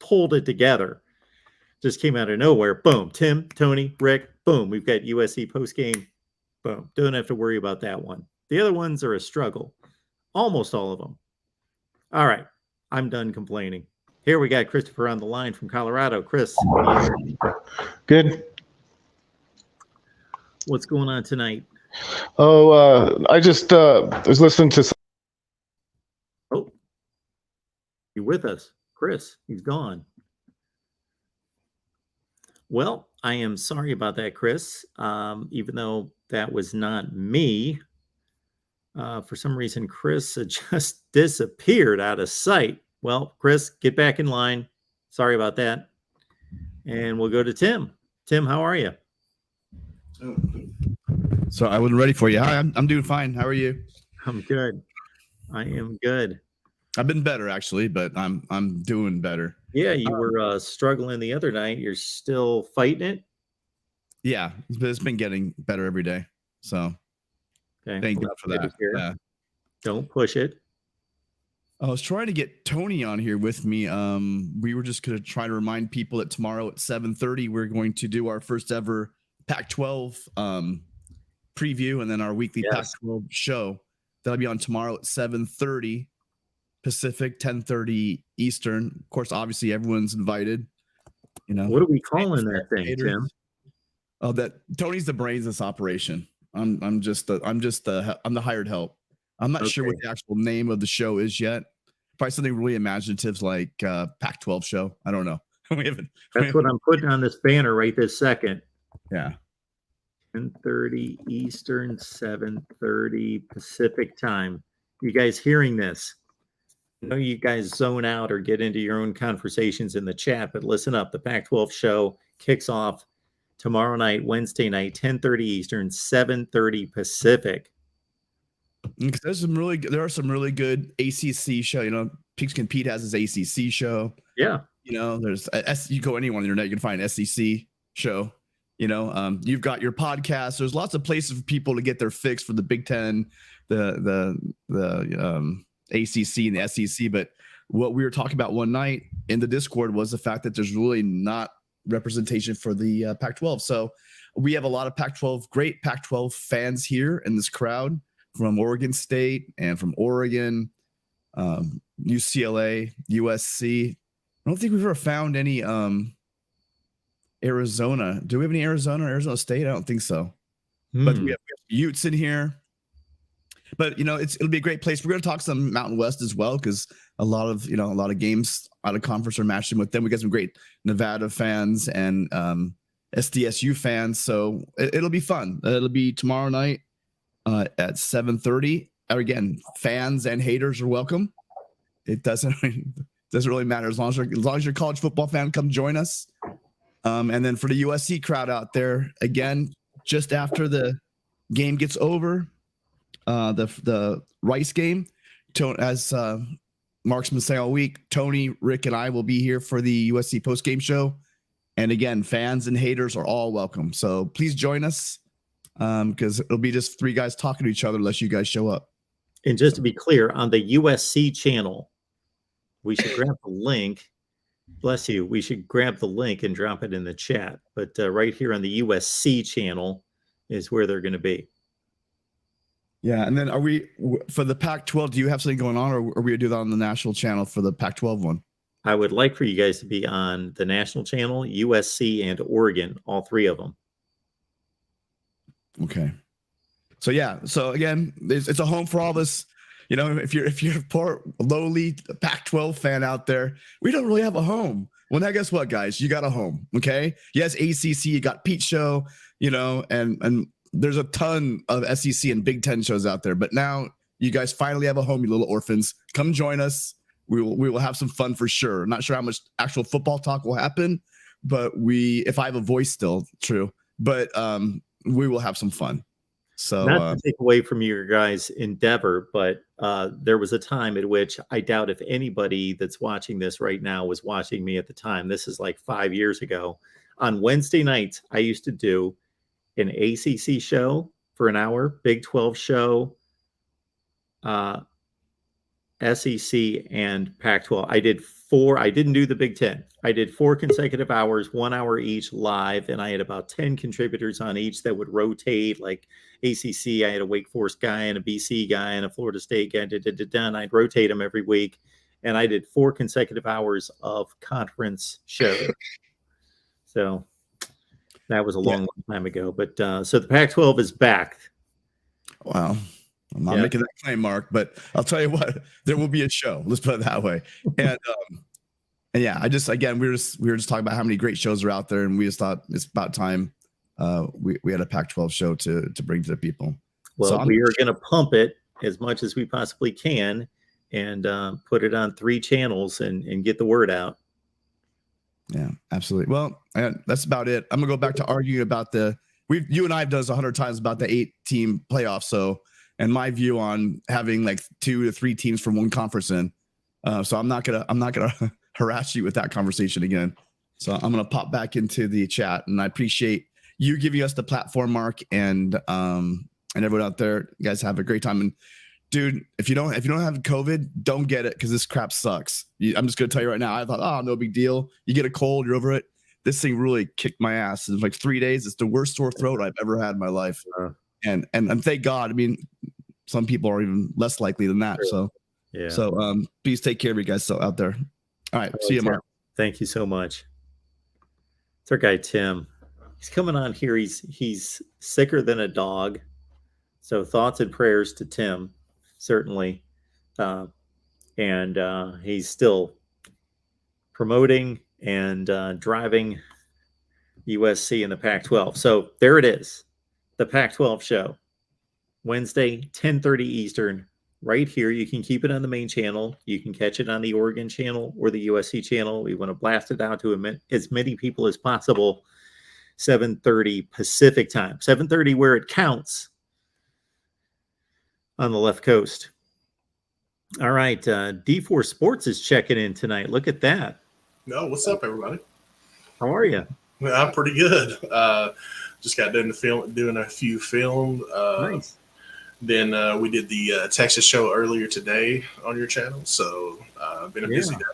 pulled it together. Just came out of nowhere. Boom. Tim, Tony, Rick, boom. We've got USC post-game. Boom. Don't have to worry about that one. The other ones are a struggle. Almost all of them. All right. I'm done complaining. Here we got Christopher on the line from Colorado. Chris. Good. What's going on tonight? I just was listening to. Oh, you with us, Chris? He's gone. Well, I am sorry about that, Chris. Even though that was not me, for some reason, Chris just disappeared out of sight. Well, Chris, get back in line. Sorry about that. And we'll go to Tim. Tim, how are you? So I wasn't ready for you. Hi, I'm doing fine. How are you? I'm good. I am good. I've been better actually, but I'm doing better. Yeah, you were struggling the other night. You're still fighting it? Yeah, it's been getting better every day. So okay, thank God for that. Yeah. Don't push it. I was trying to get Tony on here with me. We were just going to try to remind people that tomorrow at 7:30 we're going to do our first ever Pac-12 preview, and then our weekly Pac-12 show. That'll be on tomorrow at 7:30 Pacific, 10:30 Eastern. Of course, obviously everyone's invited. You know, what are we calling that thing, Tim? Oh, that Tony's the brains of this operation. I'm the hired help. I'm not sure what the actual name of the show is yet. Probably something really imaginative like Pac-12 show. I don't know. That's what I'm putting on this banner right this second. Yeah. 10:30 Eastern, 7:30 Pacific time. You guys hearing this? I know you guys zone out or get into your own conversations in the chat, but listen up. The Pac-12 show kicks off tomorrow night, Wednesday night, 10:30 Eastern, 7:30 Pacific. Because there are some really good ACC show. You know, Pigskin Pete has his ACC show. Yeah. You know, there's you go anywhere on the internet, you can find SEC show. You've got your podcast. There's lots of places for people to get their fix for the Big Ten, the ACC and the SEC. But what we were talking about one night in the Discord was the fact that there's really not representation for the Pac-12. So we have a lot of great Pac-12 fans here in this crowd from Oregon State and from Oregon, UCLA, USC. I don't think we've ever found any Arizona. Do we have any Arizona State? I don't think so. But we have Utes in here. But it'll be a great place. We're going to talk some Mountain West as well, because a lot of games out of conference are matching with them. We got some great Nevada fans and SDSU fans, so it'll be fun. It'll be tomorrow night at 7:30. Again, fans and haters are welcome. It doesn't really matter as long as you're a college football fan. Come join us. And then for the USC crowd out there, again, just after the game gets over, the Rice game, as Mark's been saying all week, Tony, Rick, and I will be here for the USC post-game show. And again, fans and haters are all welcome. So please join us, because it'll be just three guys talking to each other unless you guys show up. And just to be clear, on the USC channel, we should grab the link. Bless you. We should grab the link and drop it in the chat. But right here on the USC channel is where they're going to be. Yeah, and then are we for the Pac-12? Do you have something going on, or are we going to do that on the national channel for the Pac-12 one? I would like for you guys to be on the national channel, USC and Oregon, all three of them. Okay. So yeah. So again, it's a home for all this. If you're a poor lowly Pac-12 fan out there, we don't really have a home. Well, now guess what, guys? You got a home. Okay. Yes, ACC. You got Pete Show. And there's a ton of SEC and Big Ten shows out there. But now you guys finally have a home, you little orphans. Come join us. We will have some fun for sure. Not sure how much actual football talk will happen, but if I have a voice still, true. But we will have some fun. So not to take away from your guys' endeavor, but there was a time at which I doubt if anybody that's watching this right now was watching me at the time. This is like 5 years ago. On Wednesday nights, I used to do an ACC show for an hour, Big 12 show, SEC, and Pac-12. I did 4. I didn't do the Big Ten. I did 4 consecutive hours, 1 hour each live, and I had about 10 contributors on each that would rotate. Like ACC, I had a Wake Forest guy and a BC guy and a Florida State guy, and I'd rotate them every week. And I did 4 consecutive hours of conference shows. So that was a long time ago. But so the Pac-12 is back. Wow. I'm not making that claim, Mark, but I'll tell you what, there will be a show. Let's put it that way. And yeah, we were just talking about how many great shows are out there, and we just thought it's about time we had a Pac-12 show to bring to the people. Well, so we are going to pump it as much as we possibly can and put it on 3 channels and get the word out. Yeah, absolutely. Well, that's about it. I'm gonna go back to arguing about you and I have done this 100 times about the 8-team playoff. So, and my view on having like 2 to 3 teams from one conference in. So I'm not gonna harass you with that conversation again. So I'm gonna pop back into the chat, and I appreciate you giving us the platform, Mark, and everyone out there. You guys have a great time. And dude, if you don't have COVID, don't get it, because this crap sucks. I'm just gonna tell you right now. I thought, oh, no big deal. You get a cold, you're over it. This thing really kicked my ass. It's like 3 days. It's the worst sore throat I've ever had in my life. And thank God. I mean, some people are even less likely than that. So yeah. So please take care of you guys out there. All right. See you, Mark. Thank you so much. It's our guy Tim. He's coming on here. He's sicker than a dog. So thoughts and prayers to Tim, certainly. And he's still promoting and driving USC in the Pac-12. So there it is, the Pac-12 show, Wednesday, 10:30 Eastern, right here. You can keep it on the main channel. You can catch it on the Oregon channel or the USC channel. We want to blast it out to as many people as possible. 7:30 Pacific time, 7:30 where it counts on the left coast. All right, D4 Sports is checking in tonight. Look at that. No, what's up, everybody? How are you? I'm pretty good. Just got done doing a few film. Nice. Then we did the Texas show earlier today on your channel. So been a busy Yeah. day.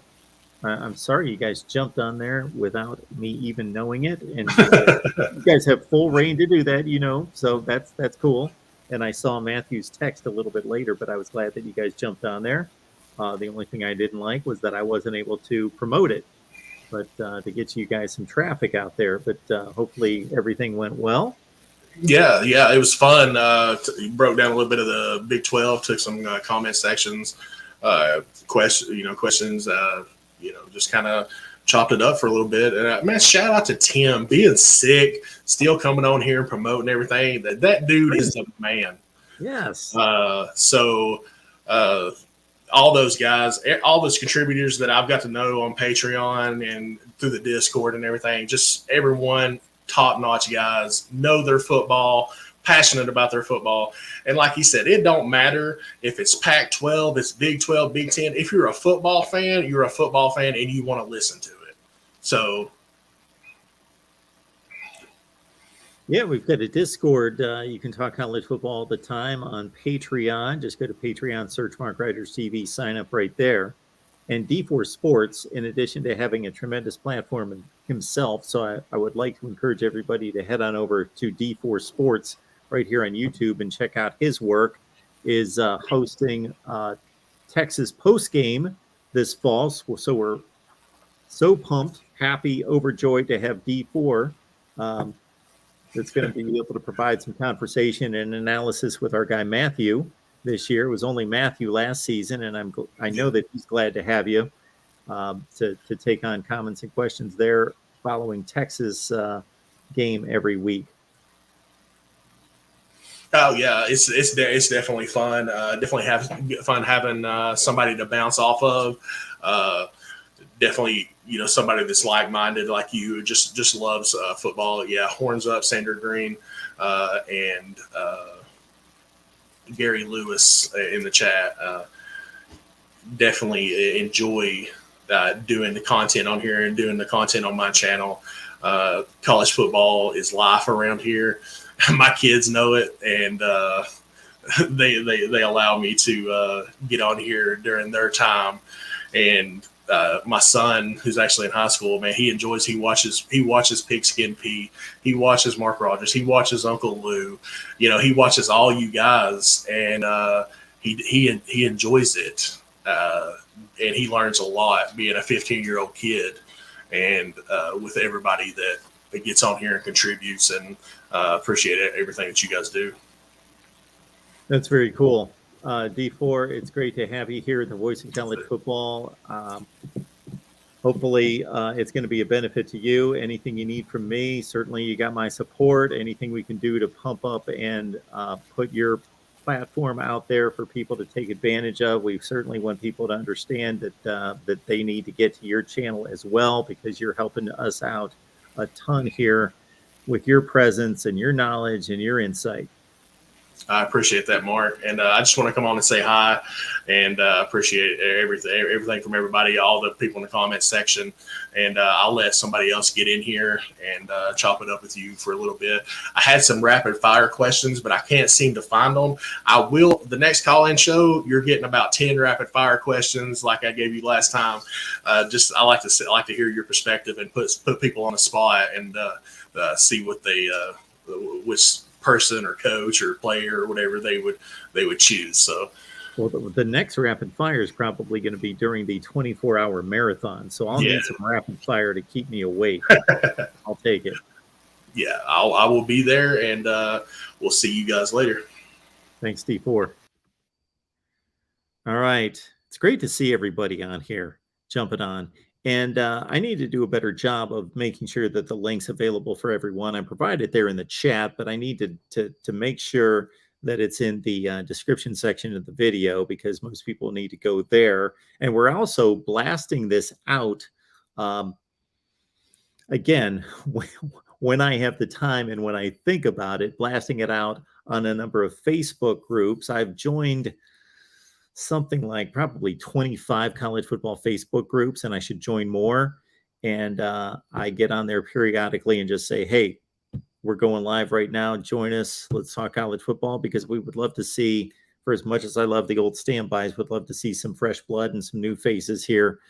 I'm sorry you guys jumped on there without me even knowing it, and you guys have full reign to do that, so that's cool. And I saw Matthew's text a little bit later, but I was glad that you guys jumped on there. The only thing I didn't like was that I wasn't able to promote it, but to get you guys some traffic out there. But hopefully everything went well. Yeah, it was fun. Broke down a little bit of the Big 12, took some comment sections, questions. Just kind of chopped it up for a little bit. And man, shout out to Tim being sick, still coming on here and promoting everything. That dude is the man. Yes. All those guys, all those contributors that I've got to know on Patreon and through the Discord and everything, just everyone, top-notch guys, know their football, passionate about their football. And like he said, it don't matter if it's Pac-12, it's Big 12, Big 10. If you're a football fan, you're a football fan and you want to listen to it. So yeah, we've got a Discord. You can talk college football all the time on Patreon. Just go to Patreon, search MarkRogersTV, sign up right there. And D4 Sports, in addition to having a tremendous platform himself, so I would like to encourage everybody to head on over to D4 Sports right here on YouTube and check out his work, is hosting Texas postgame this fall. So we're so pumped, happy, overjoyed to have D4 that's going to be able to provide some conversation and analysis with our guy Matthew this year. It was only Matthew last season, and I know that he's glad to have you to take on comments and questions there following Texas game every week. Oh yeah, it's definitely fun. Definitely have fun having somebody to bounce off of. Definitely, somebody that's like-minded like you, just loves football. Yeah, horns up, Sandra Green, and Gary Lewis in the chat. Definitely enjoy doing the content on here and doing the content on my channel. College football is life around here. My kids know it, and they allow me to get on here during their time. And my son, who's actually in high school, man, he enjoys. He watches Pigskin Pete. He watches Mark Rogers. He watches Uncle Lou. He watches all you guys, and he enjoys it. And he learns a lot being a 15-year-old kid, and with everybody that gets on here and contributes, and appreciate everything that you guys do. That's very cool. D4, it's great to have you here at the Voice of College Football. Hopefully it's going to be a benefit to you. Anything you need from me, certainly you got my support. Anything we can do to pump up and put your platform out there for people to take advantage of. We certainly want people to understand that they need to get to your channel as well, because you're helping us out a ton here with your presence and your knowledge and your insight. I appreciate that, Mark. And I just want to come on and say hi, and appreciate everything from everybody, all the people in the comments section. And I'll let somebody else get in here and chop it up with you for a little bit. I had some rapid fire questions, but I can't seem to find them. I will, the next call-in show, you're getting about 10 rapid fire questions like I gave you last time. I like to hear your perspective and put people on the spot and see what which person or coach or player or whatever they would choose. So, well, the next rapid fire is probably going to be during the 24-hour marathon. So I'll need some rapid fire to keep me awake. I'll take it. Yeah, I will be there, and we'll see you guys later. Thanks, D4. All right. It's great to see everybody on here jumping on. And I need to do a better job of making sure that the link's available for everyone. I provided there in the chat, but I need to make sure that it's in the description section of the video, because most people need to go there. And we're also blasting this out, again, when I have the time and when I think about it, blasting it out on a number of Facebook groups. I've joined something like probably 25 college football Facebook groups, and I should join more. And I get on there periodically and just say, hey, we're going live right now. Join us. Let's talk college football, because we would love to see, for as much as I love the old standbys, would love to see some fresh blood and some new faces here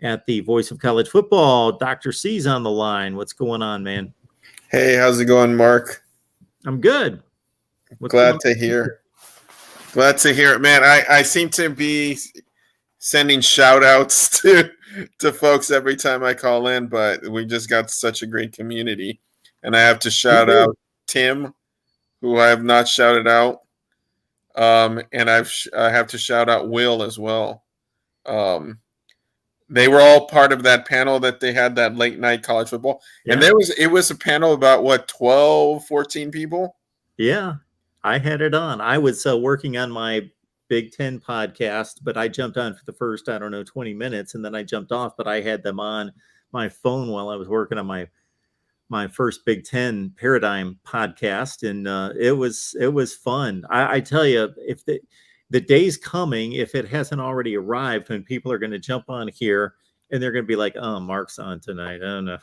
at the Voice of College Football. Dr. C's on the line. What's going on, man? Hey, how's it going, Mark? I'm good. Glad to hear. Glad to hear it, man. I seem to be sending shout outs to folks every time I call in, but we just got such a great community. And I have to shout out Tim, who I have not shouted out. And I have to shout out Will as well. They were all part of that panel that they had, that late night college football. Yeah. And it was a panel about what, 12, 14 people? Yeah, I had it on. I was working on my Big Ten podcast, but I jumped on for the first, 20 minutes, and then I jumped off, but I had them on my phone while I was working on my first Big Ten Paradigm podcast. And it was fun. I tell you, if the day's coming, if it hasn't already arrived, when people are going to jump on here and they're going to be like, oh, Mark's on tonight. I don't know.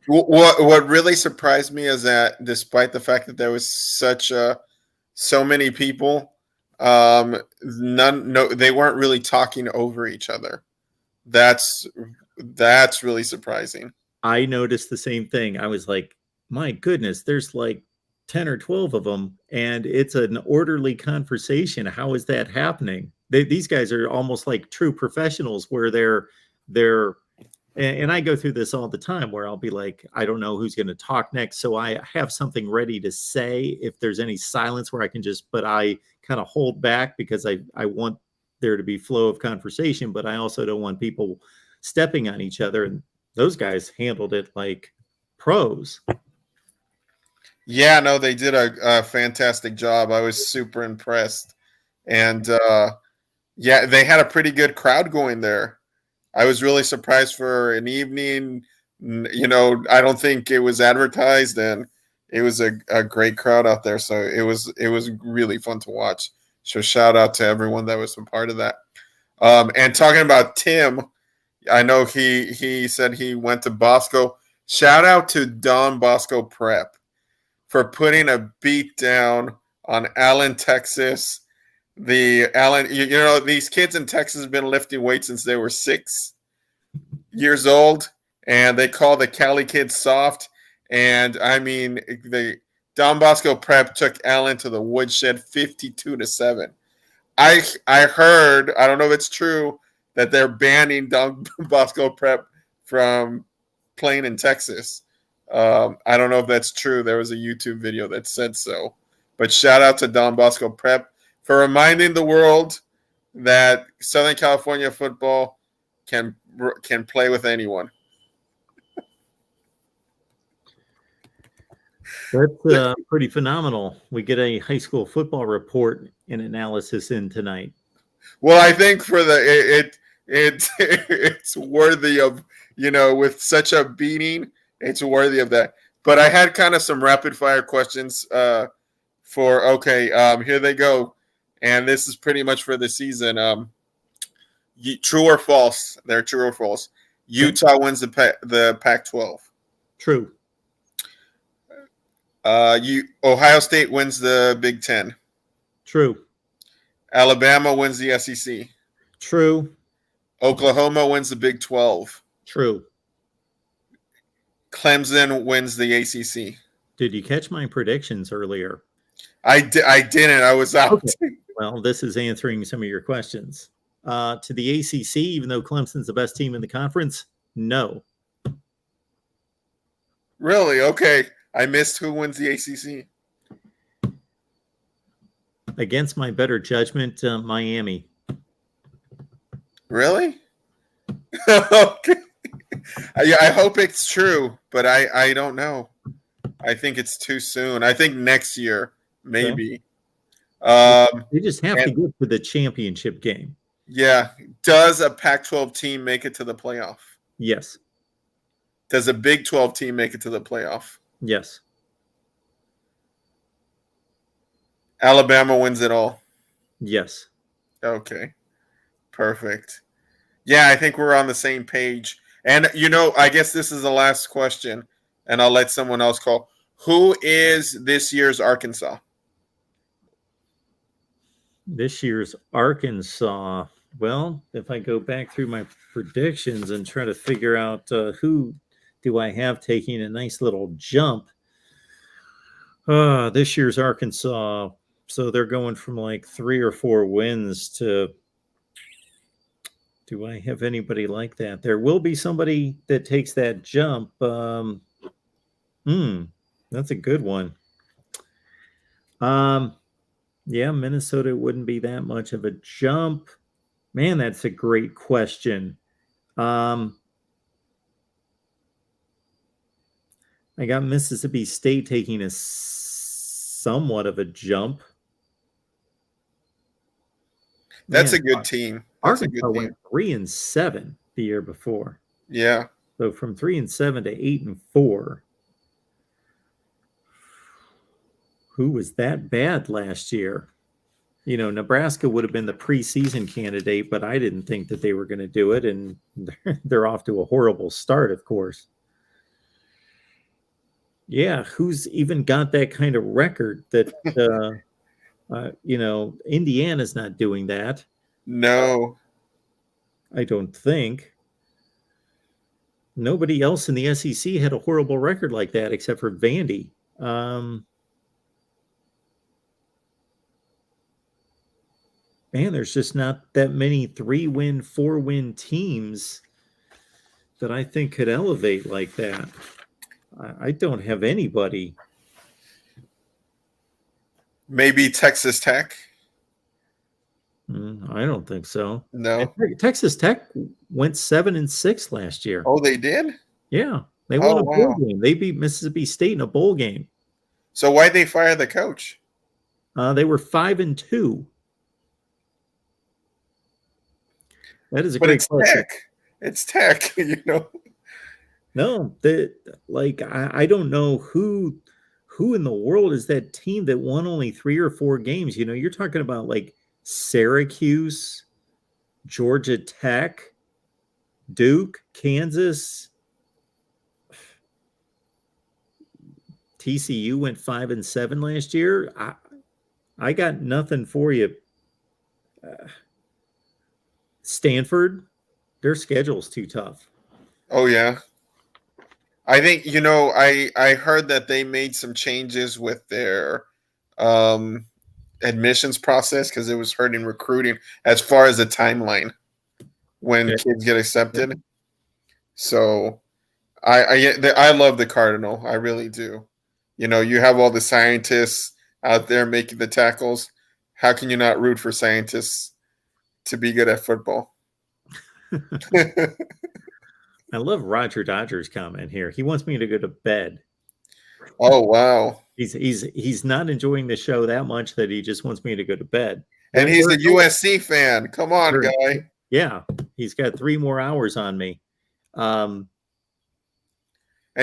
What really surprised me is that despite the fact that there was so many people, they weren't really talking over each other. That's really surprising. I noticed the same thing. I was like, my goodness, there's like 10 or 12 of them, and it's an orderly conversation. How is that happening? These guys are almost like true professionals, where they're and I go through this all the time, where I'll be like, I don't know who's going to talk next, so I have something ready to say if there's any silence, where I can but I kind of hold back, because I want there to be flow of conversation, but I also don't want people stepping on each other. And those guys handled it like pros. Yeah, no, they did a fantastic job. I was super impressed. And yeah, they had a pretty good crowd going there. I was really surprised for an evening. I don't think it was advertised, and it was a great crowd out there. So it was really fun to watch. So shout out to everyone that was a part of that. And talking about Tim, I know he said he went to Bosco. Shout out to Don Bosco Prep for putting a beat down on Allen, Texas. These kids in Texas have been lifting weights since they were 6 years old, and they call the Cali kids soft. And I mean, the Don Bosco Prep took Allen to the woodshed, 52-7. I heard, I don't know if it's true, that they're banning Don Bosco Prep from playing in Texas. I don't know if that's true. There was a YouTube video that said so. But shout out to Don Bosco Prep for reminding the world that Southern California football can play with anyone. That's pretty phenomenal. We get a high school football report and analysis in tonight. Well, I think for it's worthy of, with such a beating, it's worthy of that. But I had kind of some rapid fire questions here they go. And this is pretty much for the season. True or false? They're true or false. Utah wins the Pac-12. True. Ohio State wins the Big Ten. True. Alabama wins the SEC. True. Oklahoma wins the Big 12. True. Clemson wins the ACC. Did you catch my predictions earlier? I didn't. I was out. Okay. Well, this is answering some of your questions. To the ACC, even though Clemson's the best team in the conference, no. Really? Okay. I missed who wins the ACC. Against my better judgment, Miami. Really? Okay. I hope it's true, but I don't know. I think it's too soon. I think next year, maybe. Okay. They just have to get to the championship game. Yeah. Does a Pac-12 team make it to the playoff? Yes. Does a Big 12 team make it to the playoff? Yes. Alabama wins it all? Yes. Okay. Perfect. Yeah, I think we're on the same page. And I guess this is the last question, and I'll let someone else call. Who is this year's Arkansas? This year's Arkansas. Well, if I go back through my predictions and try to figure out who do I have taking a nice little jump, this year's Arkansas. So they're going from like 3 or 4 wins to. Do I have anybody like that? There will be somebody that takes that jump. That's a good one. Yeah, Minnesota wouldn't be that much of a jump. Man, that's a great question. I got Mississippi State taking a somewhat of a jump. That's a good team. That's Arkansas a good team. went 3-7 the year before. Yeah. So from 3-7 to 8-4. Who was that bad last year? Nebraska would have been the preseason candidate, but I didn't think that they were going to do it, and they're off to a horrible start, of course. Yeah, who's even got that kind of record that, Indiana's not doing that. No. I don't think. Nobody else in the SEC had a horrible record like that except for Vandy. Man, there's just not that many 3-win, 4-win teams that I think could elevate like that. I don't have anybody. Maybe Texas Tech? I don't think so. No. Texas Tech went 7-6 last year. Oh, they did? Yeah. They won a bowl game. They beat Mississippi State in a bowl game. So why'd they fire the coach? They were 5-2. That is a But great it's question. Tech. It's Tech, No, I don't know who in the world is that team that won only 3 or 4 games. You're talking about like Syracuse, Georgia Tech, Duke, Kansas. TCU went 5-7 last year. I got nothing for you. Stanford, their schedule's too tough. Oh, yeah. I think, I heard that they made some changes with their admissions process because it was hurting recruiting as far as the timeline when kids get accepted. So I love the Cardinal. I really do. You have all the scientists out there making the tackles. How can you not root for scientists to be good at football? I love Roger Dodger's comment here. He wants me to go to bed. Oh, wow. He's not enjoying the show that much that he just wants me to go to bed. And he's a USC fan. Come on, guy. Yeah, he's got 3 more hours on me. And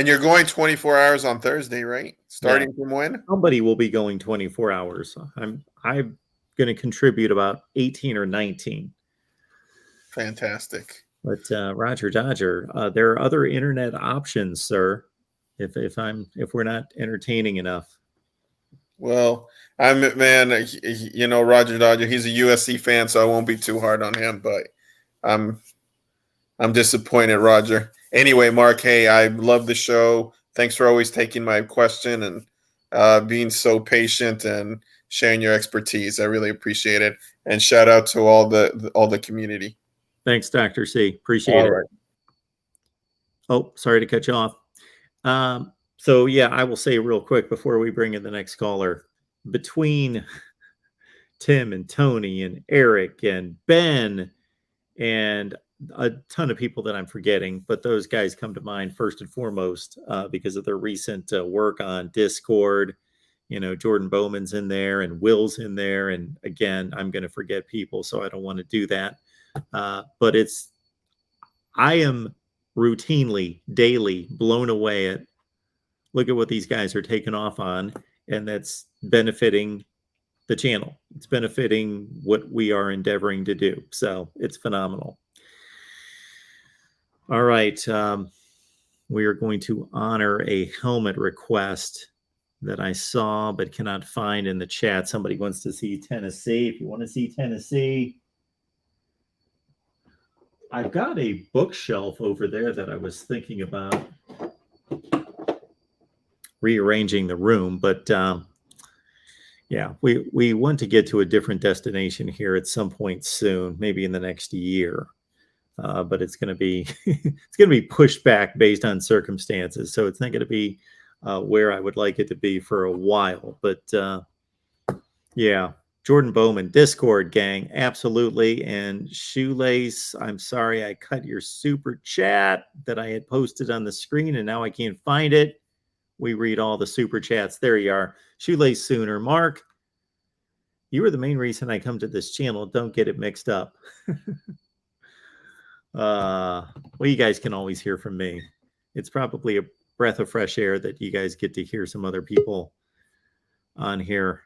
you're going 24 hours on Thursday, right? Starting from when? Somebody will be going 24 hours. I'm going to contribute about 18 or 19. Fantastic. But Roger Dodger, there are other internet options, sir. If we're not entertaining enough. Well, Roger Dodger, he's a USC fan, so I won't be too hard on him, but I'm disappointed, Roger. Anyway, Mark, hey, I love the show. Thanks for always taking my question and being so patient and sharing your expertise. I really appreciate it. And shout out to all the community. Thanks, Dr. C. Appreciate it. Right. Oh, sorry to cut you off. So yeah, I will say real quick before we bring in the next caller, between Tim and Tony and Eric and Ben and a ton of people that I'm forgetting, but those guys come to mind first and foremost because of their recent work on Discord. Jordan Bowman's in there and Will's in there. And again, I'm going to forget people, so I don't want to do that. But I am routinely, daily blown away at look at what these guys are taking off on, and that's benefiting the channel. It's benefiting what we are endeavoring to do. So it's phenomenal. All right. We are going to honor a helmet request that I saw but cannot find in the chat. Somebody wants to see Tennessee. If you want to see Tennessee, I've got a bookshelf over there that I was thinking about rearranging the room, but yeah, we want to get to a different destination here at some point soon, maybe in the next year. But it's going to be pushed back based on circumstances. So it's not going to be where I would like it to be for a while. But yeah, Jordan Bowman, Discord gang, absolutely. And Shoelace, I'm sorry I cut your super chat that I had posted on the screen, and now I can't find it. We read all the super chats. There you are. Shoelace Sooner. Mark, you are the main reason I come to this channel. Don't get it mixed up. Well, you guys can always hear from me. It's probably a breath of fresh air that you guys get to hear some other people on here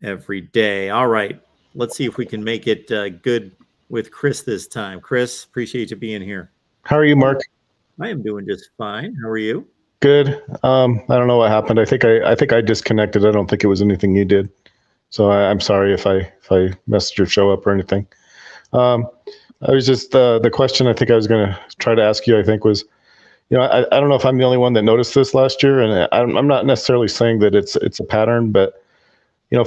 every day. All right. Let's see if we can make it good with Chris this time. Chris, appreciate you being here. How are you, Mark? I am doing just fine. How are you? Good. I don't know what happened. I think I disconnected. I don't think it was anything you did. So I'm sorry if I messed your show up or anything. I was just the question I think I was going to try to ask you, I think, was, I don't know if I'm the only one that noticed this last year, and I'm not necessarily saying that it's a pattern, but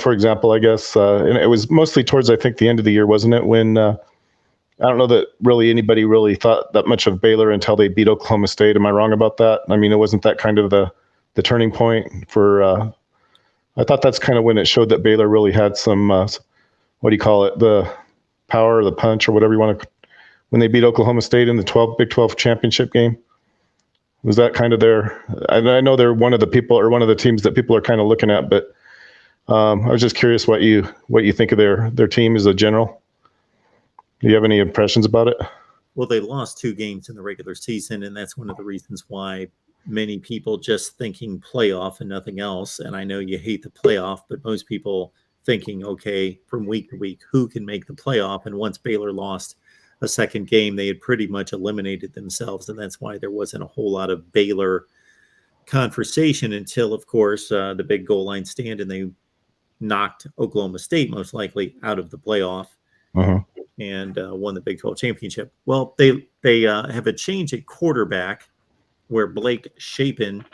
for example, I guess, and it was mostly towards, I think, the end of the year, wasn't it? When I don't know that really anybody really thought that much of Baylor until they beat Oklahoma State. Am I wrong about that? I mean, it wasn't that kind of the turning point for. I thought that's kind of when it showed that Baylor really had some, what do you call it, the power or the punch or whatever you want to, when they beat Oklahoma State in the Big 12 championship game. Was that kind of their? I know they're one of the people or one of the teams that people are kind of looking at, but I was just curious what you think of their team as a general. Do you have any impressions about it? Well, they lost 2 games in the regular season, and that's one of the reasons why many people just thinking playoff and nothing else. And I know you hate the playoff, but most people thinking, okay, from week to week, who can make the playoff? And once Baylor lost a second game, they had pretty much eliminated themselves. And that's why there wasn't a whole lot of Baylor conversation until, of course, the big goal line stand, and they knocked Oklahoma State most likely out of the playoff. And won the Big 12 championship. Well, they have a change at quarterback where Blake Shapen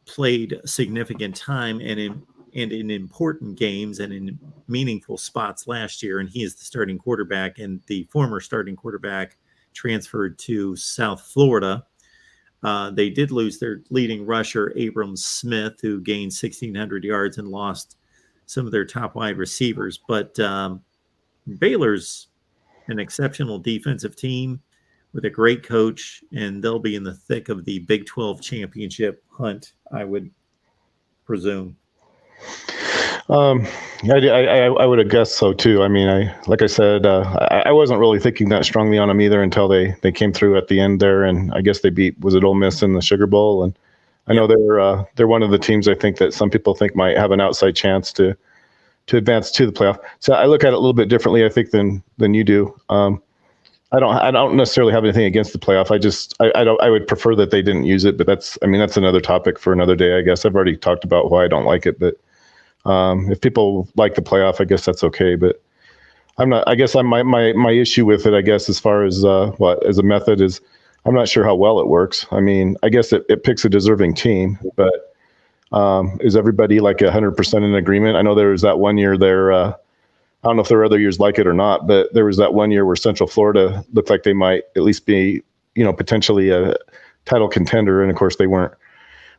played significant time and in important games and in meaningful spots last year, and he is the starting quarterback, and the former starting quarterback transferred to South Florida. They did lose their leading rusher, Abram Smith, who gained 1,600 yards and lost some of their top wide receivers. But Baylor's an exceptional defensive team with a great coach, and they'll be in the thick of the Big 12 championship hunt, I would presume. I would have guessed so too. I mean, like I said, I wasn't really thinking that strongly on them either until they came through at the end there, and I guess they beat, was it Ole Miss in the Sugar Bowl? And I know they're one of the teams I think that some people think might have an outside chance to advance to the playoff. So I look at it a little bit differently, I think, than you do. I don't necessarily have anything against the playoff. I would prefer that they didn't use it, but that's another topic for another day, I guess. I've already talked about why I don't like it, but if people like the playoff, I guess that's okay. But I'm not. I guess my issue with it, I guess, as far as as a method is, I'm not sure how well it works. I mean, I guess it picks a deserving team, but is everybody like 100% in agreement? I know there was that one year there. I don't know if there are other years like it or not, but there was that one year where Central Florida looked like they might at least be, potentially a title contender. And of course they weren't.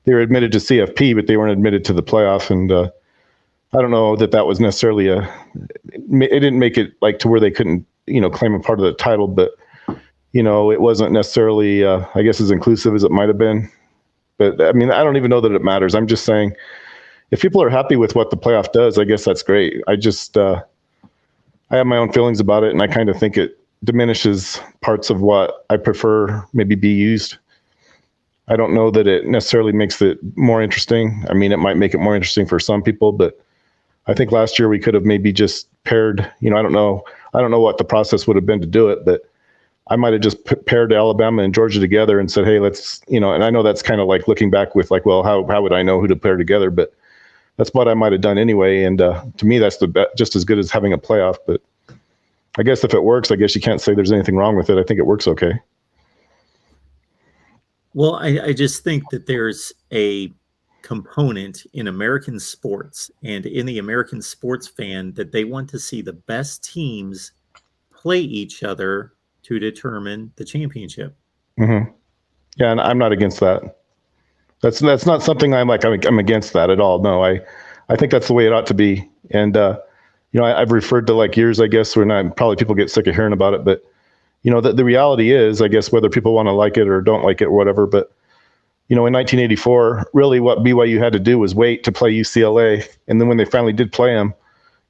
They were admitted to CFP, but they weren't admitted to the playoff. And I don't know that was necessarily it didn't make it like to where they couldn't, claim a part of the title, but it wasn't necessarily, I guess, as inclusive as it might have been. But I mean, I don't even know that it matters. I'm just saying, if people are happy with what the playoff does, I guess that's great. I just, I have my own feelings about it, and I kind of think it diminishes parts of what I prefer maybe be used. I don't know that it necessarily makes it more interesting. I mean, it might make it more interesting for some people, but I think last year we could have maybe just paired, I don't know what the process would have been to do it, but I might have just paired Alabama and Georgia together and said, hey, let's, and I know that's kind of like looking back with like, well, how would I know who to pair together? But that's what I might have done anyway. And to me, that's just as good as having a playoff. But I guess if it works, I guess you can't say there's anything wrong with it. I think it works okay. Well, I just think that there's a component in American sports and in the American sports fan that they want to see the best teams play each other to determine the championship. Mm-hmm. Yeah, and I'm not against that. That's not something I'm against that at all. No, I think that's the way it ought to be. And I've referred to like years, I guess, when probably people get sick of hearing about it, but the reality is, I guess, whether people want to like it or don't like it or whatever, but in 1984, really what BYU had to do was wait to play UCLA, and then when they finally did play them,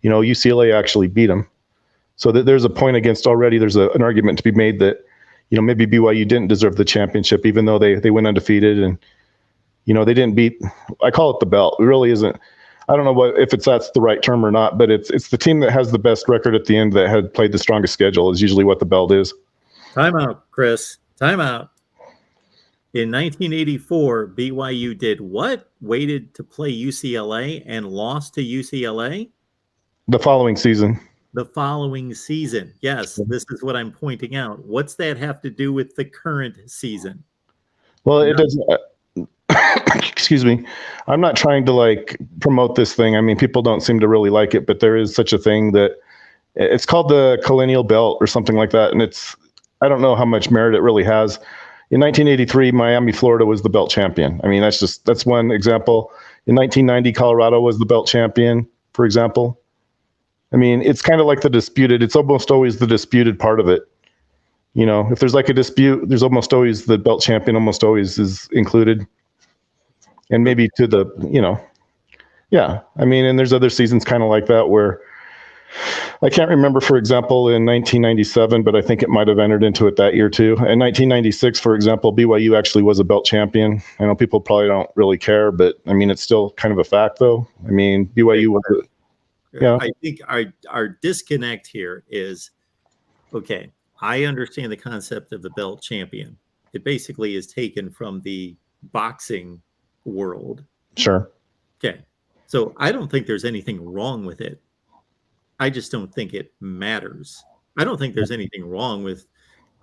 UCLA actually beat them. So there's a point against already. There's an argument to be made that, maybe BYU didn't deserve the championship, even though they went undefeated and, they didn't beat. I call it the belt. It really isn't. I don't know if that's the right term or not, but it's the team that has the best record at the end that had played the strongest schedule is usually what the belt is. Time out, Chris. Time out. In 1984, BYU did what? Waited to play UCLA and lost to UCLA? The following season. The following season. Yes, this is what I'm pointing out. What's that have to do with the current season? Well, it doesn't. Excuse me. I'm not trying to promote this thing. I mean, people don't seem to really like it, but there is such a thing that it's called the Collennial Belt or something like that. And I don't know how much merit it really has. In 1983, Miami, Florida was the belt champion. I mean, that's one example. In 1990, Colorado was the belt champion, for example. I mean, it's kind of like it's almost always the disputed part of it. If there's like a dispute, there's almost always the belt champion almost always is included. And maybe yeah. I mean, and there's other seasons kind of like that where I can't remember, for example, in 1997, but I think it might have entered into it that year too. In 1996, for example, BYU actually was a belt champion. I know people probably don't really care, but I mean, it's still kind of a fact though. I mean, BYU was I think our disconnect here is, okay, I understand the concept of the belt champion. It basically is taken from the boxing world. Sure. Okay. So I don't think there's anything wrong with it. I just don't think it matters. I don't think there's anything wrong with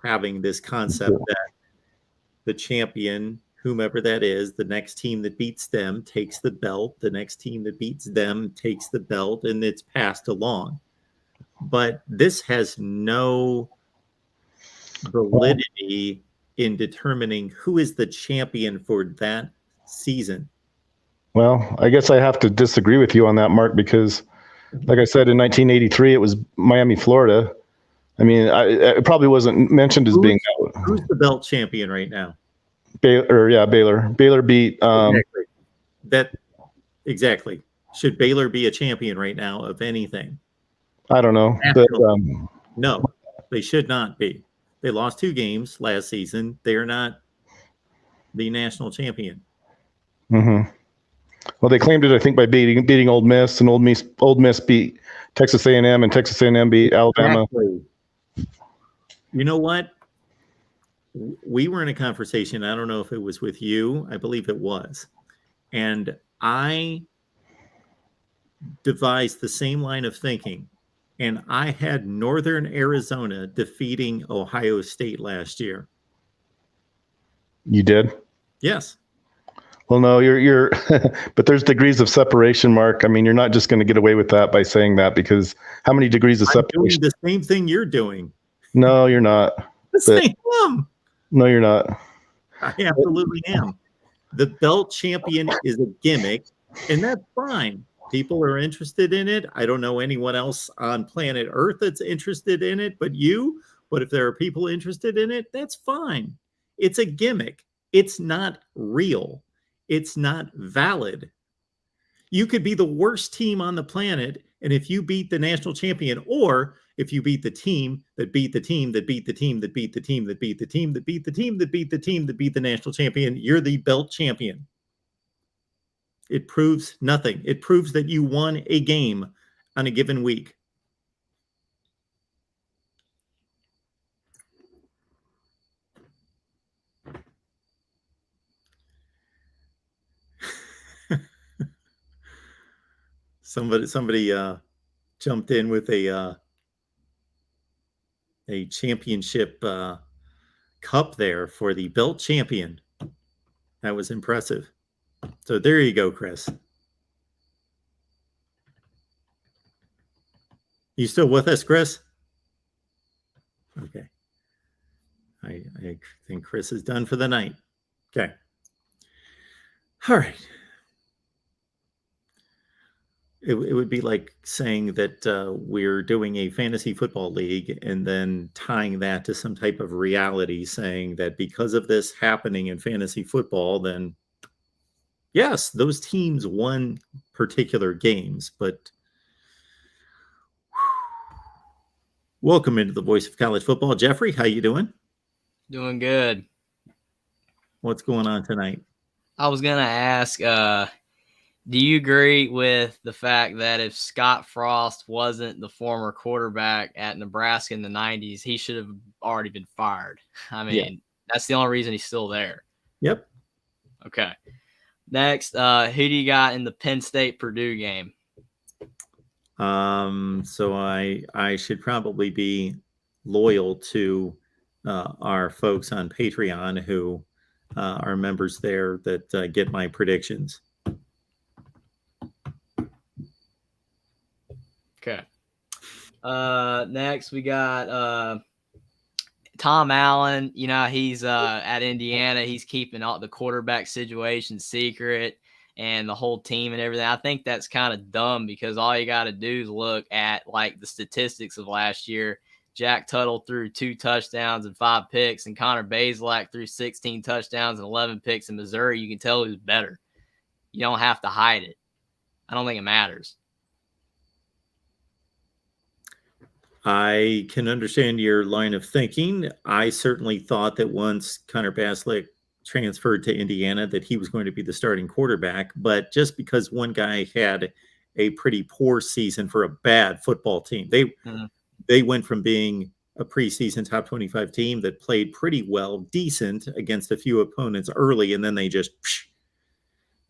having this concept that the champion, whomever that is, the next team that beats them takes the belt, the next team that beats them takes the belt, and it's passed along. But this has no validity in determining who is the champion for that season. Well, I guess I have to disagree with you on that, Mark, because like I said, in 1983, it was Miami, Florida. I mean, it probably wasn't mentioned as being. Who's the belt champion right now? Baylor. Baylor beat. Exactly. Should Baylor be a champion right now of anything? I don't know. But, no, they should not be. They lost 2 games last season. They are not the national champion. Mm-hmm. Well, they claimed it, I think, by beating Ole Miss, and Ole Miss beat Texas A&M, and Texas A&M beat Alabama. Exactly. You know what? We were in a conversation. I don't know if it was with you. I believe it was. And I devised the same line of thinking. And I had Northern Arizona defeating Ohio State last year. You did? Yes. Well, no, you're but there's degrees of separation, Mark. I mean, you're not just going to get away with that by saying that, because how many degrees of separation? Doing the same thing you're doing. No, you're not. I am. No, you're not. I absolutely am. The belt champion is a gimmick, and that's fine. People are interested in it. I don't know anyone else on planet Earth that's interested in it but you. But if there are people interested in it, that's fine. It's a gimmick. It's not real. It's not valid. You could be the worst team on the planet, and if you beat the national champion, or if you beat the team that beat the team that beat the team that beat the team that beat the team that beat the team that beat the team that beat the national champion, you're the belt champion. It proves nothing. It proves that you won a game on a given week. Somebody jumped in with a championship cup there for the belt champion. That was impressive. So there you go, Chris. You still with us, Chris? Okay. I think Chris is done for the night. Okay. All right. It would be like saying that we're doing a fantasy football league and then tying that to some type of reality, saying that because of this happening in fantasy football, then yes, those teams won particular games, but welcome into the voice of college football. Jeffrey, how you doing? Doing good. What's going on tonight? I was going to ask, do you agree with the fact that if Scott Frost wasn't the former quarterback at Nebraska in the 90s, he should have already been fired? I mean, That's the only reason he's still there. Yep. Okay. Next, who do you got in the Penn State-Purdue game? So I should probably be loyal to our folks on Patreon who are members there that get my predictions. Okay. Next, we got Tom Allen. You know, he's at Indiana. He's keeping all the quarterback situation secret and the whole team and everything. I think that's kind of dumb because all you got to do is look at like the statistics of last year. Jack Tuttle threw 2 touchdowns and 5 picks, and Connor Bazelak threw 16 touchdowns and 11 picks in Missouri. You can tell who's better. You don't have to hide it. I don't think it matters. I can understand your line of thinking. I certainly thought that once Connor Bazelak transferred to Indiana that he was going to be the starting quarterback, but just because one guy had a pretty poor season for a bad football team, they went from being a preseason top 25 team that played pretty well, decent against a few opponents early, and then they just,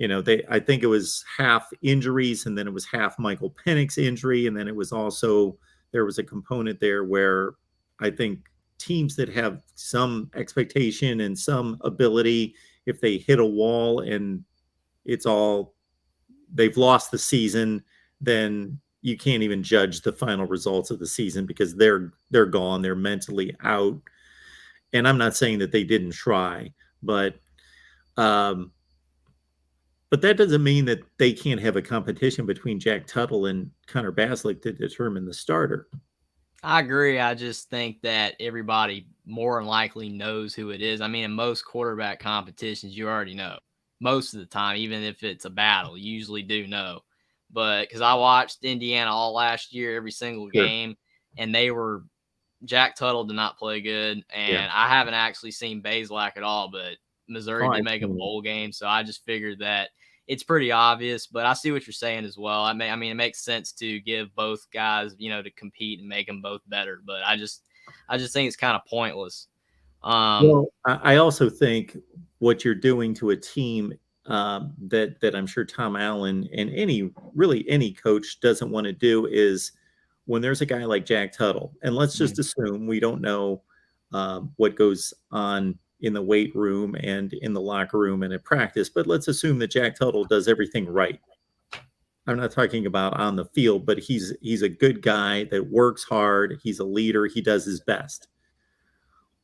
I think it was half injuries, and then it was half Michael Penix's injury, and then it was also there was a component there where I think teams that have some expectation and some ability, if they hit a wall and they've lost the season, then you can't even judge the final results of the season because they're gone. They're mentally out. And I'm not saying that they didn't try, but that doesn't mean that they can't have a competition between Jack Tuttle and Connor Bazelak to determine the starter. I agree. I just think that everybody more than likely knows who it is. I mean, in most quarterback competitions, you already know. Most of the time, even if it's a battle, you usually do know. But because I watched Indiana all last year, every single game, and Jack Tuttle did not play good. And I haven't actually seen Bazelak at all, but Missouri did make a bowl game. So I just figured that it's pretty obvious, but I see what you're saying as well. I mean, it makes sense to give both guys, to compete and make them both better. But I just think it's kind of pointless. Well, I also think what you're doing to a team that I'm sure Tom Allen and any coach doesn't want to do is when there's a guy like Jack Tuttle, and let's just assume we don't know what goes on in the weight room and in the locker room and at practice, but let's assume that Jack Tuttle does everything right. I'm not talking about on the field, but he's a good guy that works hard. He's a leader. He does his best.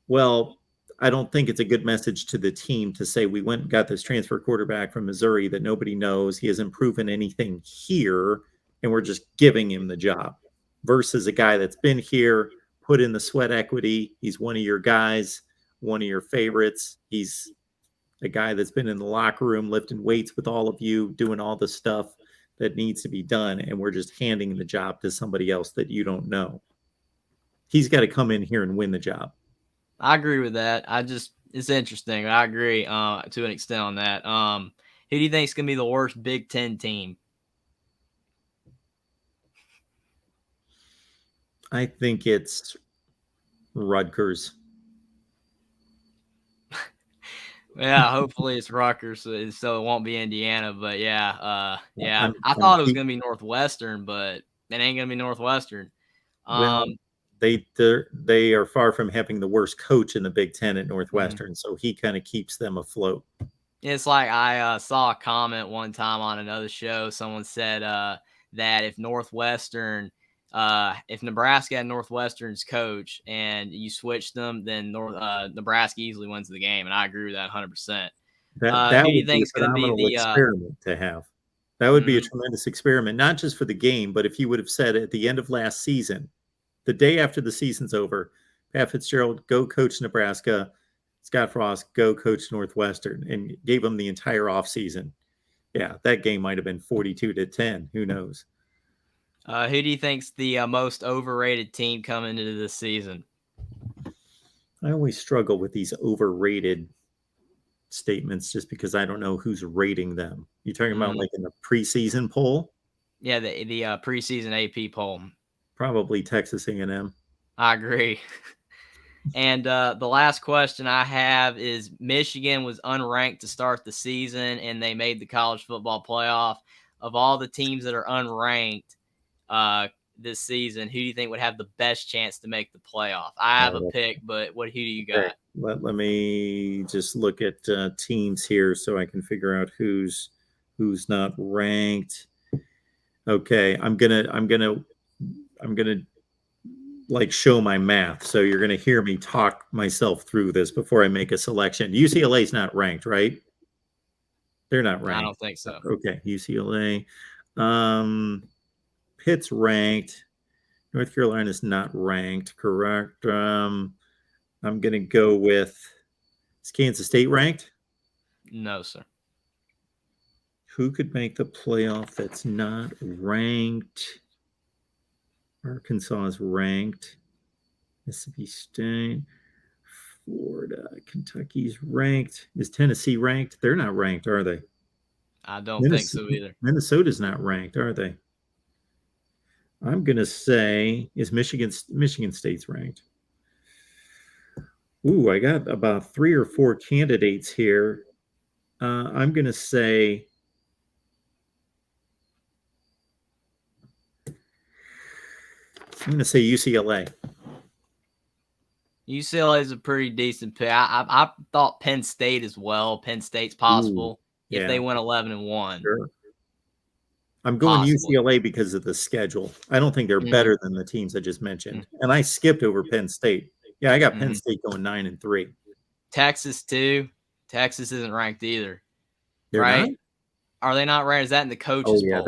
Well, I don't think it's a good message to the team to say we went and got this transfer quarterback from Missouri that nobody knows. He hasn't proven anything here, and we're just giving him the job versus a guy that's been here, put in the sweat equity. He's one of your guys, one of your favorites. He's a guy that's been in the locker room lifting weights with all of you, doing all the stuff that needs to be done, and we're just handing the job to somebody else that you don't know. He's got to come in here and win the job. I agree with that. It's interesting. I agree to an extent on that. Who do you think is going to be the worst Big Ten team? I think it's Rutgers. Yeah, hopefully it's Rutgers, so it won't be Indiana. But yeah, I'm, I I'm thought it was keep- gonna be Northwestern, but it ain't gonna be Northwestern. well, they are far from having the worst coach in the Big Ten at Northwestern, so he kind of keeps them afloat. It's like I saw a comment one time on another show. Someone said that if Nebraska had Northwestern's coach and you switch them, then Nebraska easily wins the game, and I agree with that 100%. That Who do you would be think a is going to be phenomenal the experiment to have. That would be a tremendous experiment, not just for the game, but if you would have said at the end of last season, the day after the season's over, Pat Fitzgerald, go coach Nebraska, Scott Frost, go coach Northwestern, and gave them the entire offseason. Yeah, that game might have been 42-10. Who knows? who do you think's the most overrated team coming into this season? I always struggle with these overrated statements just because I don't know who's rating them. You talking about like in the preseason poll? Yeah, the preseason AP poll. Probably Texas A&M. I agree. And the last question I have is Michigan was unranked to start the season, and they made the college football playoff. Of all the teams that are unranked this season, who do you think would have the best chance to make the playoff? I have a pick, but who do you got? Let me just look at teams here so I can figure out who's not ranked. Okay, I'm gonna like show my math. So you're gonna hear me talk myself through this before I make a selection. UCLA's not ranked, right? They're not ranked. I don't think so. Okay, UCLA. Pitt's ranked. North Carolina's not ranked, correct? I'm gonna go with, is Kansas State ranked? No, sir. Who could make the playoff that's not ranked? Arkansas is ranked. Mississippi State, Florida, Kentucky's ranked. Is Tennessee ranked? They're not ranked, are they? I don't think so either. Minnesota's not ranked, are they? I'm gonna say, is Michigan State's ranked? Ooh, I got about 3 or 4 candidates here. I'm gonna say UCLA. UCLA is a pretty decent pick. I thought Penn State as well. Penn State's possible if they went 11-1. Sure. I'm going UCLA because of the schedule. I don't think they're better than the teams I just mentioned. And I skipped over Penn State. Yeah, I got Penn State going 9-3. Texas too. Texas isn't ranked either. They're right? not? Are they not ranked? Is that in the coaches poll?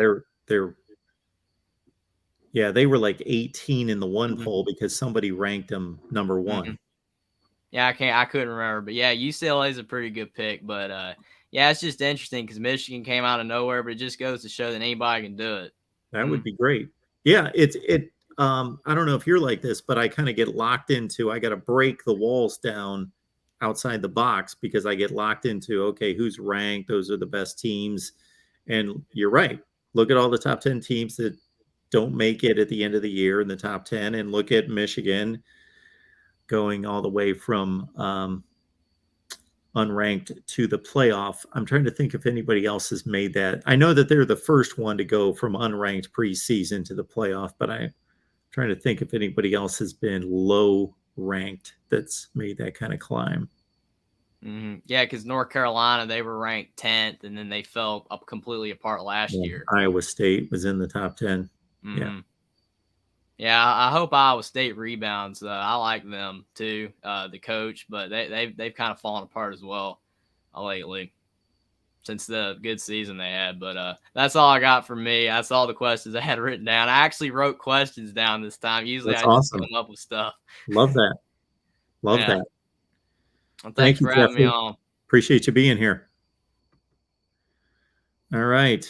They were like 18 in the one poll because somebody ranked them number 1. Yeah, I couldn't remember, but yeah, UCLA is a pretty good pick. But yeah, it's just interesting because Michigan came out of nowhere, but it just goes to show that anybody can do it. That would be great. Yeah, I don't know if you're like this, but I kind of get locked into, I got to break the walls down outside the box because I get locked into, okay, who's ranked? Those are the best teams. And you're right. Look at all the top 10 teams that don't make it at the end of the year in the top 10, and look at Michigan going all the way from unranked to the playoff. I'm trying to think if anybody else has made that. I know that they're the first one to go from unranked preseason to the playoff, but I'm trying to think if anybody else has been low ranked that's made that kind of climb. Yeah, because North Carolina, they were ranked 10th, and then they fell up completely apart last year. Iowa State was in the top 10. Yeah, I hope Iowa State rebounds. I like them too, the coach, but they've kind of fallen apart as well lately since the good season they had. But that's all I got from me. That's all the questions I had written down. I actually wrote questions down this time. Usually That's I just awesome. come up with stuff. Love that. Love that. Well, thanks for having me on. Appreciate you being here. All right.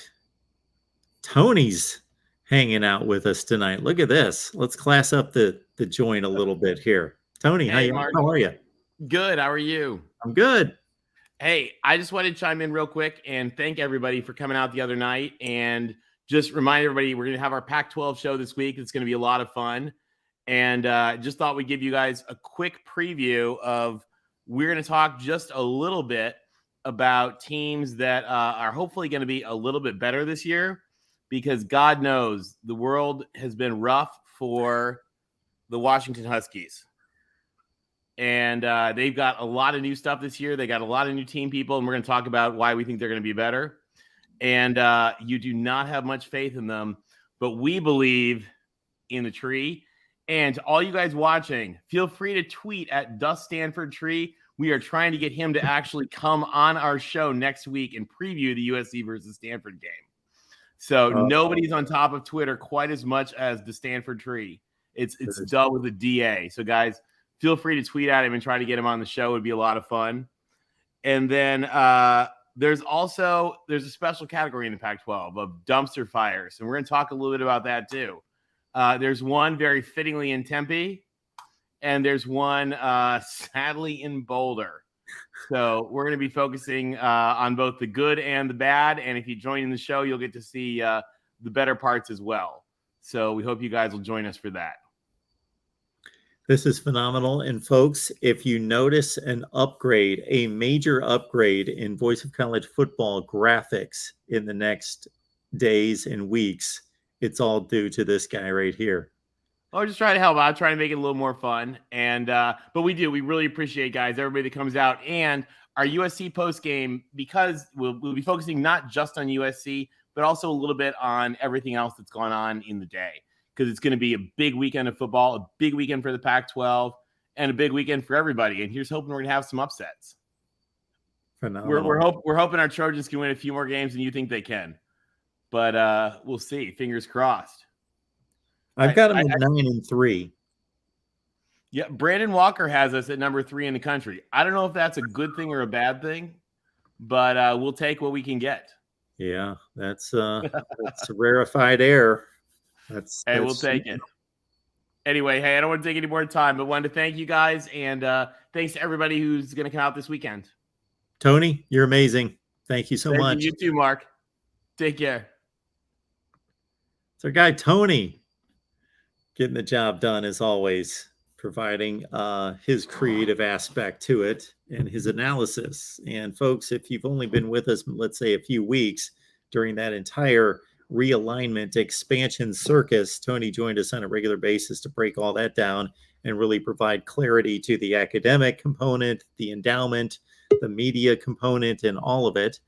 Tony's hanging out with us tonight. Look at this. Let's class up the joint a little bit here. Tony, Hey, how Mark. are you? Good. How are you? I'm good. Hey, I just wanted to chime in real quick and thank everybody for coming out the other night, and just remind everybody we're going to have our Pac-12 show this week. It's going to be a lot of fun. And just thought we'd give you guys a quick preview of, we're going to talk just a little bit about teams that are hopefully going to be a little bit better this year, because God knows the world has been rough for the Washington Huskies. And they've got a lot of new stuff this year. They got a lot of new team people, and we're going to talk about why we think they're going to be better. And you do not have much faith in them, but we believe in the tree. And to all you guys watching, feel free to tweet at @DustStanfordTree. We are trying to get him to actually come on our show next week and preview the USC versus Stanford game. So nobody's on top of Twitter quite as much as the Stanford Tree. It's dull with a DA. So guys, feel free to tweet at him and try to get him on the show. It would be a lot of fun. And then there's a special category in the Pac-12 of dumpster fires, and we're going to talk a little bit about that too. There's one very fittingly in Tempe, and there's one sadly in Boulder. So we're going to be focusing on both the good and the bad. And if you join in the show, you'll get to see the better parts as well. So we hope you guys will join us for that. This is phenomenal. And folks, if you notice an upgrade, a major upgrade in Voice of College Football graphics in the next days and weeks, it's all due to this guy right here. I'll just try to help out, try to make it a little more fun. And but we really appreciate, guys, everybody that comes out. And our USC post game, because we'll be focusing not just on USC, but also a little bit on everything else that's going on in the day. Because it's going to be a big weekend of football, a big weekend for the Pac-12, and a big weekend for everybody. And here's hoping we're going to have some upsets. Phenomenal. We're hoping our Trojans can win a few more games than you think they can. But we'll see. Fingers crossed. I've got them at 9-3. Yeah, Brandon Walker has us at number 3 in the country. I don't know if that's a good thing or a bad thing, but we'll take what we can get. Yeah, that's rarefied air. Hey, we'll take it. Anyway, hey, I don't want to take any more time, but wanted to thank you guys, and thanks to everybody who's going to come out this weekend. Tony, you're amazing. Thank you so much. You too, Mark. Take care. It's our guy, Tony, getting the job done as always, providing his creative aspect to it and his analysis. And folks, if you've only been with us, let's say a few weeks during that entire realignment expansion circus, Tony joined us on a regular basis to break all that down and really provide clarity to the academic component, the endowment, the media component, and all of it.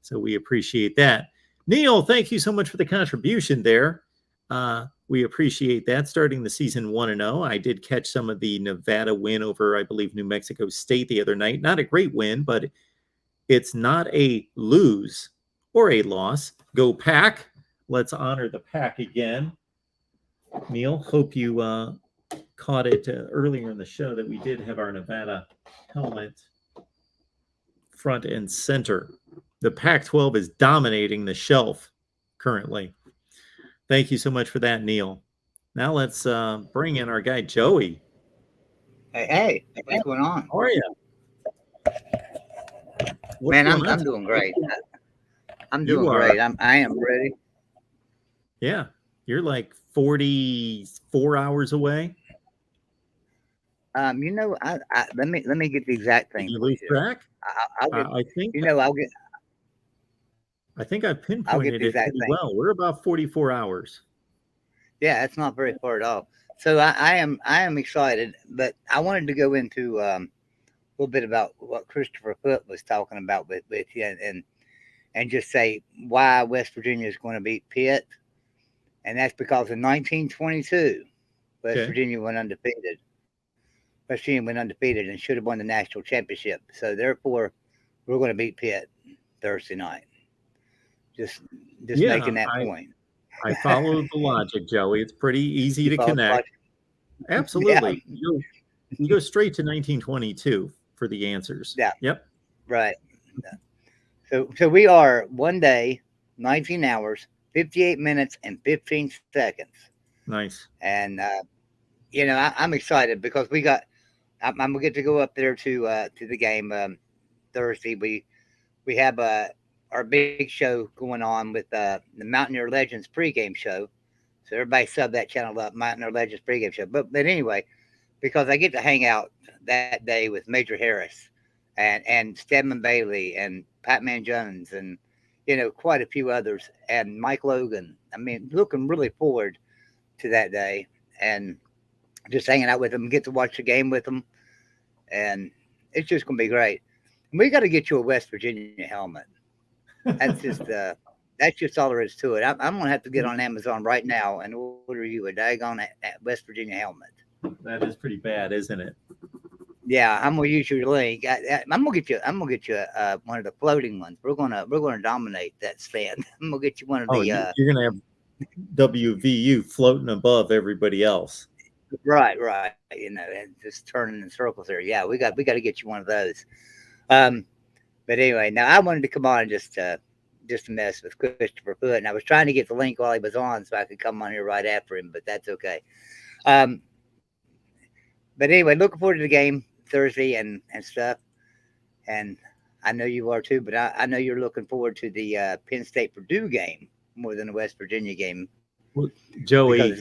So we appreciate that. Neil, thank you so much for the contribution there. We appreciate that. Starting the season 1-0. I did catch some of the Nevada win over, I believe, New Mexico State the other night. Not a great win, but it's not a lose or a loss. Go Pack. Let's honor the Pack again. Neil, hope you caught it earlier in the show that we did have our Nevada helmet front and center. The Pac-12 is dominating the shelf currently. Thank you so much for that, Neil. Now let's bring in our guy, Joey. Hey, what's going on? How are you? Man, I'm doing great. I'm doing great. I am ready. Yeah, you're like 44 hours away. I let me get the exact thing. Did you lose track? I think I think I pinpointed it pretty well. We're about 44 hours. Yeah, that's not very far at all. So I am excited, but I wanted to go into a little bit about what Christopher Foote was talking about with you, and just say why West Virginia is going to beat Pitt. And that's because in 1922, West Virginia went undefeated. West Virginia went undefeated and should have won the national championship. So therefore, we're going to beat Pitt Thursday night. Just making that point. I follow the logic, Joey. It's pretty easy to connect. Absolutely. Yeah. You go straight to 1922 for the answers. Yeah. Yep. Right. So we are 1 day, 19 hours, 58 minutes, and 15 seconds. Nice. And I'm excited because I'm gonna get to go up there to the game Thursday. We have our big show going on with the Mountaineer Legends pregame show. So everybody sub that channel up, Mountaineer Legends pregame show. But anyway, because I get to hang out that day with Major Harris and Stedman Bailey and Pat Jones and quite a few others and Mike Logan. I mean, looking really forward to that day and just hanging out with them, get to watch the game with them, and it's just gonna be great. And we got to get you a West Virginia helmet. That's just all there is to it. I'm gonna have to get on Amazon right now and order you a daggone West Virginia helmet. That is pretty bad, isn't it? Yeah, I'm gonna use your link. I'm gonna get you one of the floating ones. We're gonna dominate that stand. I'm gonna get you one of the. You're gonna have WVU floating above everybody else. Right. And just turning in circles there. Yeah, we got to get you one of those. But anyway, now I wanted to come on just to mess with Christopher Foote, and I was trying to get the link while he was on so I could come on here right after him, but that's okay. But anyway, looking forward to the game Thursday and stuff. And I know you are too, but I know you're looking forward to the Penn State Purdue game more than the West Virginia game. Well, Joey,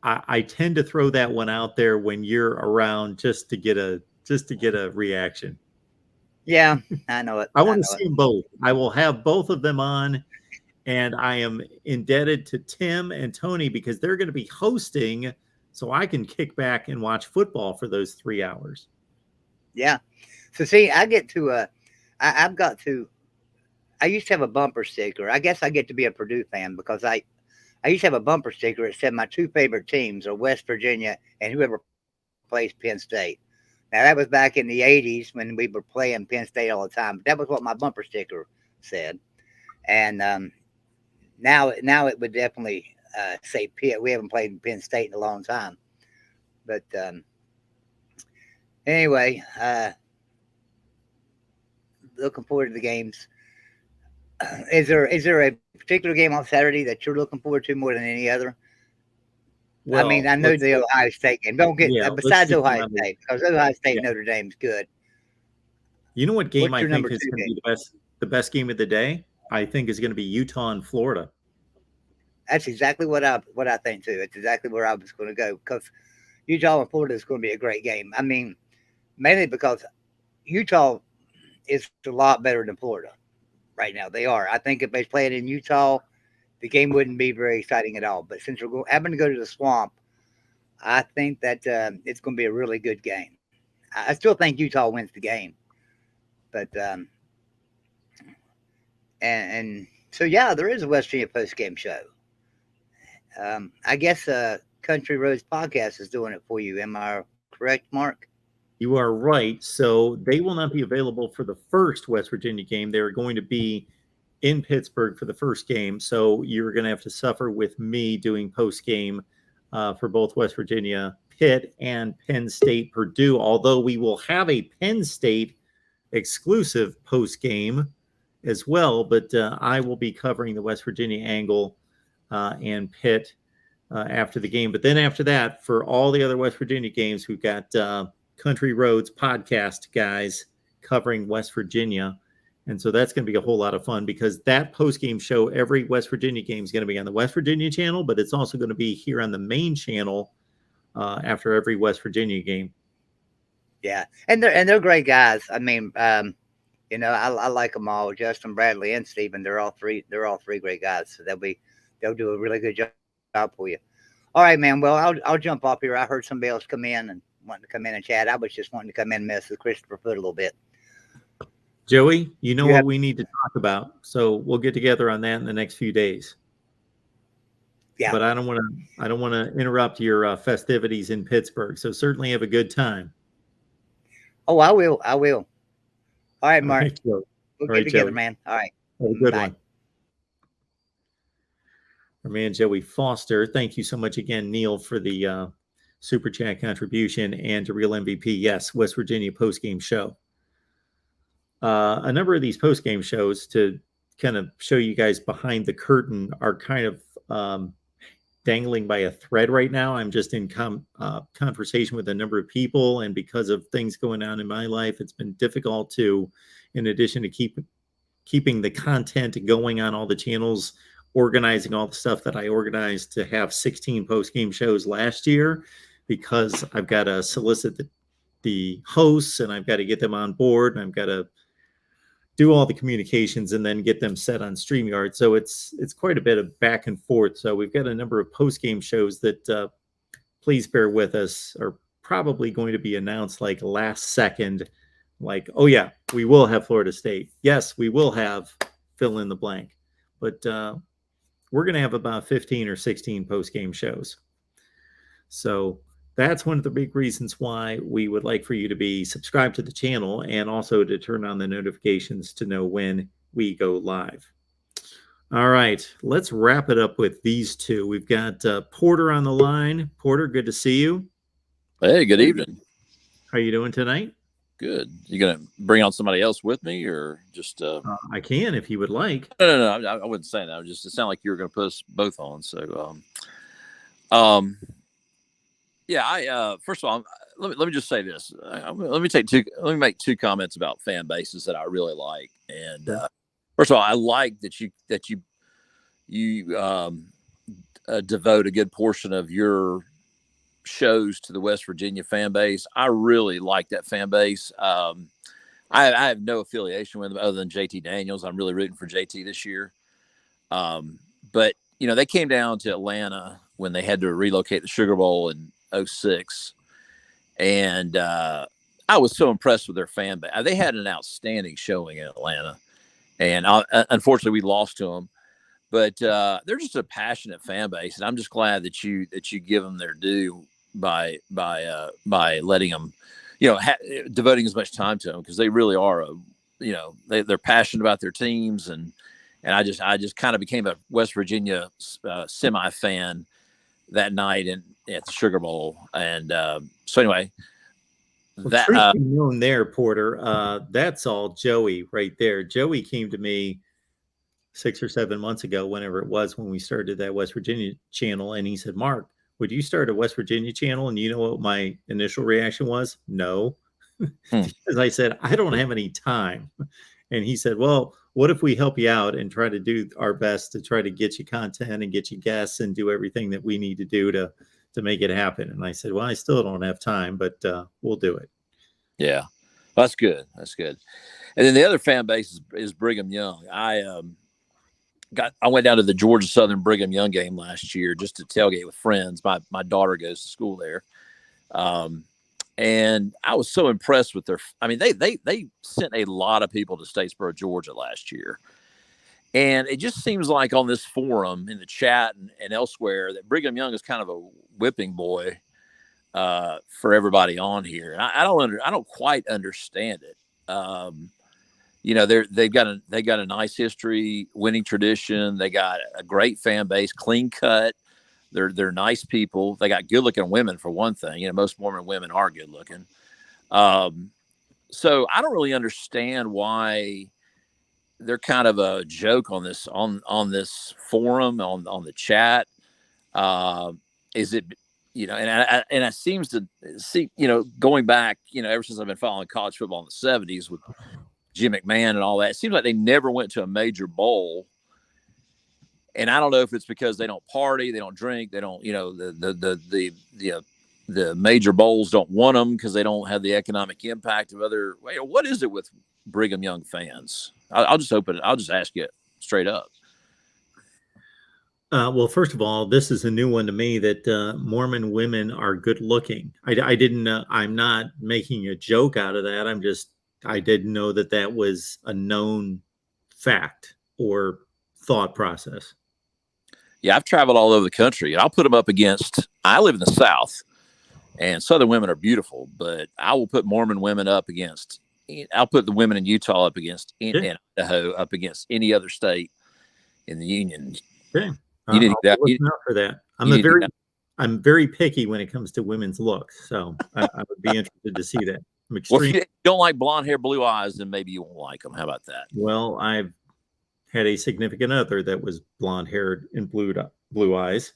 I tend to throw that one out there when you're around just to get a reaction. Yeah, I know it. I want to see them both. I will have both of them on, and I am indebted to Tim and Tony because they're going to be hosting, so I can kick back and watch football for those 3 hours. Yeah. So see, I get to I used to have a bumper sticker. I guess I get to be a Purdue fan because I used to have a bumper sticker that said my two favorite teams are West Virginia and whoever plays Penn State. Now, that was back in the 80s when we were playing Penn State all the time. But that was what my bumper sticker said. And now it would definitely say Pitt. We haven't played Penn State in a long time. But anyway, looking forward to the games. Is there a particular game on Saturday that you're looking forward to more than any other? Well, I mean, I know the Ohio State game. Don't get besides Ohio State, because Ohio State Notre Dame's good. You know what game I think is going to be the best game of the day? I think is going to be Utah and Florida. That's exactly what I think too. It's exactly where I was going to go because Utah and Florida is going to be a great game. I mean, mainly because Utah is a lot better than Florida right now. They are. I think if they played in Utah, the game wouldn't be very exciting at all. But since we're having to go to the Swamp, I think that it's going to be a really good game. I still think Utah wins the game. But and so, yeah, there is a West Virginia post-game show. I guess Country Roads Podcast is doing it for you. Am I correct, Mark? You are right. So they will not be available for the first West Virginia game. They're going to be in Pittsburgh for the first game. So you're going to have to suffer with me doing post-game for both West Virginia Pitt and Penn State Purdue, although we will have a Penn State exclusive post-game as well. But I will be covering the West Virginia angle and Pitt after the game. But then after that, for all the other West Virginia games, we've got Country Roads podcast guys covering West Virginia. And so that's going to be a whole lot of fun because that post-game show, every West Virginia game is going to be on the West Virginia channel, but it's also going to be here on the main channel after every West Virginia game. Yeah, and they're great guys. I mean, you know, I like them all. Justin, Bradley, and Stephen. They're all three great guys. So they'll do a really good job for you. All right, man. Well, I'll jump off here. I heard somebody else come in and wanting to come in and chat. I was just wanting to come in and mess with Christopher Foote a little bit. Joey, you know what we need to talk about, so we'll get together on that in the next few days. Yeah, but I don't want to interrupt your festivities in Pittsburgh. So certainly have a good time. Oh, I will. All right, Mark. All right, we'll get together, Joey. man. All right. Have a good Bye. one. Our man Joey Foster. Thank you so much again, Neil, for the super chat contribution, and to Real MVP. Yes, West Virginia post-game show. A number of these post-game shows, to kind of show you guys behind the curtain, are kind of dangling by a thread right now. I'm just in conversation with a number of people, and because of things going on in my life, it's been difficult to, in addition to keeping the content going on all the channels, organizing all the stuff that I organized to have 16 post-game shows last year, because I've got to solicit the the hosts, and I've got to get them on board, and I've got to do all the communications and then get them set on StreamYard. So it's quite a bit of back and forth. So we've got a number of post-game shows that please bear with us, are probably going to be announced like last second. Like, oh yeah, we will have Florida State. Yes, we will have fill in the blank. But we're going to have about 15 or 16 post-game shows. So that's one of the big reasons why we would like for you to be subscribed to the channel and also to turn on the notifications to know when we go live. All right, let's wrap it up with these two. We've got Porter on the line. Porter, good to see you. Hey, good evening. How are you doing tonight? Good. You gonna bring on somebody else with me, or just? I can if you would like. No. I wouldn't say that. It sounded like you were going to put us both on. So, yeah. First of all, let me just say this. Let me make two comments about fan bases that I really like. And first of all, I like that you devote a good portion of your shows to the West Virginia fan base. I really like that fan base. I have no affiliation with them other than JT Daniels. I'm really rooting for JT this year. But they came down to Atlanta when they had to relocate the Sugar Bowl in 2006. And I was so impressed with their fan base. They had an outstanding showing in Atlanta. And unfortunately we lost to them. But they're just a passionate fan base. And I'm just glad that you give them their due by letting them, devoting as much time to them, because they really are they're passionate about their teams, and I just kind of became a West Virginia semi fan that night at the Sugar Bowl, and so anyway, that known there, Porter. That's all Joey right there. Joey came to me 6 or 7 months ago, whenever it was, when we started that West Virginia channel, and he said, "Mark, would you start a West Virginia channel?" And you know what my initial reaction was? No. Because I said, I don't have any time. And he said, well, what if we help you out and try to do our best to try to get you content and get you guests and do everything that we need to do to make it happen? And I said, well, I still don't have time, but we'll do it. Yeah, that's good. That's good. And then the other fan base is Brigham Young. I went down to the Georgia Southern Brigham Young game last year just to tailgate with friends. My daughter goes to school there. And I was so impressed with their, they sent a lot of people to Statesboro, Georgia last year. And it just seems like on this forum, in the chat and elsewhere, that Brigham Young is kind of a whipping boy for everybody on here. And I don't quite understand it. They've got a nice history, winning tradition. They got a great fan base, clean cut. They're nice people. They got good looking women, for one thing. Most Mormon women are good looking. So I don't really understand why they're kind of a joke on this forum, on the chat. Is it, and it seems to see, going back, ever since I've been following college football in the 70s with Jim McMahon and all that, it seems like they never went to a major bowl. And I don't know if it's because they don't party, they don't drink, they don't, the major bowls don't want them because they don't have the economic impact of other. What is it with Brigham Young fans? I'll just ask you straight up. Well, first of all, this is a new one to me, that Mormon women are good looking. I didn't. I'm not making a joke out of that. I didn't know that was a known fact or thought process. Yeah, I've traveled all over the country, and I'll put them up against. I live in the South, and Southern women are beautiful, but I will put Mormon women up against. I'll put the women in Utah up against, and Idaho up against any other state in the Union. Okay. You need that. For that. I'm very picky when it comes to women's looks, so I would be interested to see that. Well, if you don't like blonde hair, blue eyes, then maybe you won't like them. How about that? Well, I've had a significant other that was blonde haired and blue eyes,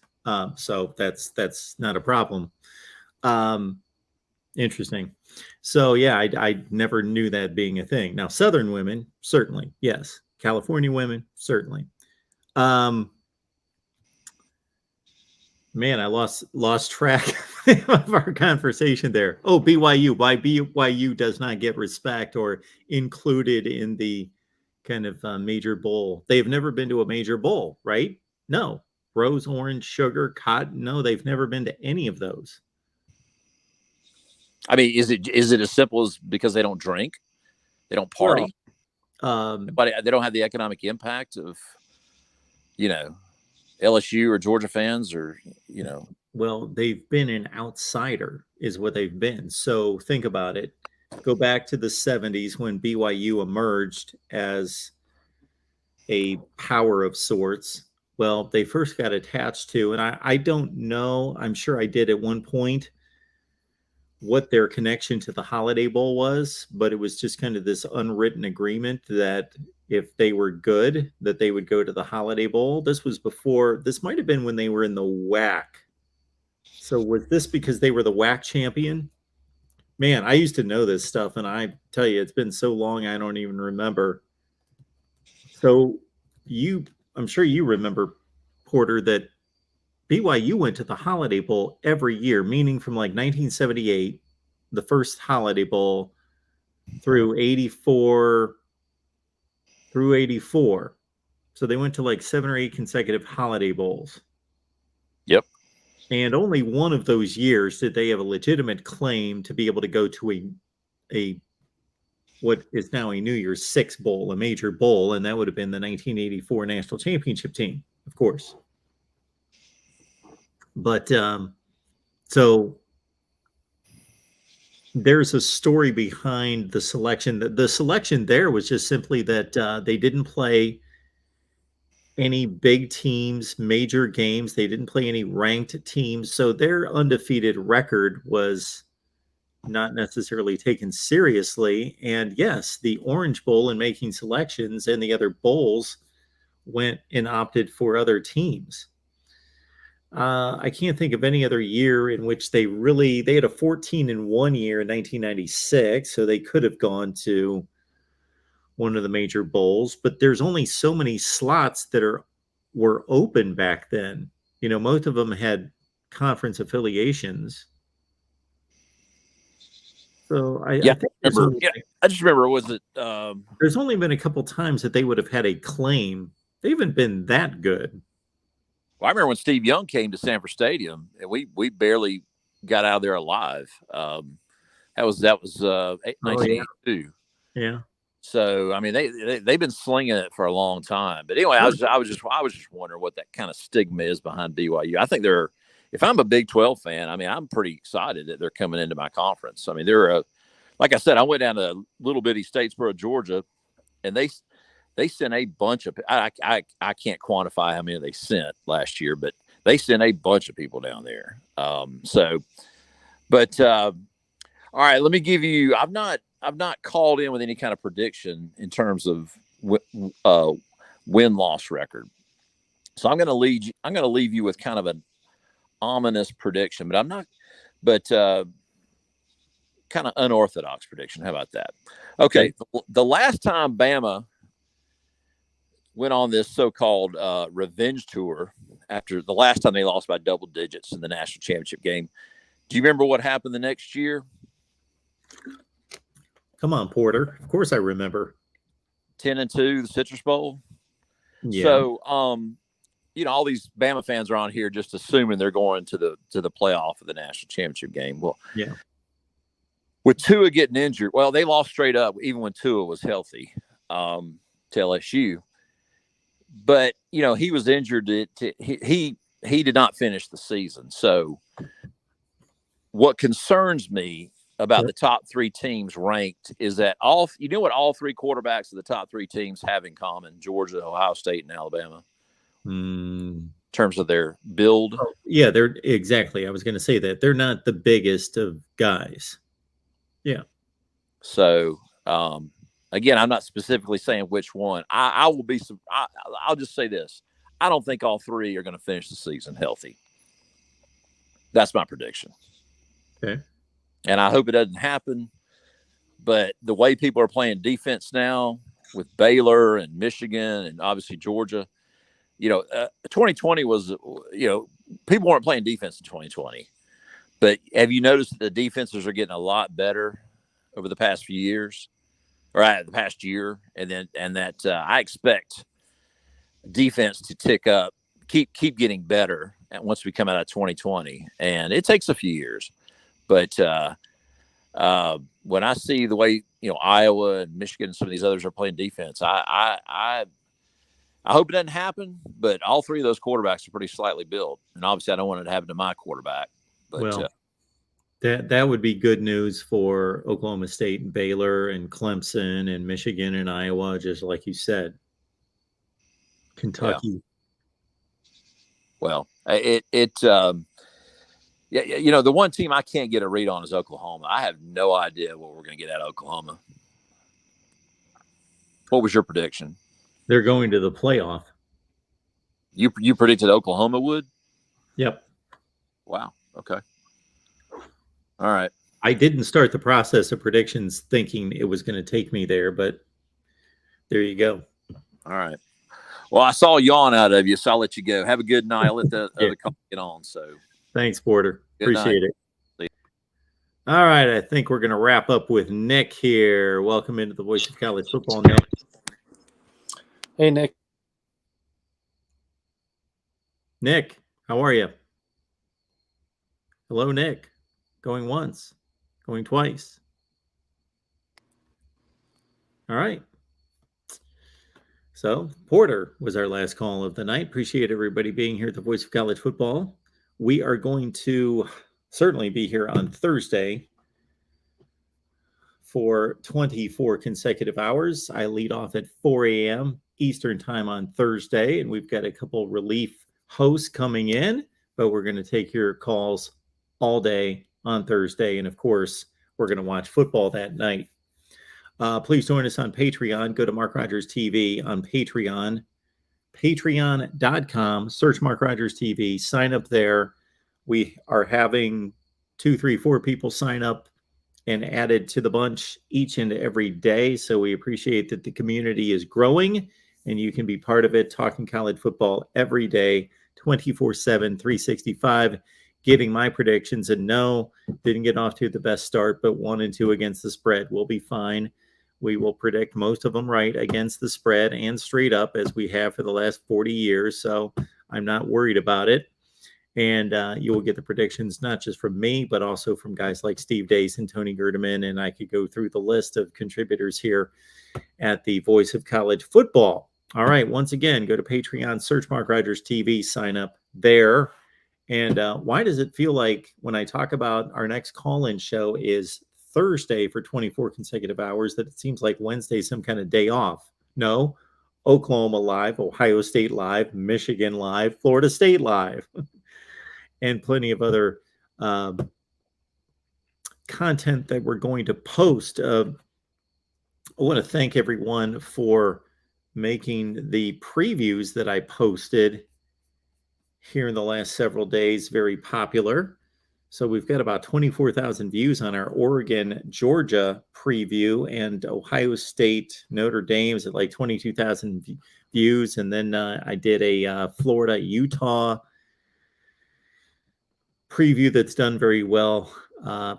so that's not a problem. Interesting. So yeah, I never knew that being a thing. Now, Southern women, certainly, yes. California women, certainly. Man, I lost track. of our conversation there. Oh, BYU. Why BYU does not get respect or included in the kind of major bowl? They've never been to a major bowl, right? No. Rose, orange, sugar, cotton. No, they've never been to any of those. I mean, is it as simple as because they don't drink, they don't party, but they don't have the economic impact of, LSU or Georgia fans, or Well, they've been an outsider, is what they've been. So think about it. Go back to the 70s when BYU emerged as a power of sorts. Well, they first got attached to, and I don't know, I'm sure I did at one point, what their connection to the Holiday Bowl was, but it was just kind of this unwritten agreement that if they were good, that they would go to the Holiday Bowl. This might have been when they were in the WAC. So was this because they were the WAC champion? Man, I used to know this stuff, and I tell you, it's been so long, I don't even remember. So I'm sure you remember, Porter, that BYU went to the Holiday Bowl every year, meaning from like 1978, the first Holiday Bowl, through 84. So they went to like 7 or 8 consecutive Holiday Bowls. Yep. And only one of those years did they have a legitimate claim to be able to go to a what is now a New Year's Six Bowl, a major bowl, and that would have been the 1984 national championship team, of course. But so there's a story behind the selection. The selection there was just simply that they didn't play any big teams, major games. They didn't play any ranked teams. So their undefeated record was not necessarily taken seriously. And yes, the Orange Bowl, in making selections, and the other bowls went and opted for other teams. I can't think of any other year in which they had a 14-1 year in 1996, so they could have gone to one of the major bowls, but there's only so many slots that were open back then. Most of them had conference affiliations. So I think I just remember, was it? There's only been a couple times that they would have had a claim. They haven't been that good. Well, I remember when Steve Young came to Sanford Stadium, and we barely got out of there alive. That was 1982. Yeah. So I mean, they've been slinging it for a long time. But anyway, I was just wondering what that kind of stigma is behind BYU. I think if I'm a Big 12 fan, I mean, I'm pretty excited that they're coming into my conference. I mean, like I said, I went down to little bitty Statesboro, Georgia, and they sent a bunch of, I can't quantify how many they sent last year, but they sent a bunch of people down there. All right, let me give you, I've not called in with any kind of prediction in terms of win-loss record. So I'm going to leave you with kind of an ominous prediction, but kind of unorthodox prediction. How about that? Okay. The last time Bama went on this so-called revenge tour after the last time they lost by double digits in the national championship game, do you remember what happened the next year? Come on, Porter. Of course I remember. 10-2, the Citrus Bowl. Yeah. So, all these Bama fans are on here just assuming they're going to the playoff of the national championship game. Well, yeah. With Tua getting injured, well, they lost straight up even when Tua was healthy to LSU. But he was injured. He did not finish the season. So, what concerns me about the top 3 teams ranked is that all 3 quarterbacks of the top 3 teams have in common: Georgia, Ohio State, and Alabama. In terms of their build. Oh, yeah, they're exactly. I was going to say that they're not the biggest of guys. Yeah. So, again, I'm not specifically saying which one. I'll just say this. I don't think all 3 are going to finish the season healthy. That's my prediction. Okay. And I hope it doesn't happen. But the way people are playing defense now with Baylor and Michigan and obviously Georgia, 2020 was, people weren't playing defense in 2020. But have you noticed that the defenses are getting a lot better over the past few years, or the past year, and that I expect defense to tick up, keep getting better, and once we come out of 2020, and it takes a few years, but when I see the way Iowa and Michigan and some of these others are playing defense, I hope it doesn't happen. But all three of those quarterbacks are pretty slightly built, and obviously I don't want it to happen to my quarterback. But well, that would be good news for Oklahoma State and Baylor and Clemson and Michigan and Iowa, just like you said. Kentucky. Yeah. Well, the one team I can't get a read on is Oklahoma. I have no idea what we're going to get out of Oklahoma. What was your prediction? They're going to the playoff. You predicted Oklahoma would? Yep. Wow. Okay. All right. I didn't start the process of predictions thinking it was going to take me there, but there you go. All right. Well, I saw a yawn out of you, so I'll let you go. Have a good night. I'll let the other couple get on. So thanks, Porter. Good Appreciate night. it. All right. I think we're going to wrap up with Nick here. Welcome into the Voice of College Football, Nick. Hey, Nick. Nick, how are you? Hello, Nick. Going once, going twice. All right. So Porter was our last call of the night. Appreciate everybody being here at the Voice of College Football. We are going to certainly be here on Thursday for 24 consecutive hours. I lead off at 4 a.m. Eastern time on Thursday, and we've got a couple relief hosts coming in, but we're going to take your calls all day on Thursday. And of course, we're going to watch football that night. Please join us on Patreon. Go to MarkRogersTV on Patreon, patreon.com, search MarkRogersTV, sign up there. We are having 2, 3, 4 people sign up and added to the bunch each and every day. So we appreciate that the community is growing and you can be part of it, talking college football every day, 24/7, 365, giving my predictions. And no, didn't get off to the best start, but 1-2 against the spread. We'll be fine. We will predict most of them right against the spread and straight up, as we have for the last 40 years. So I'm not worried about it. And you will get the predictions not just from me, but also from guys like Steve Dace and Tony Gerdeman. And I could go through the list of contributors here at the Voice of College Football. All right. Once again, go to Patreon, search Mark Rogers TV, sign up there. And why does it feel like when I talk about our next call-in show is Thursday for 24 consecutive hours, that it seems like Wednesday, some kind of day off? No, Oklahoma live, Ohio State live, Michigan live, Florida State live, and plenty of other content that we're going to post. I want to thank everyone for making the previews that I posted here in the last several days very popular. So we've got about 24,000 views on our Oregon, Georgia preview, and Ohio State, Notre Dame's at like 22,000 views. And then I did a Florida, Utah preview that's done very well.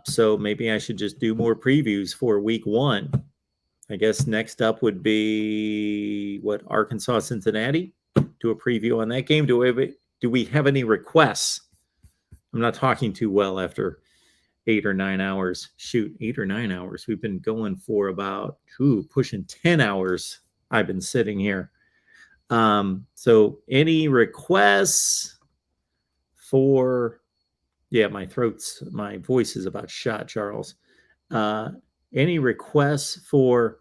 So maybe I should just do more previews for week 1. I guess next up would be Arkansas, Cincinnati. Do a preview on that game. Do we have any requests? I'm not talking too well after 8 or 9 hours. Shoot, 8 or 9 hours. We've been going for about pushing 10 hours. I've been sitting here. So any requests for, my voice is about shot, Charles. Any requests for,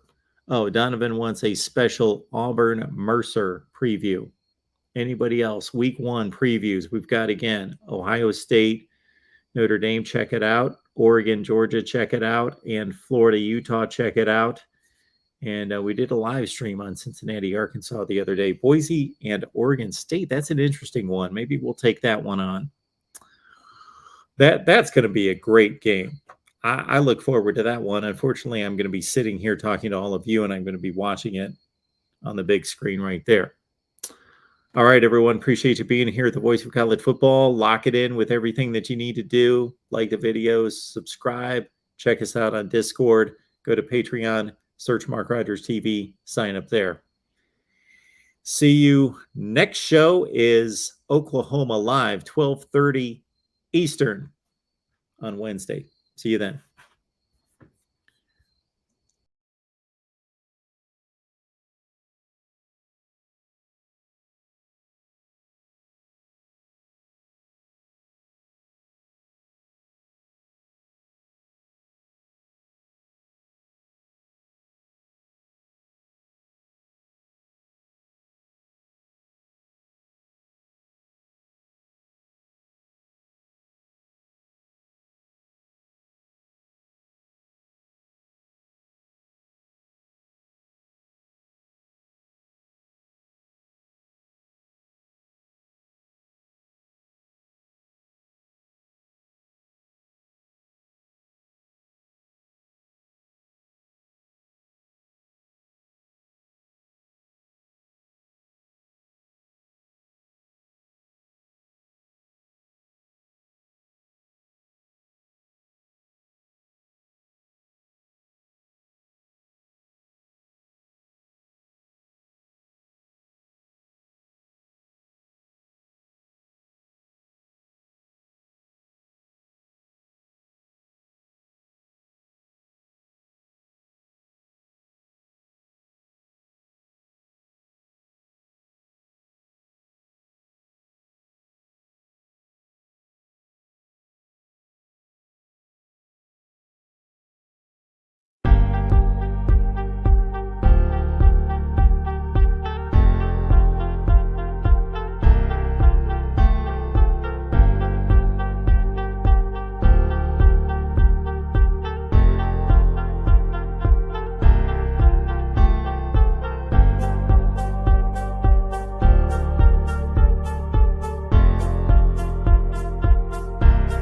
Donovan wants a special Auburn Mercer preview. Anybody else? Week 1 previews. We've got, again, Ohio State, Notre Dame, check it out. Oregon, Georgia, check it out. And Florida, Utah, check it out. And we did a live stream on Cincinnati, Arkansas the other day. Boise and Oregon State. That's an interesting one. Maybe we'll take that one on. That's going to be a great game. I look forward to that one. Unfortunately, I'm going to be sitting here talking to all of you, and I'm going to be watching it on the big screen right there. All right, everyone. Appreciate you being here at the Voice of College Football. Lock it in with everything that you need to do. Like the videos, subscribe, check us out on Discord, go to Patreon, search MarkRogersTV, sign up there. See you. Next show is Oklahoma Live, 12:30 Eastern on Wednesday. See you then.